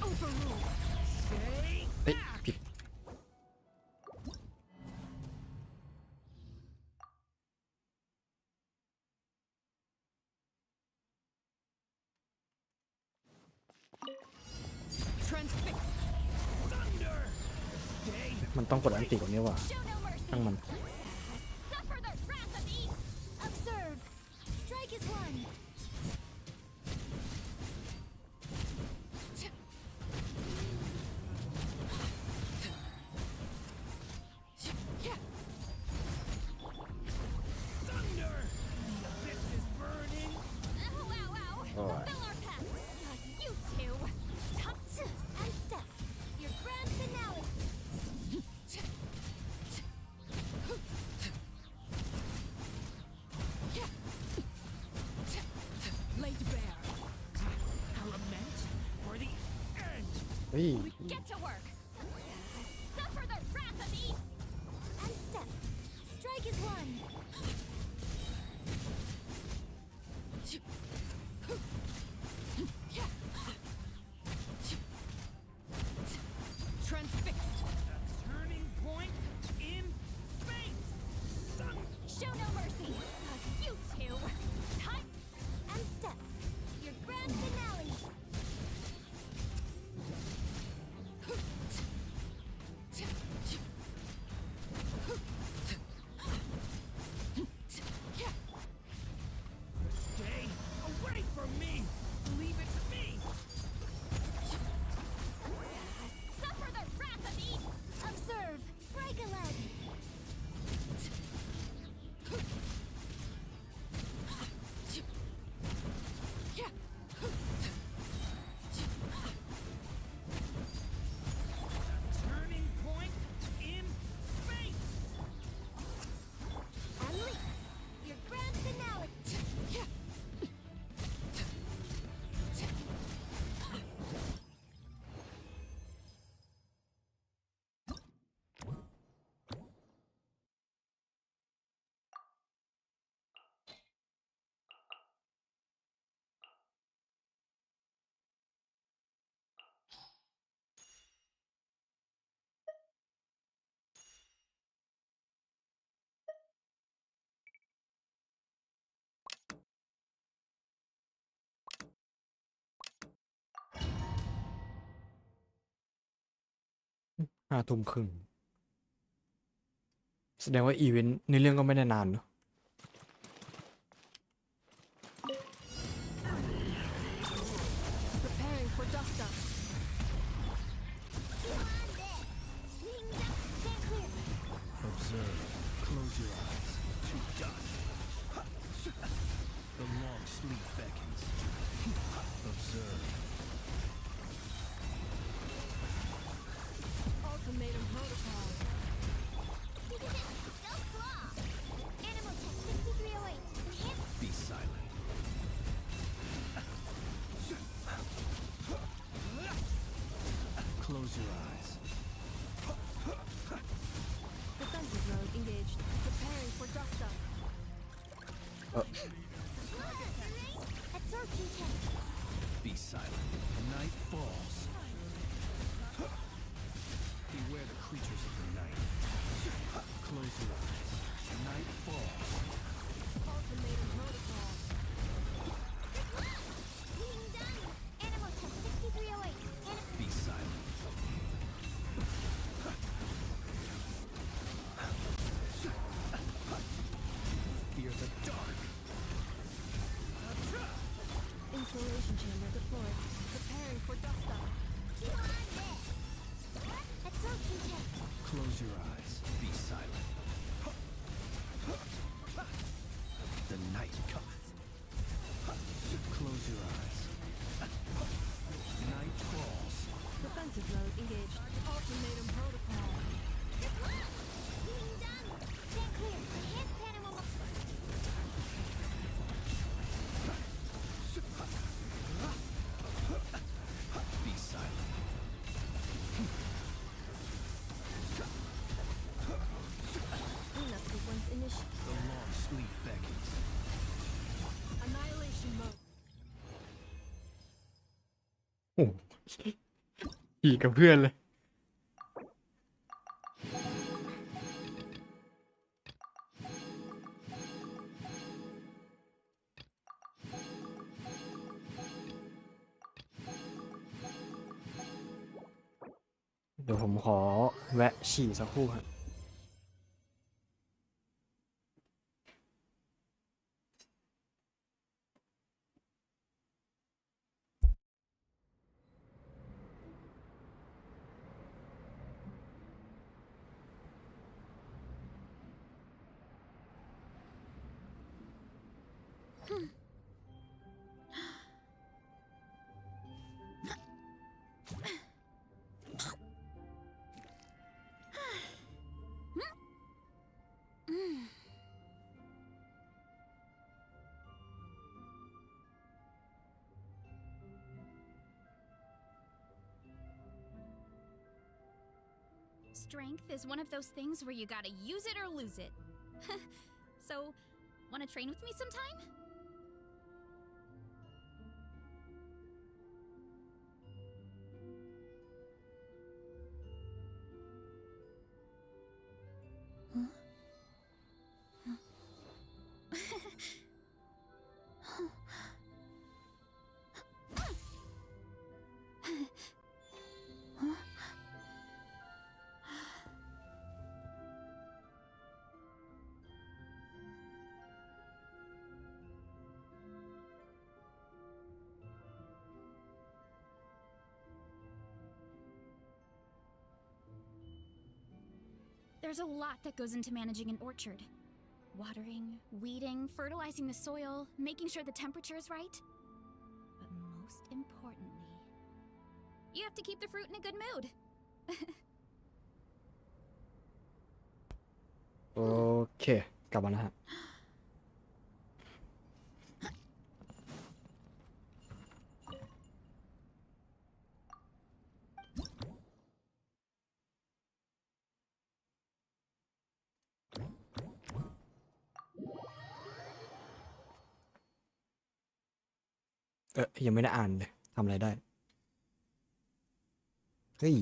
Overruled. Stay เฮ้ยผิด มันต้องกดอันติก่อนนี่หว่าตั้งมัน Suffer the wrath of Eve. Observe. Strike is one. Thunder! The abyss is burning! Wow. Alright. Fill our path. You two. Touch and step. Your grand finale. Laid bare. A lament for the end! เฮ้ย Get to work. Suffer the wrath of Eve. And step. Strike is one. Transfixed. Turning point in fate! Show no mercy. You two. Touch and step. Your grand finale. Stay away from me! Leave it to me! Suffer the wrath of Eve. Observe. Break a leg. Turning point in fate! And leap. Your grand finale.5 ทุ่มครึ่งแสดงว่าอีเวนต์ในเรื่องก็ไม่ได้นานเนอะ Preparing for dust up. Observe. Close your eyes. To dust. The long sleep beckons. Observe. Ultimatum protocol. Don't claw. Animal test 6308. Enhanced. Be silent. Close your eyes. Defensive mode engaged. Preparing for dust up. Absorption test. Be silent. Night falls. Beware the creatures of the night. Close your eyes. Night falls. Ultimatum protocol. Being done. Animal test 6308. Be silent. Fear the dark. Insulation chamber deployed. Preparing for dust up. Absorption test. Close your eyes. Be silent. The night cometh. Close your eyes. Night falls. Defensive mode engaged. Ultimatum protocol. Being done. Stand clear. Enhanced animal. Be silent. Cleanup sequence initiated. The long sleep beckons. Annihilation mode. โอ้ขี่กับเพื่อนเลย เดี๋ยวผมขอแวะฉี่สักครู่ครับ Strength is one of those things where you gotta use it or lose it. So, wanna train with me sometime? There's a lot that goes into managing an orchard. Watering, weeding, fertilizing the soil, making sure the temperature is right. But most importantly, you have to keep the fruit in a good mood. โอเค กลับมาแล้วฮะ ยังไม่ได้อ่านเลยทำอะไรได้ เฮ้ย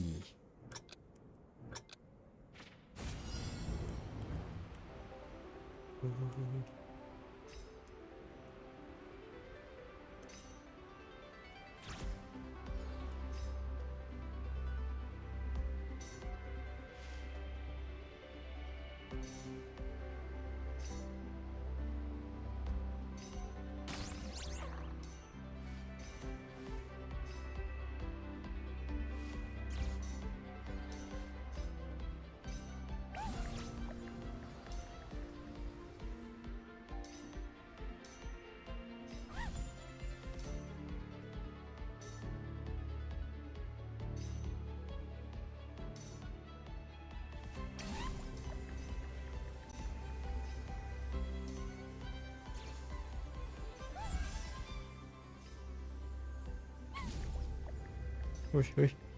อุ้ย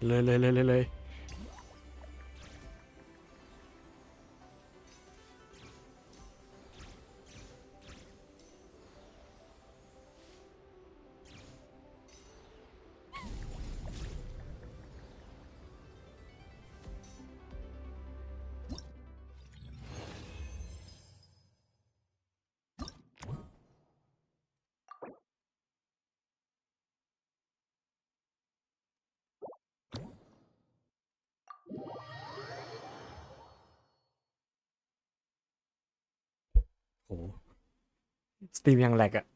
เลย โอ้สตรีมยังแหลกอะ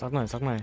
สักหน่อยสักหน่อย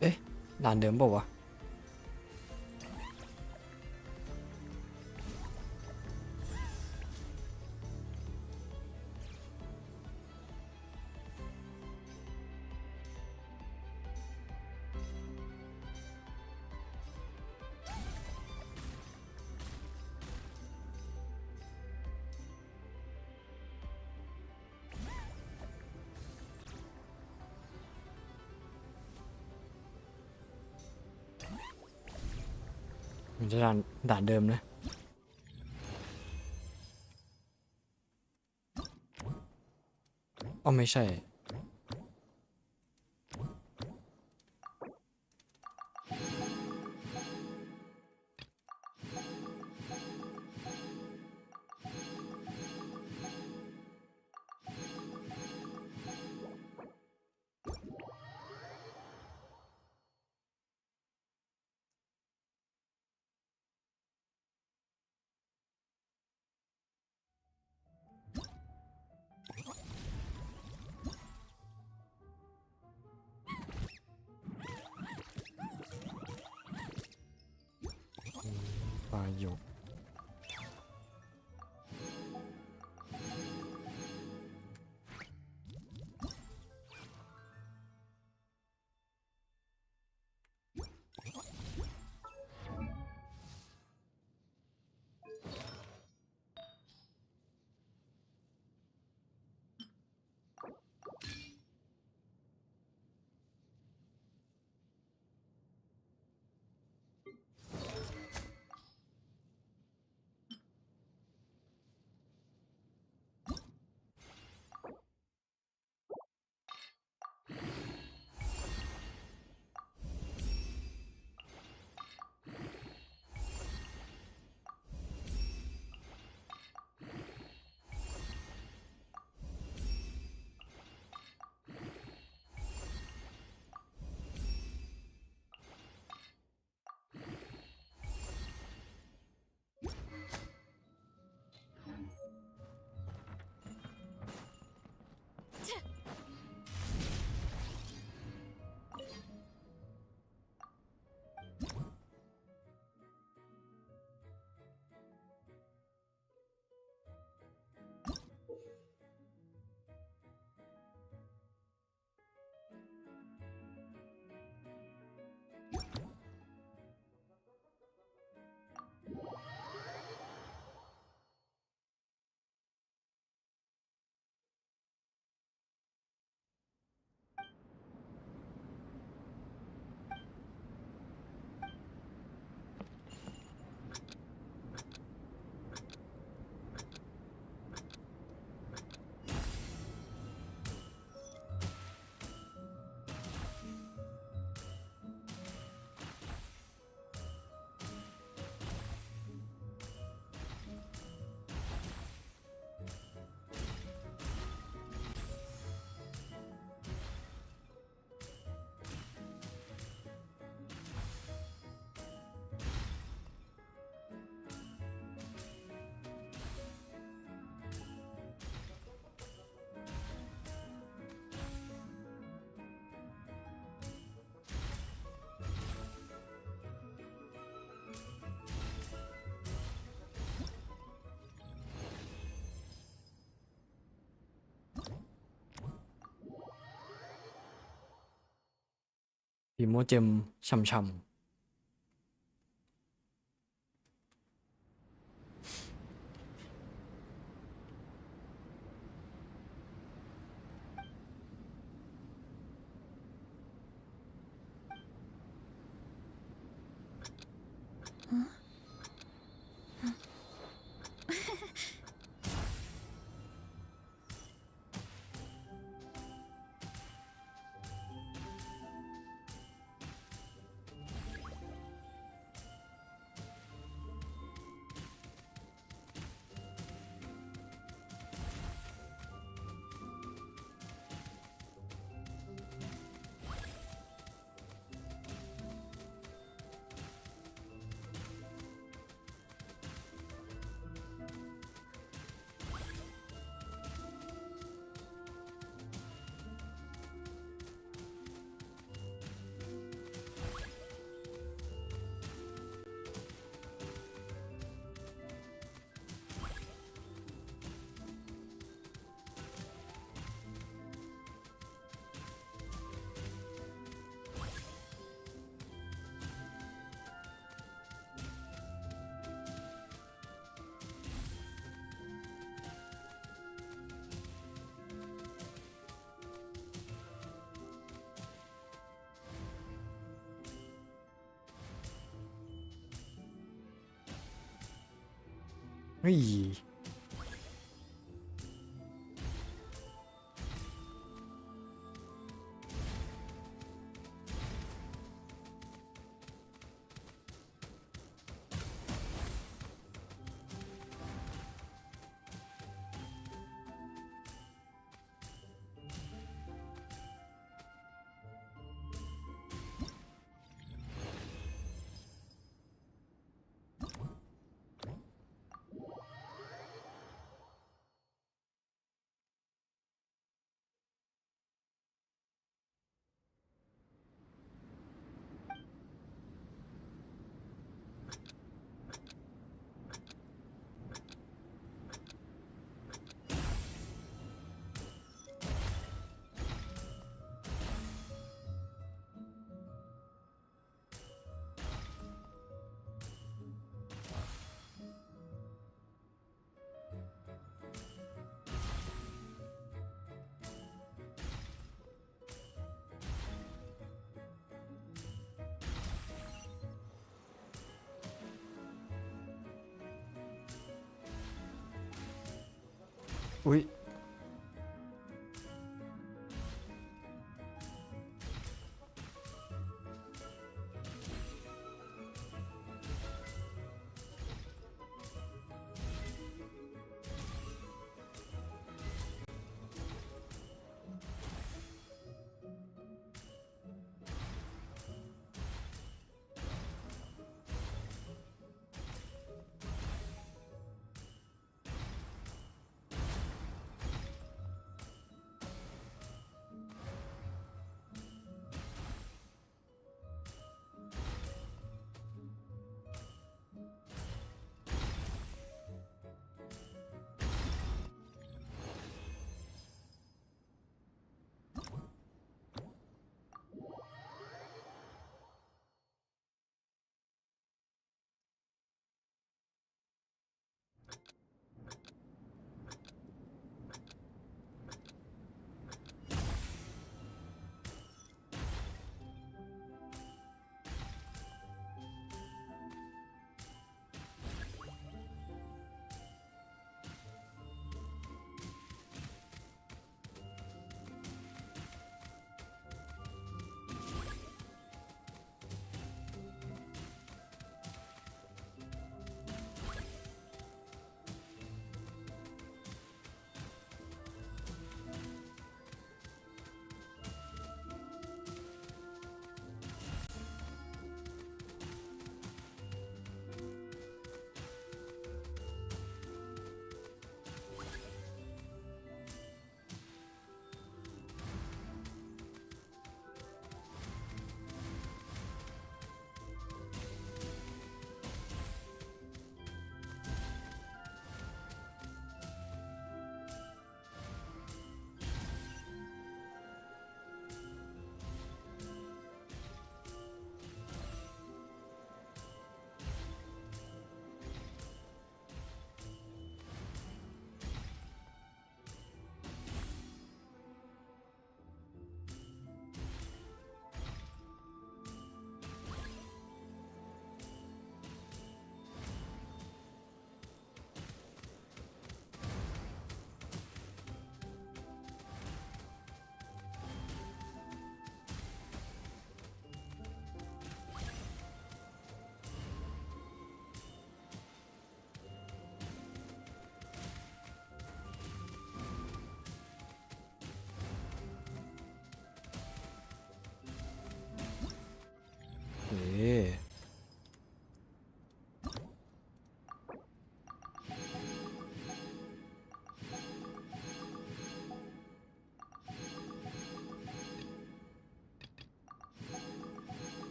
เอ๊ะด่านเดิมเปล่าวะมันจะด่านเดิมนะอ๋อไม่ใช่ ปลาหยก พีโมเจมช่ำเฮ้ยอุ๊ย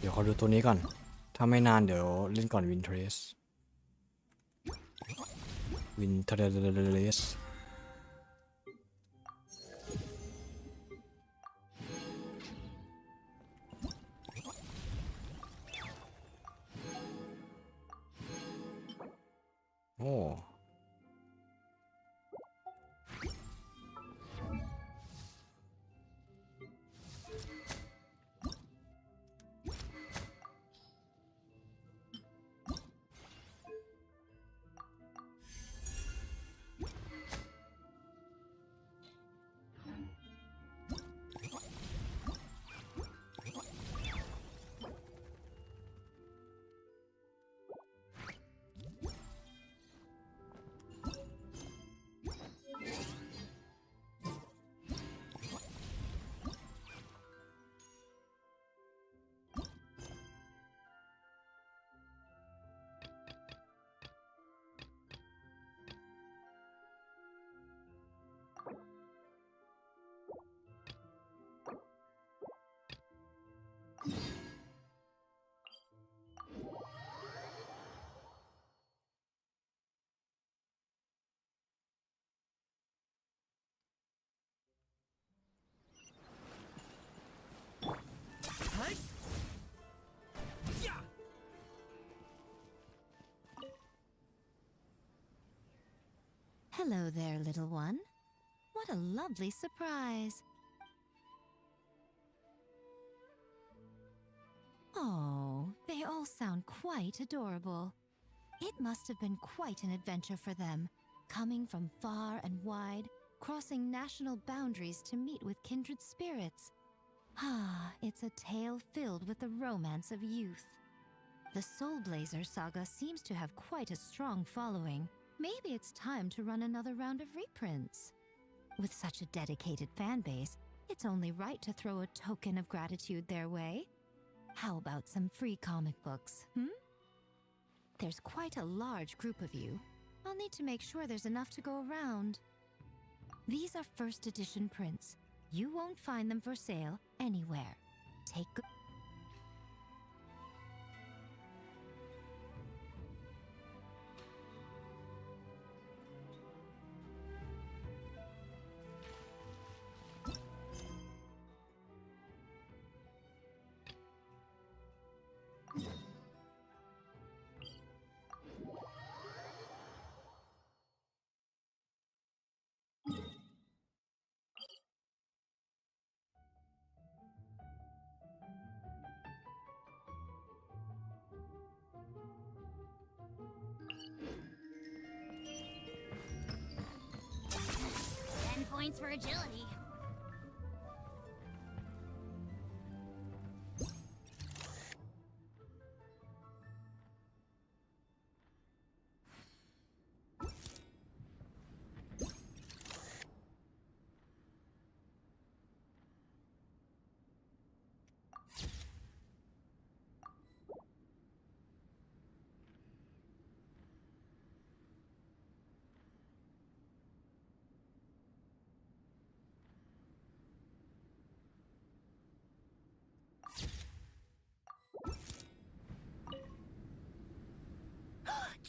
เดี๋ยวขอดูตัวนี้ก่อน ถ้าไม่นานเดี๋ยวเล่นก่อนวินเทรสโอ้Hello there, little one. What a lovely surprise. Oh, they all sound quite adorable. It must have been quite an adventure for them, coming from far and wide, crossing national boundaries to meet with kindred spirits. Ah, it's a tale filled with the romance of youth. The Soul Blazer saga seems to have quite a strong following. Maybe it's time to run another round of reprints. With such a dedicated fan base, it's only right to throw a token of gratitude their way. How about some free comic books, There's quite a large group of you. I'll need to make sure there's enough to go around. These are first edition prints. You won't find them for sale anywhere. Take good. Points for agility.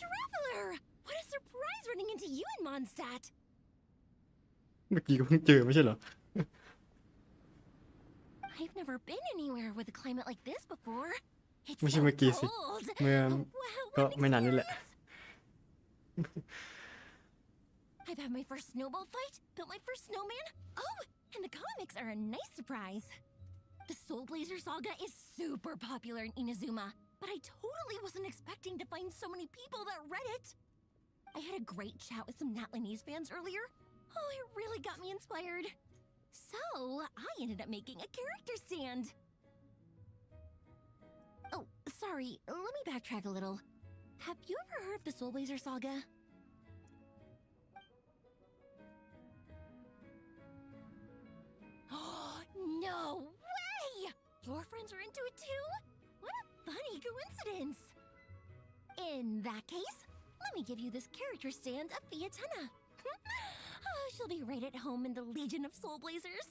Traveler! What a surprise running into you in Mondstadt! เมื่อกี้ก็เพิ่งเจอไม่ใช่เหรอ I've never been anywhere with a climate like this before. It's ไม่ใช่ so เมื่อกี้สิ cold. เมื่อ Wow, ก็ what an ไม่นานนี่แหละ I've had my first snowball fight, built my first snowman. Oh, and the comics are a nice surprise. The Soul Blazer saga is super popular in Inazuma, but I totally wasn't expecting to find so many people that read it. I had a great chat with some Natlanese fans earlier. Oh, it really got me inspired. So, I ended up making a character stand. Oh, sorry, let me backtrack a little. Have you ever heard of the Soul Blazer saga? No way! Your friends are into it too? What a funny coincidence! In that case, let me give you this character stand of Fiatenna. Oh, she'll be right at home in the Legion of Soul Blazers.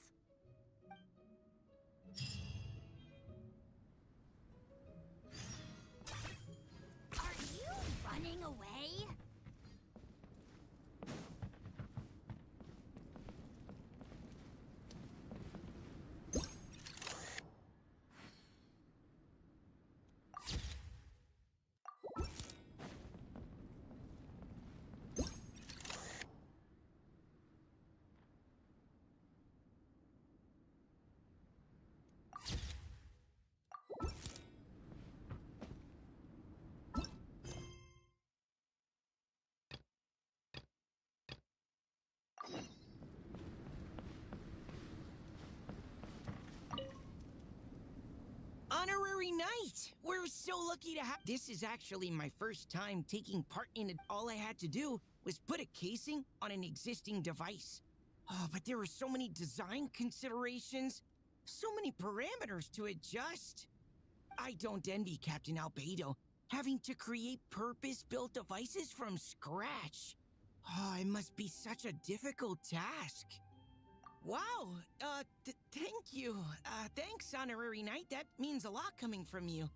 honorary knight! We're so lucky to have. This is actually my first time taking part in it. All I had to do was put a casing on an existing device. Oh, but there were so many design considerations, so many parameters to adjust. I don't envy Captain Albedo having to create purpose-built devices from scratch. Oh, it must be such a difficult task. Wow, thank you. Thanks, Honorary Knight. That means a lot coming from you.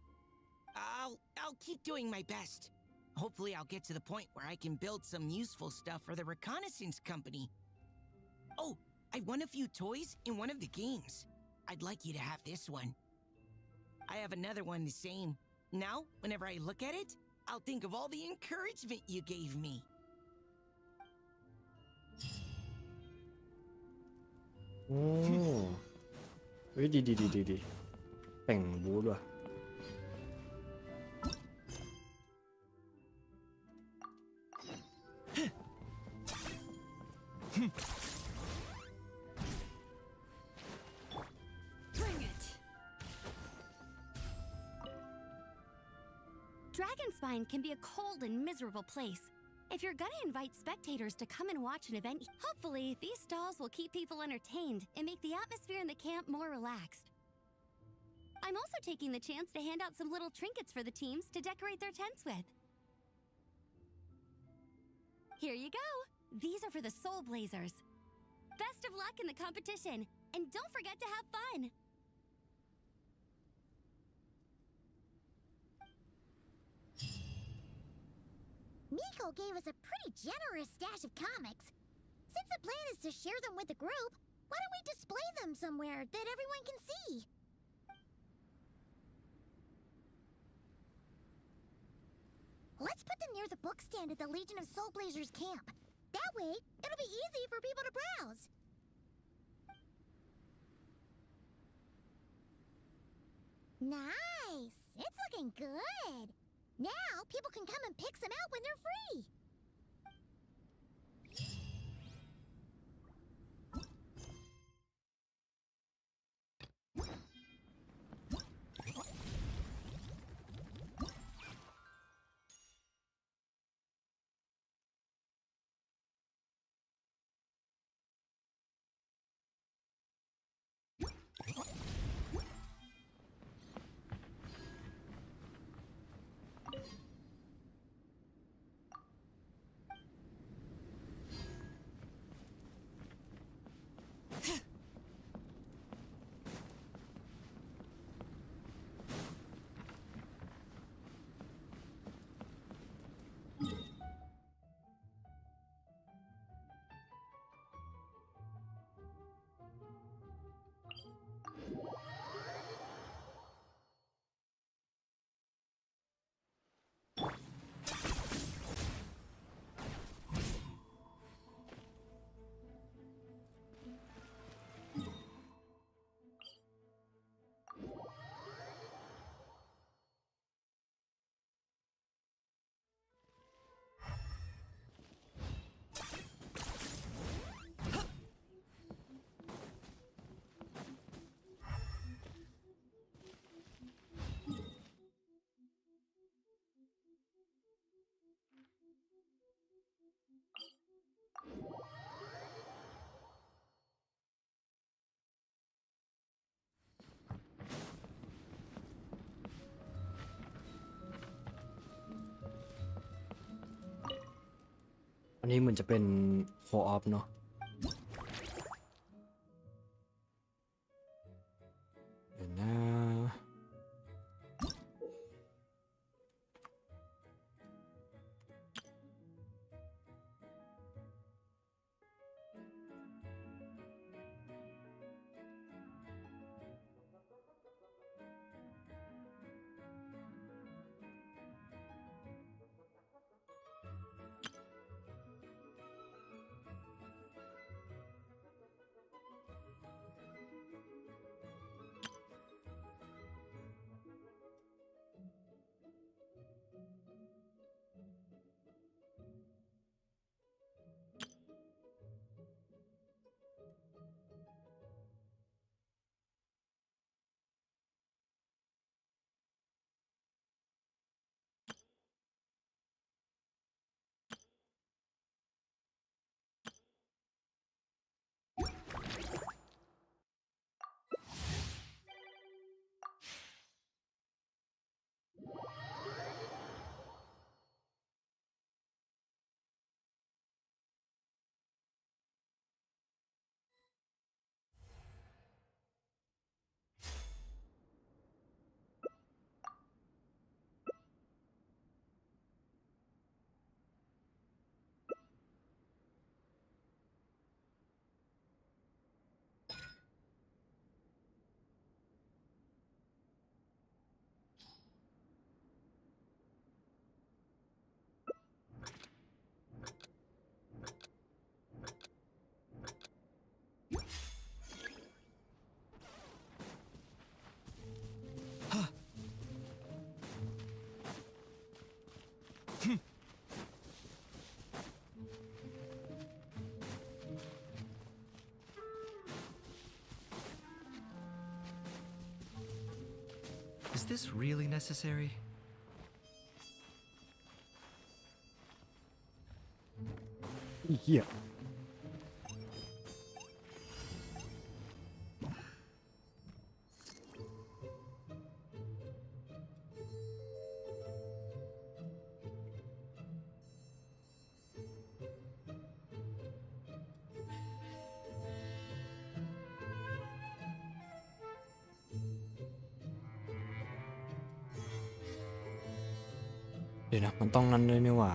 I'll keep doing my best. Hopefully I'll get to the point where I can build some useful stuff for the reconnaissance company. Oh, I won a few toys in one of the games. I'd like you to have this one. I have another one the same. Now, whenever I look at it, I'll think of all the encouragement you gave me. โอ้เฮ้ยดีแต่งบูทว่ะ Bring it. Dragonspine can be a cold and miserable place. If you're gonna invite spectators to come and watch an event, hopefully these stalls will keep people entertained and make the atmosphere in the camp more relaxed. I'm also taking the chance to hand out some little trinkets for the teams to decorate their tents with. Here you go. These are for the Soul Blazers. Best of luck in the competition, and don't forget to have fun. Miko gave us a pretty generous stash of comics. Since the plan is to share them with the group, why don't we display them somewhere that everyone can see? Let's put them near the book stand at the Legion of Soul Blazers camp. That way, it'll be easy for people to browse. Nice! It's looking good! Now, people can come and pick some out when they're free!อันนี้เหมือนจะเป็นโคออฟเนาะเดี๋ยวนะ Is this really necessary? เหี้ยเดี๋ยวนะมันต้องนั้นด้วยนี่หว่า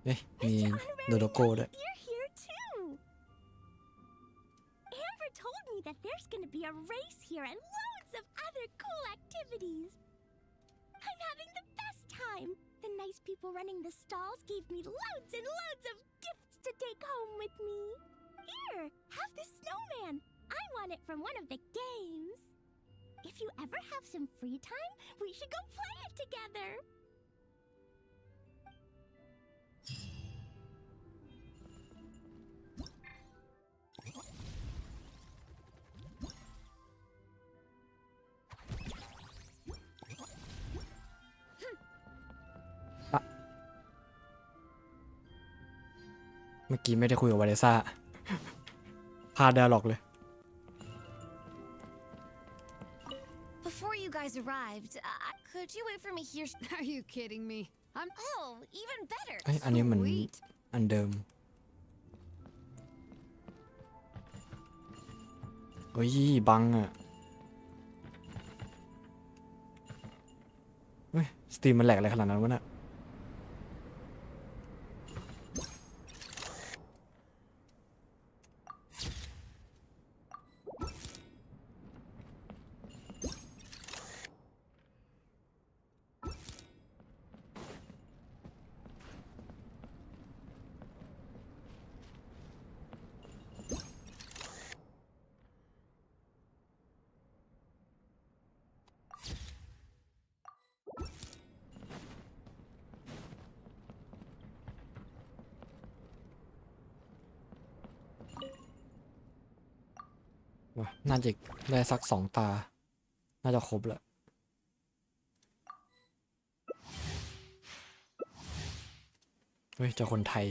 เอ๊ะมีโลโก้ด้วย You're here too. Amber told me that there's gonna be a race here and loads lots of other cool activities. I'm having the best time. The nice people running the stalls gave me loads and loads of gifts to take home with me. Here, have this snowman. I won it from one of the games. If you ever have some free time, we should go play it together. เมื่อกี้ไม่ได้คุยกับวาเลซ่าพลาดไดอะล็อกเลย Before you guys arrived, could you wait for me here? Are you kidding me? Oh, even better. เอ้ยอันนี้เหมือนอันเดิมเฮ้ยบังอ่ะเฮ้ยสตรีมมันแหลกอะไรขนาดนั้นวะเนี่ยน่าจะได้สัก2 ตา น่าจะครบแล้วเฮ้ยเจอคนไทย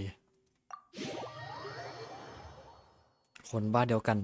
คนบ้านเดียวกัน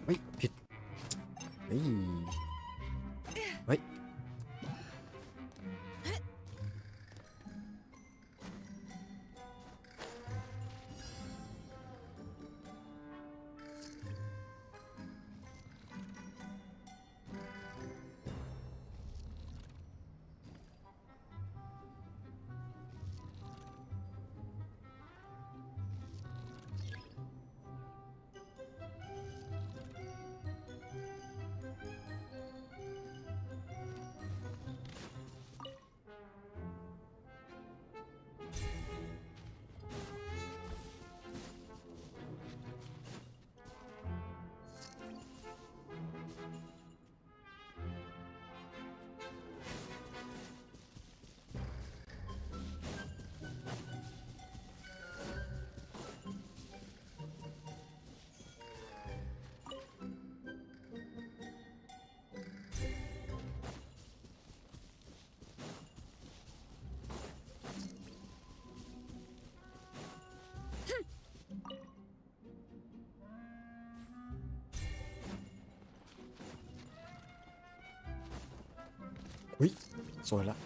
เฮ้ยผิดเฮ้ยเฮ้ยอุ้ยสวยละ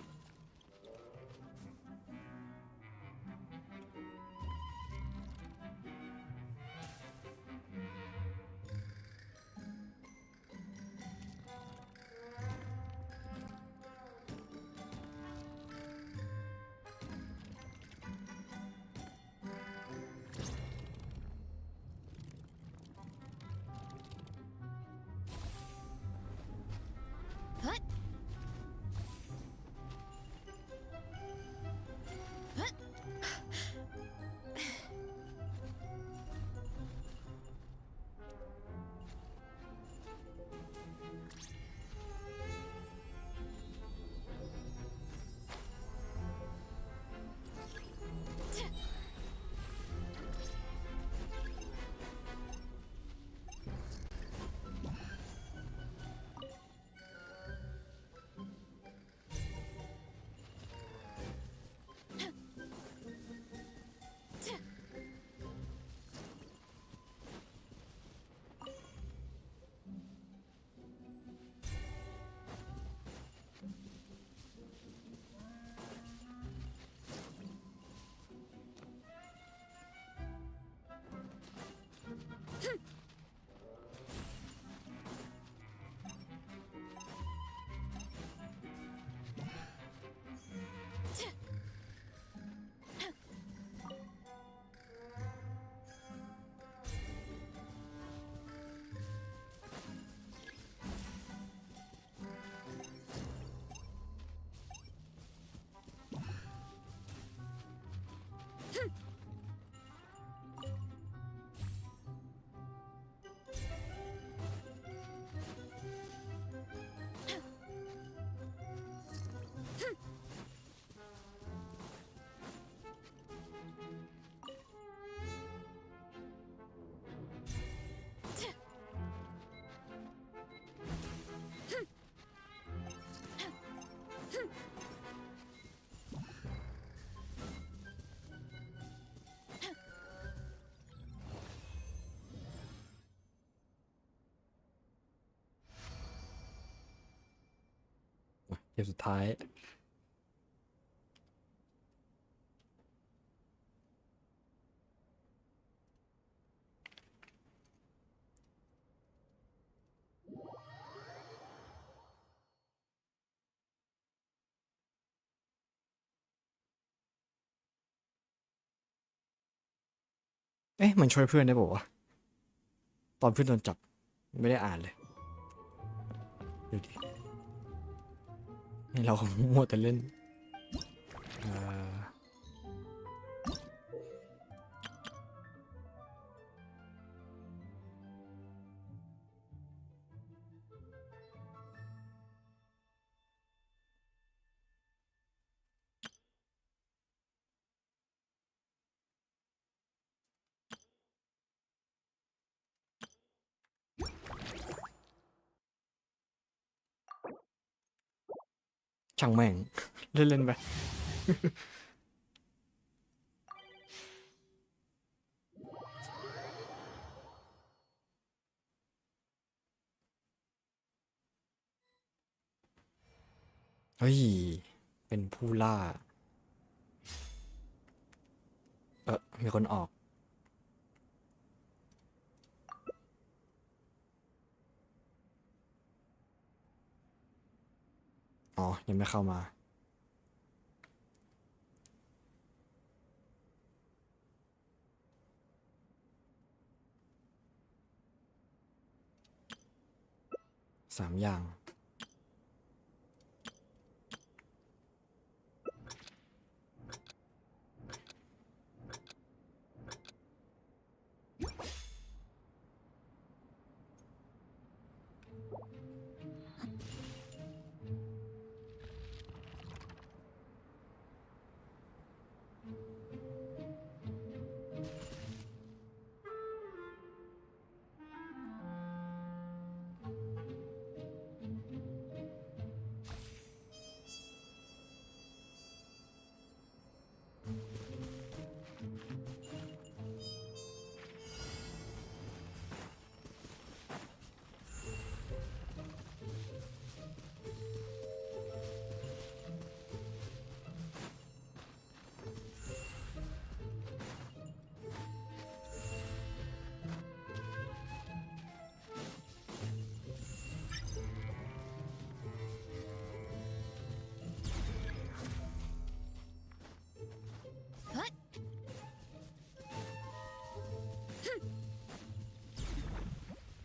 เกมสุดท้ายเอ๊ะมันช่วยเพื่อนได้ป่าวะตอนเพื่อนโดนจับไม่ได้อ่านเลยดูดินี่เรามัวแต่เล่นช่างแม่ง เล่นๆไป เฮ้ย เป็นผู้ล่า มีคนออก อ๋อ ยังไม่เข้ามา 3 อย่าง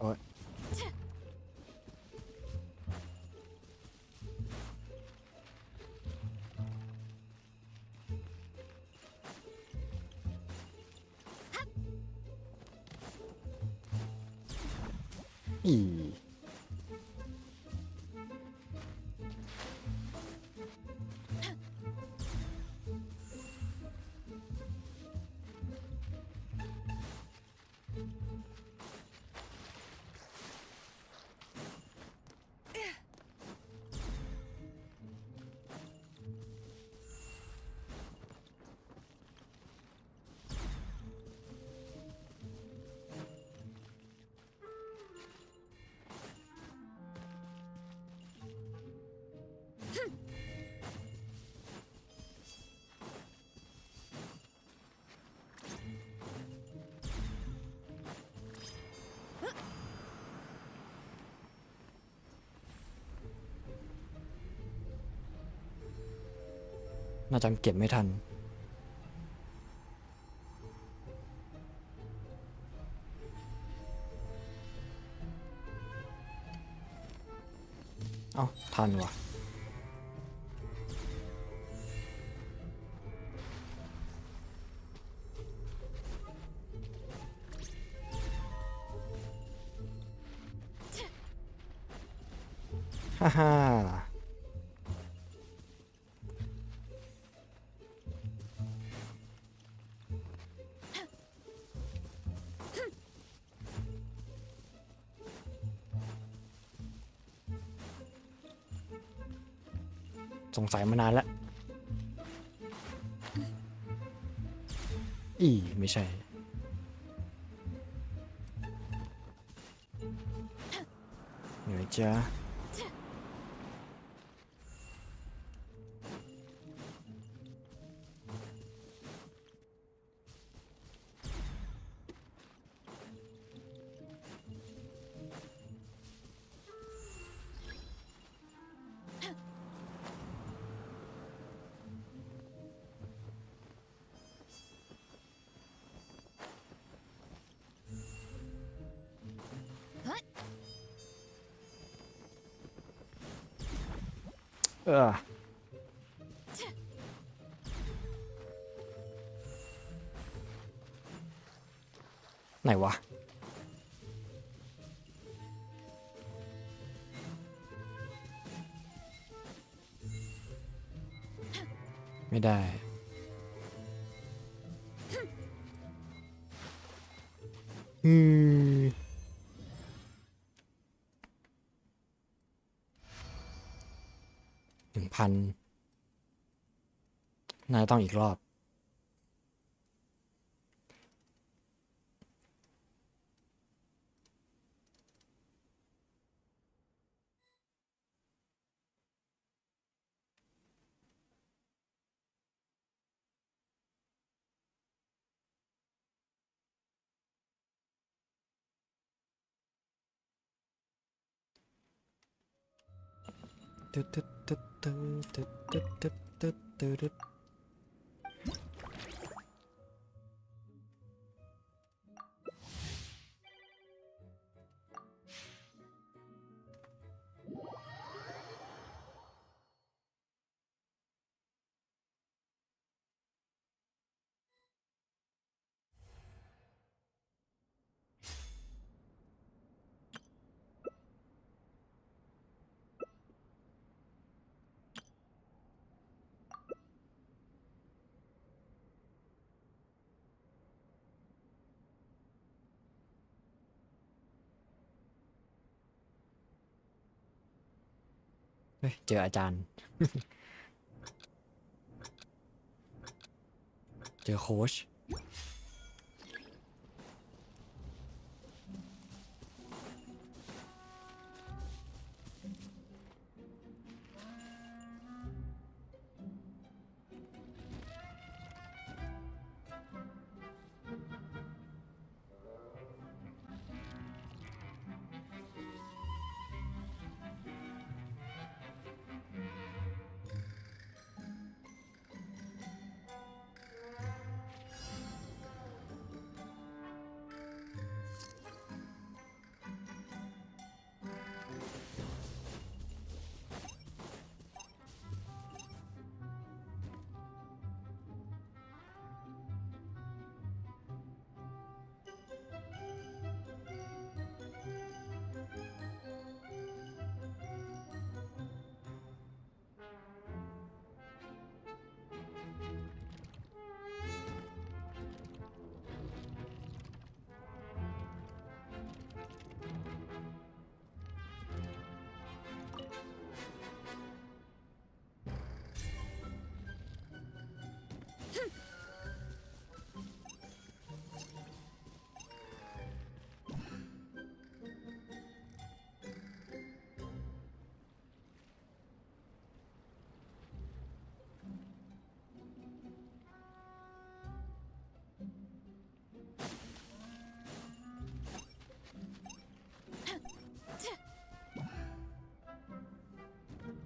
โอ๊ย อีน่าจะเก็บไม่ทัน เอ้า ทันว่ะ ฮ่าฮ่า สงสัยมานานแล้ว ไม่ใช่ เหนื่อยจ้า อไหนวะไม่ได้1,000นายต้องอีกรอบตึ๊ดตึ๊ดตึ๊ดตึ๊ดตึ๊ดตึ๊ดตึ๊ดตึ๊ดตึ๊ดเฮ้ยเจออาจารย์ เจอโค้ช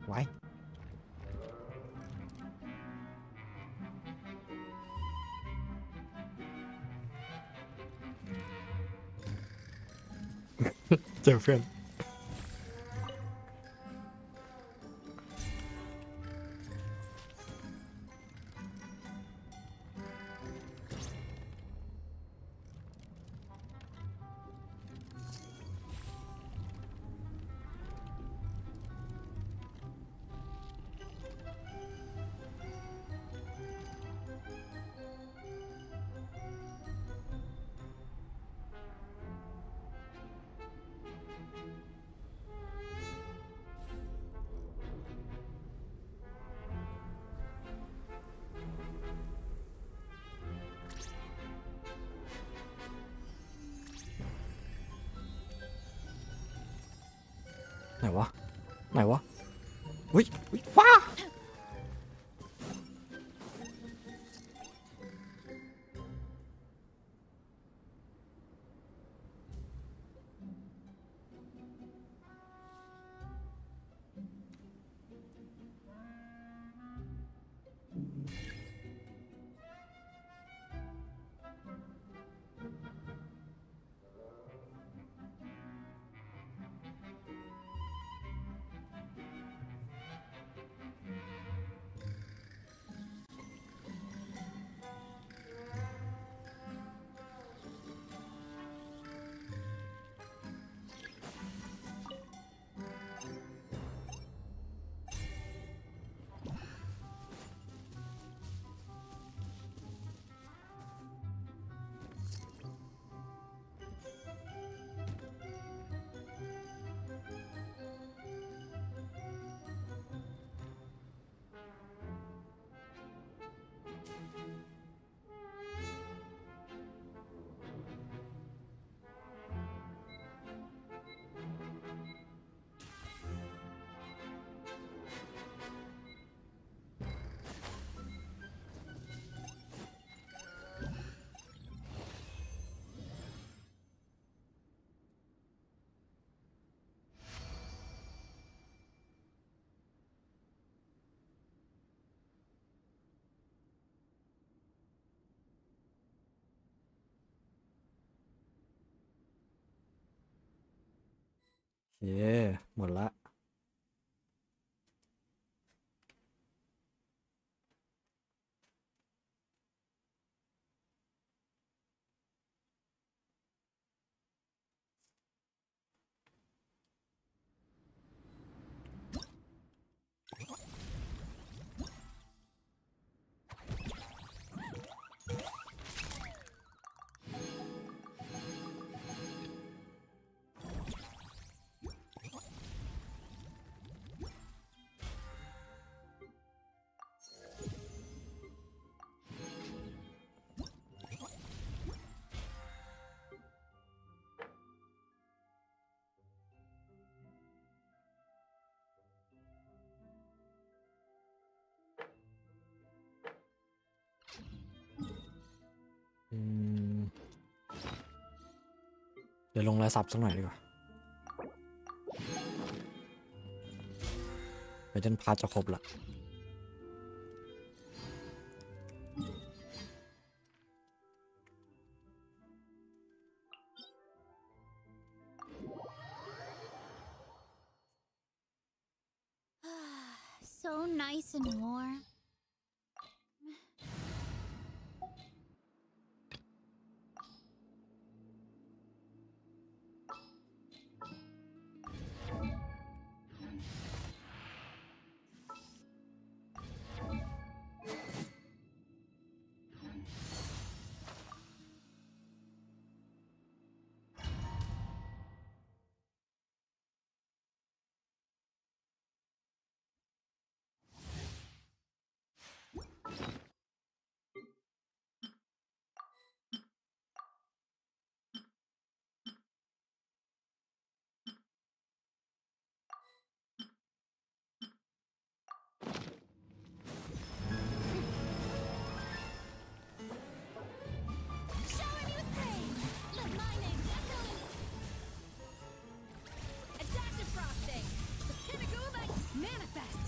ไว้ เจอเพื่อนไหนวะ ไหนวะอุ้ยว้า หมดละ เดี๋ยวลงรายสับสักหน่อยดีกว่าเดี๋ยวจนพาจะครบละ So nice and warm. Manifest!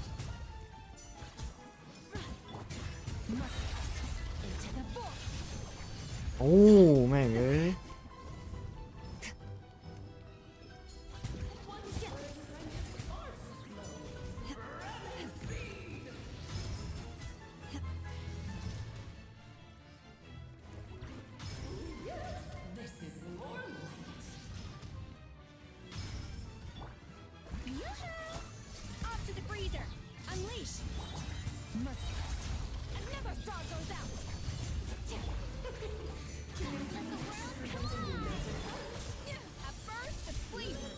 โอ้แม่งเอ้ย Off to the freezer! Unleash! Merciless! I never saw those out! A burst of flavor!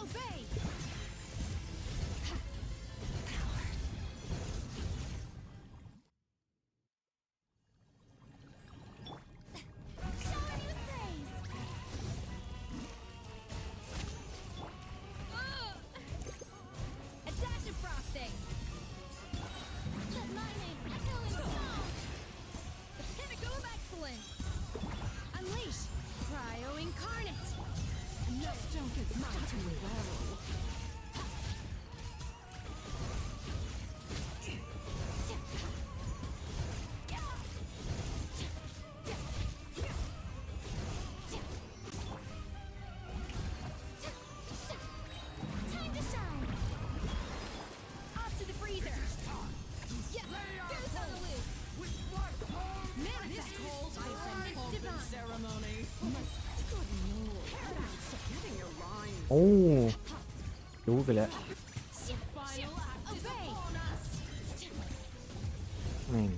Obey! Power. Shower me with praise! A dash of frosting! Let my name echo in song! The pinnacle of excellence! Unleash! Cryo incarnate! No junk is mine to well. Time to shine! Off to the freezer! Yeah, goose on the loose! Manifest! Divine! Ceremony. Getting your line. โอ้รู้ไปแล้ว Final act is Obey. upon us. แม่ง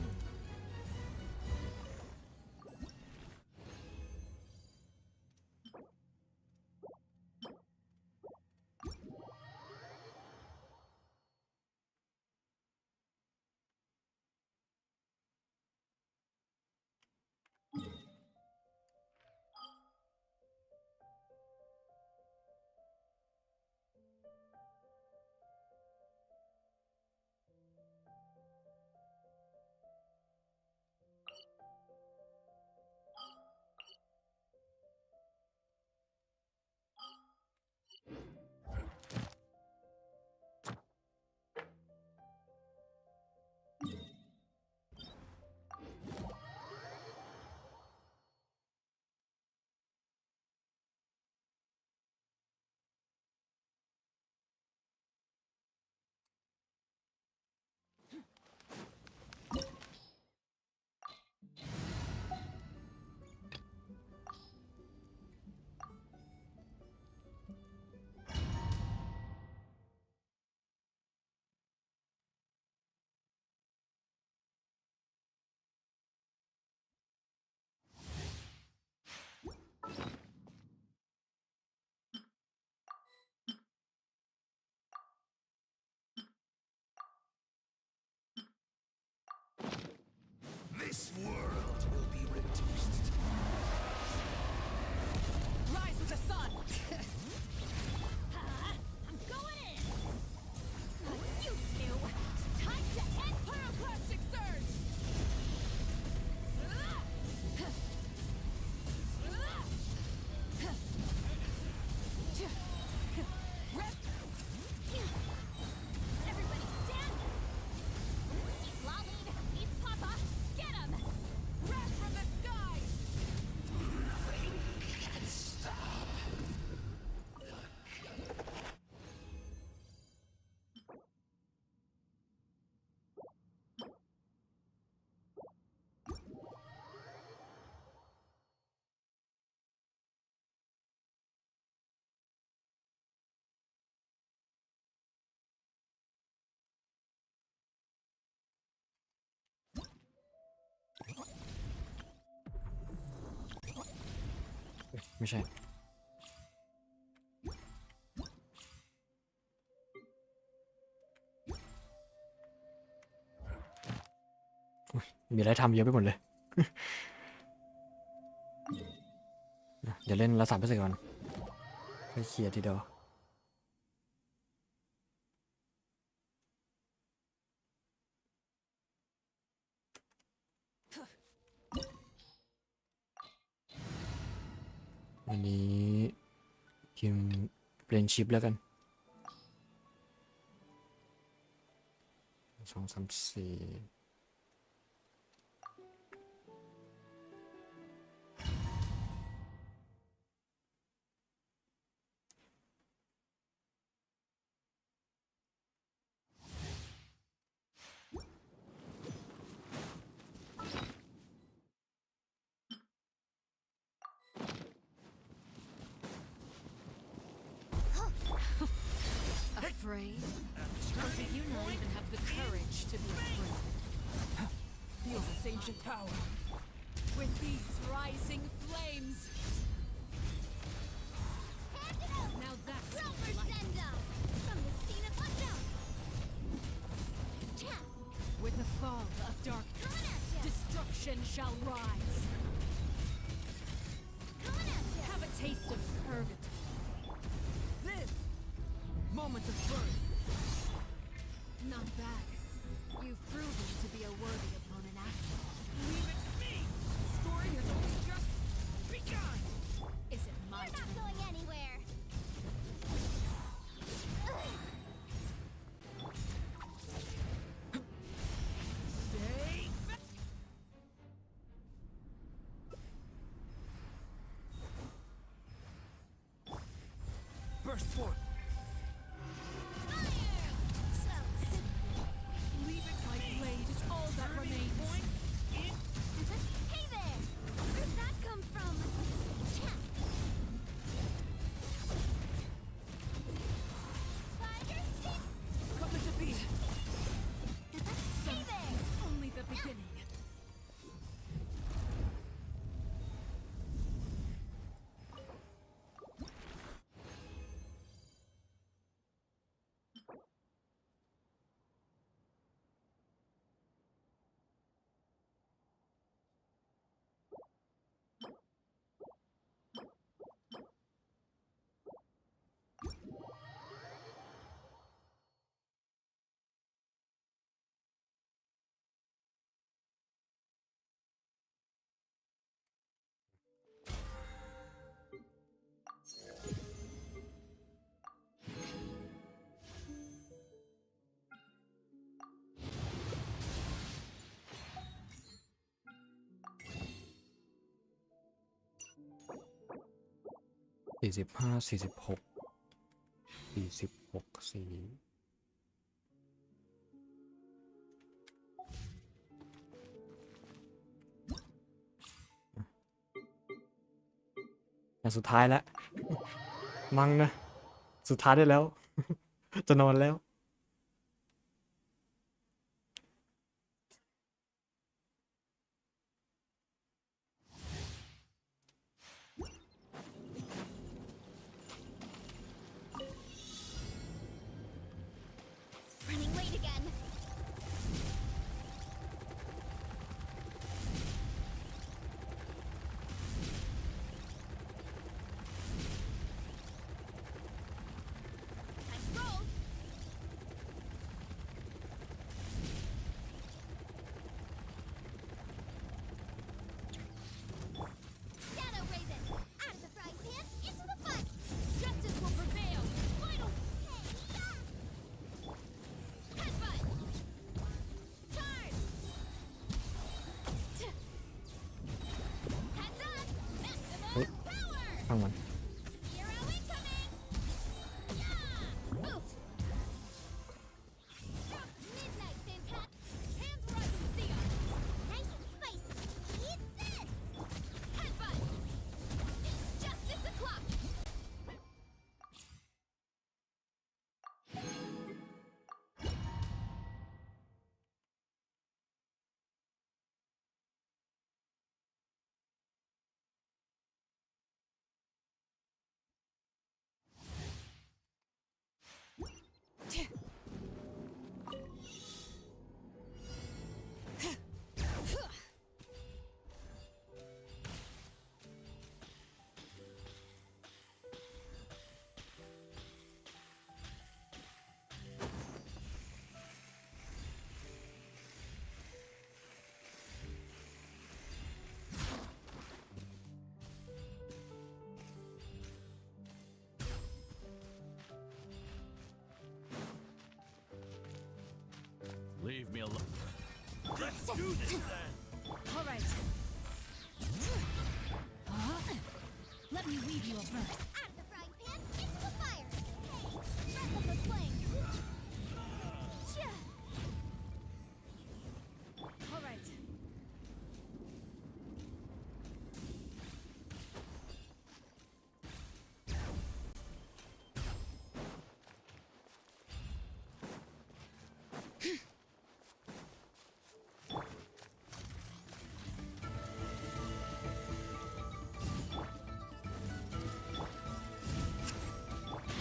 ไม่ใช่อุ๊ยมีอะไรทำเยอะไปหมดเลย เดี๋ยวเล่นละ3%ก่อนไปเคลียร์ทีเดียววันนี้ทีมเปลี่ยนชิปแล้วกัน2 3 4Afraid? Or do you not even have the courage to be afraid? Feels its ancient power. With these rising flames! Now that's what I like. From the scene of unknown. With the fall of darkness, destruction shall rise. Have a taste of purgatory. Live! Moment of birth. Not bad. You've proven to be a worthy opponent after all. Leave it to me! Scoring has only just begun! Is it my We're not turn? going anywhere. Stay back! Burst forth! Leave it, my blade is all that remains. Hey there! Where'd that come from? Fire stick! Come to be! Hey there! It's only the beginning.อย่างสุดท้ายแล้ว มั้งนะ สุดท้ายได้แล้ว จะนอนแล้วข้างมัน leave me alone. Let's do this then. All right. Let me weave you a verse. Out of the frying pan, into the fire. Hey, breath of the flame. All right.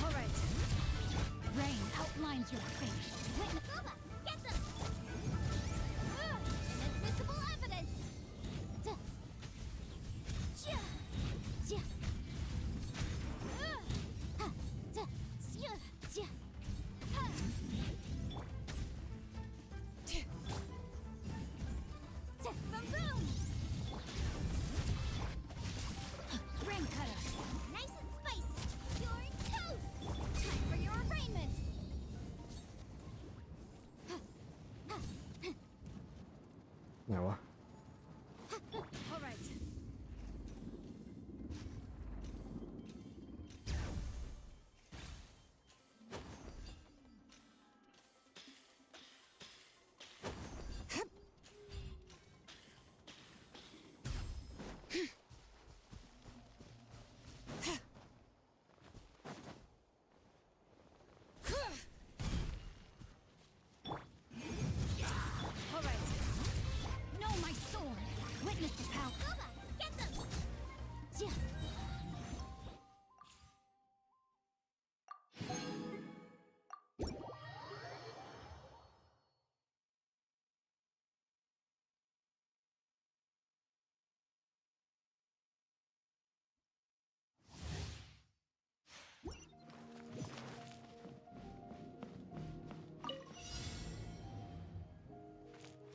All right. Rain outlines your fate. Wait, Bubba, get them. Inadmissible evidence. Duh. Chia. Chia. Ha. Duh. Chia. Chia. Ha. Chia. Chia. Boom. Rain cutter. Nice and spicy. You're toast. Time for your arraignment. ไหนวะ All right. All right. Know my sword. Witness the power. Bubba, get them. Chia.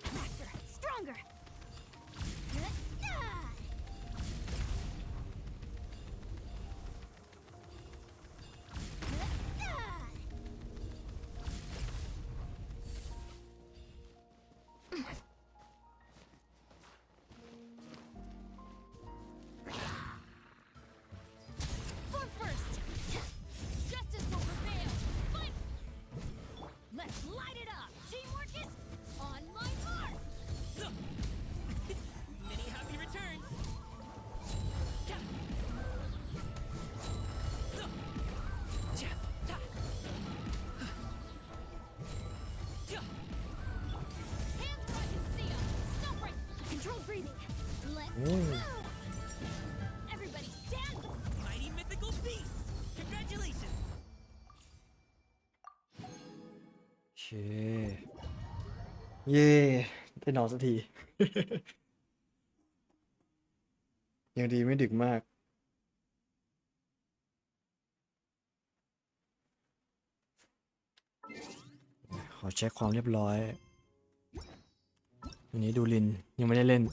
'Faster, stronger. Form first. Justice will prevail. Fight. Let's light it up. Teamwork is on my mark. Many happy returns. Hands where I can see 'em. Stop right. Controlled breathing. Let's Mm. go. Everybody stand. Mighty mythical beast. Congratulations. โอเค เย่ได้นอนสักที ยังดีไม่ดึกมาก ขอเช็คความเรียบร้อย วันนี้ดูลินยังไม่ได้เล่น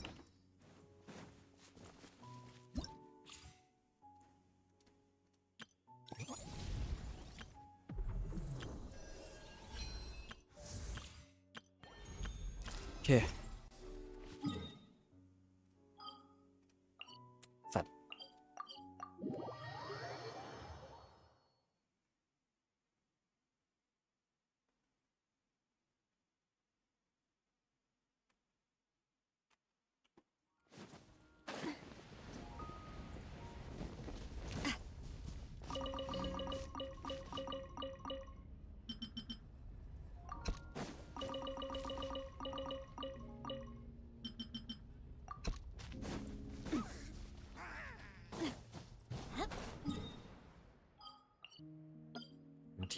โอเค สัตว์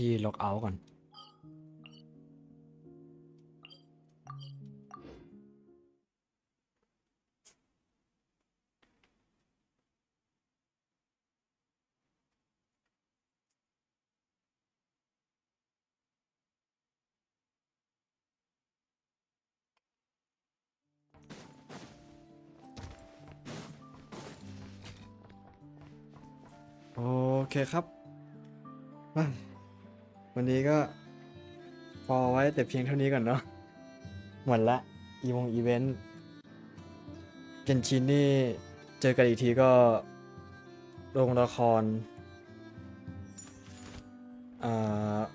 ที่ล็อกเอาท์ก่อน โอเคครับมาวันนี้ก็พอไว้แต่เพียงเท่านี้ก่อนเนาะ หมดละอีเวนต์เกนชินนี่เจอกันอีกทีก็โรงละคร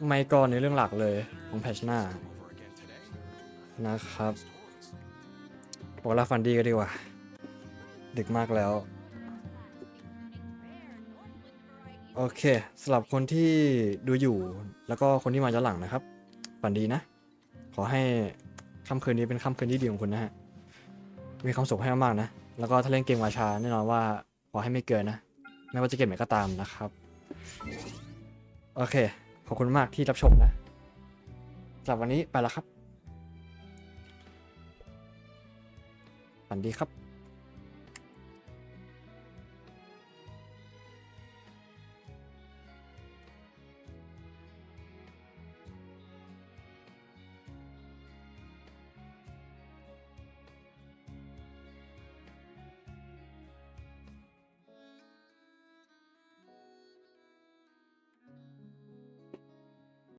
ไม่ก็ในเรื่องหลักเลยของแพชหน้านะครับบอกลาฟันดีก็ดีกว่าดึกมากแล้วโอเคสำหรับคนที่ดูอยู่แล้วก็คนที่มาย้อนหลังนะครับฝันดีนะขอให้ค่ำคืนนี้เป็นค่ำคืนที่ดีของคุณนะฮะมีความสุขให้มากๆนะแล้วก็ถ้าเล่นเกมวาชาแน่นอนว่าขอให้ไม่เกินนะไม่ว่าจะเกมไหนก็ตามนะครับโอเคขอบคุณมากที่รับชมนะสำหรับวันนี้ไปแล้วครับฝันดีครับ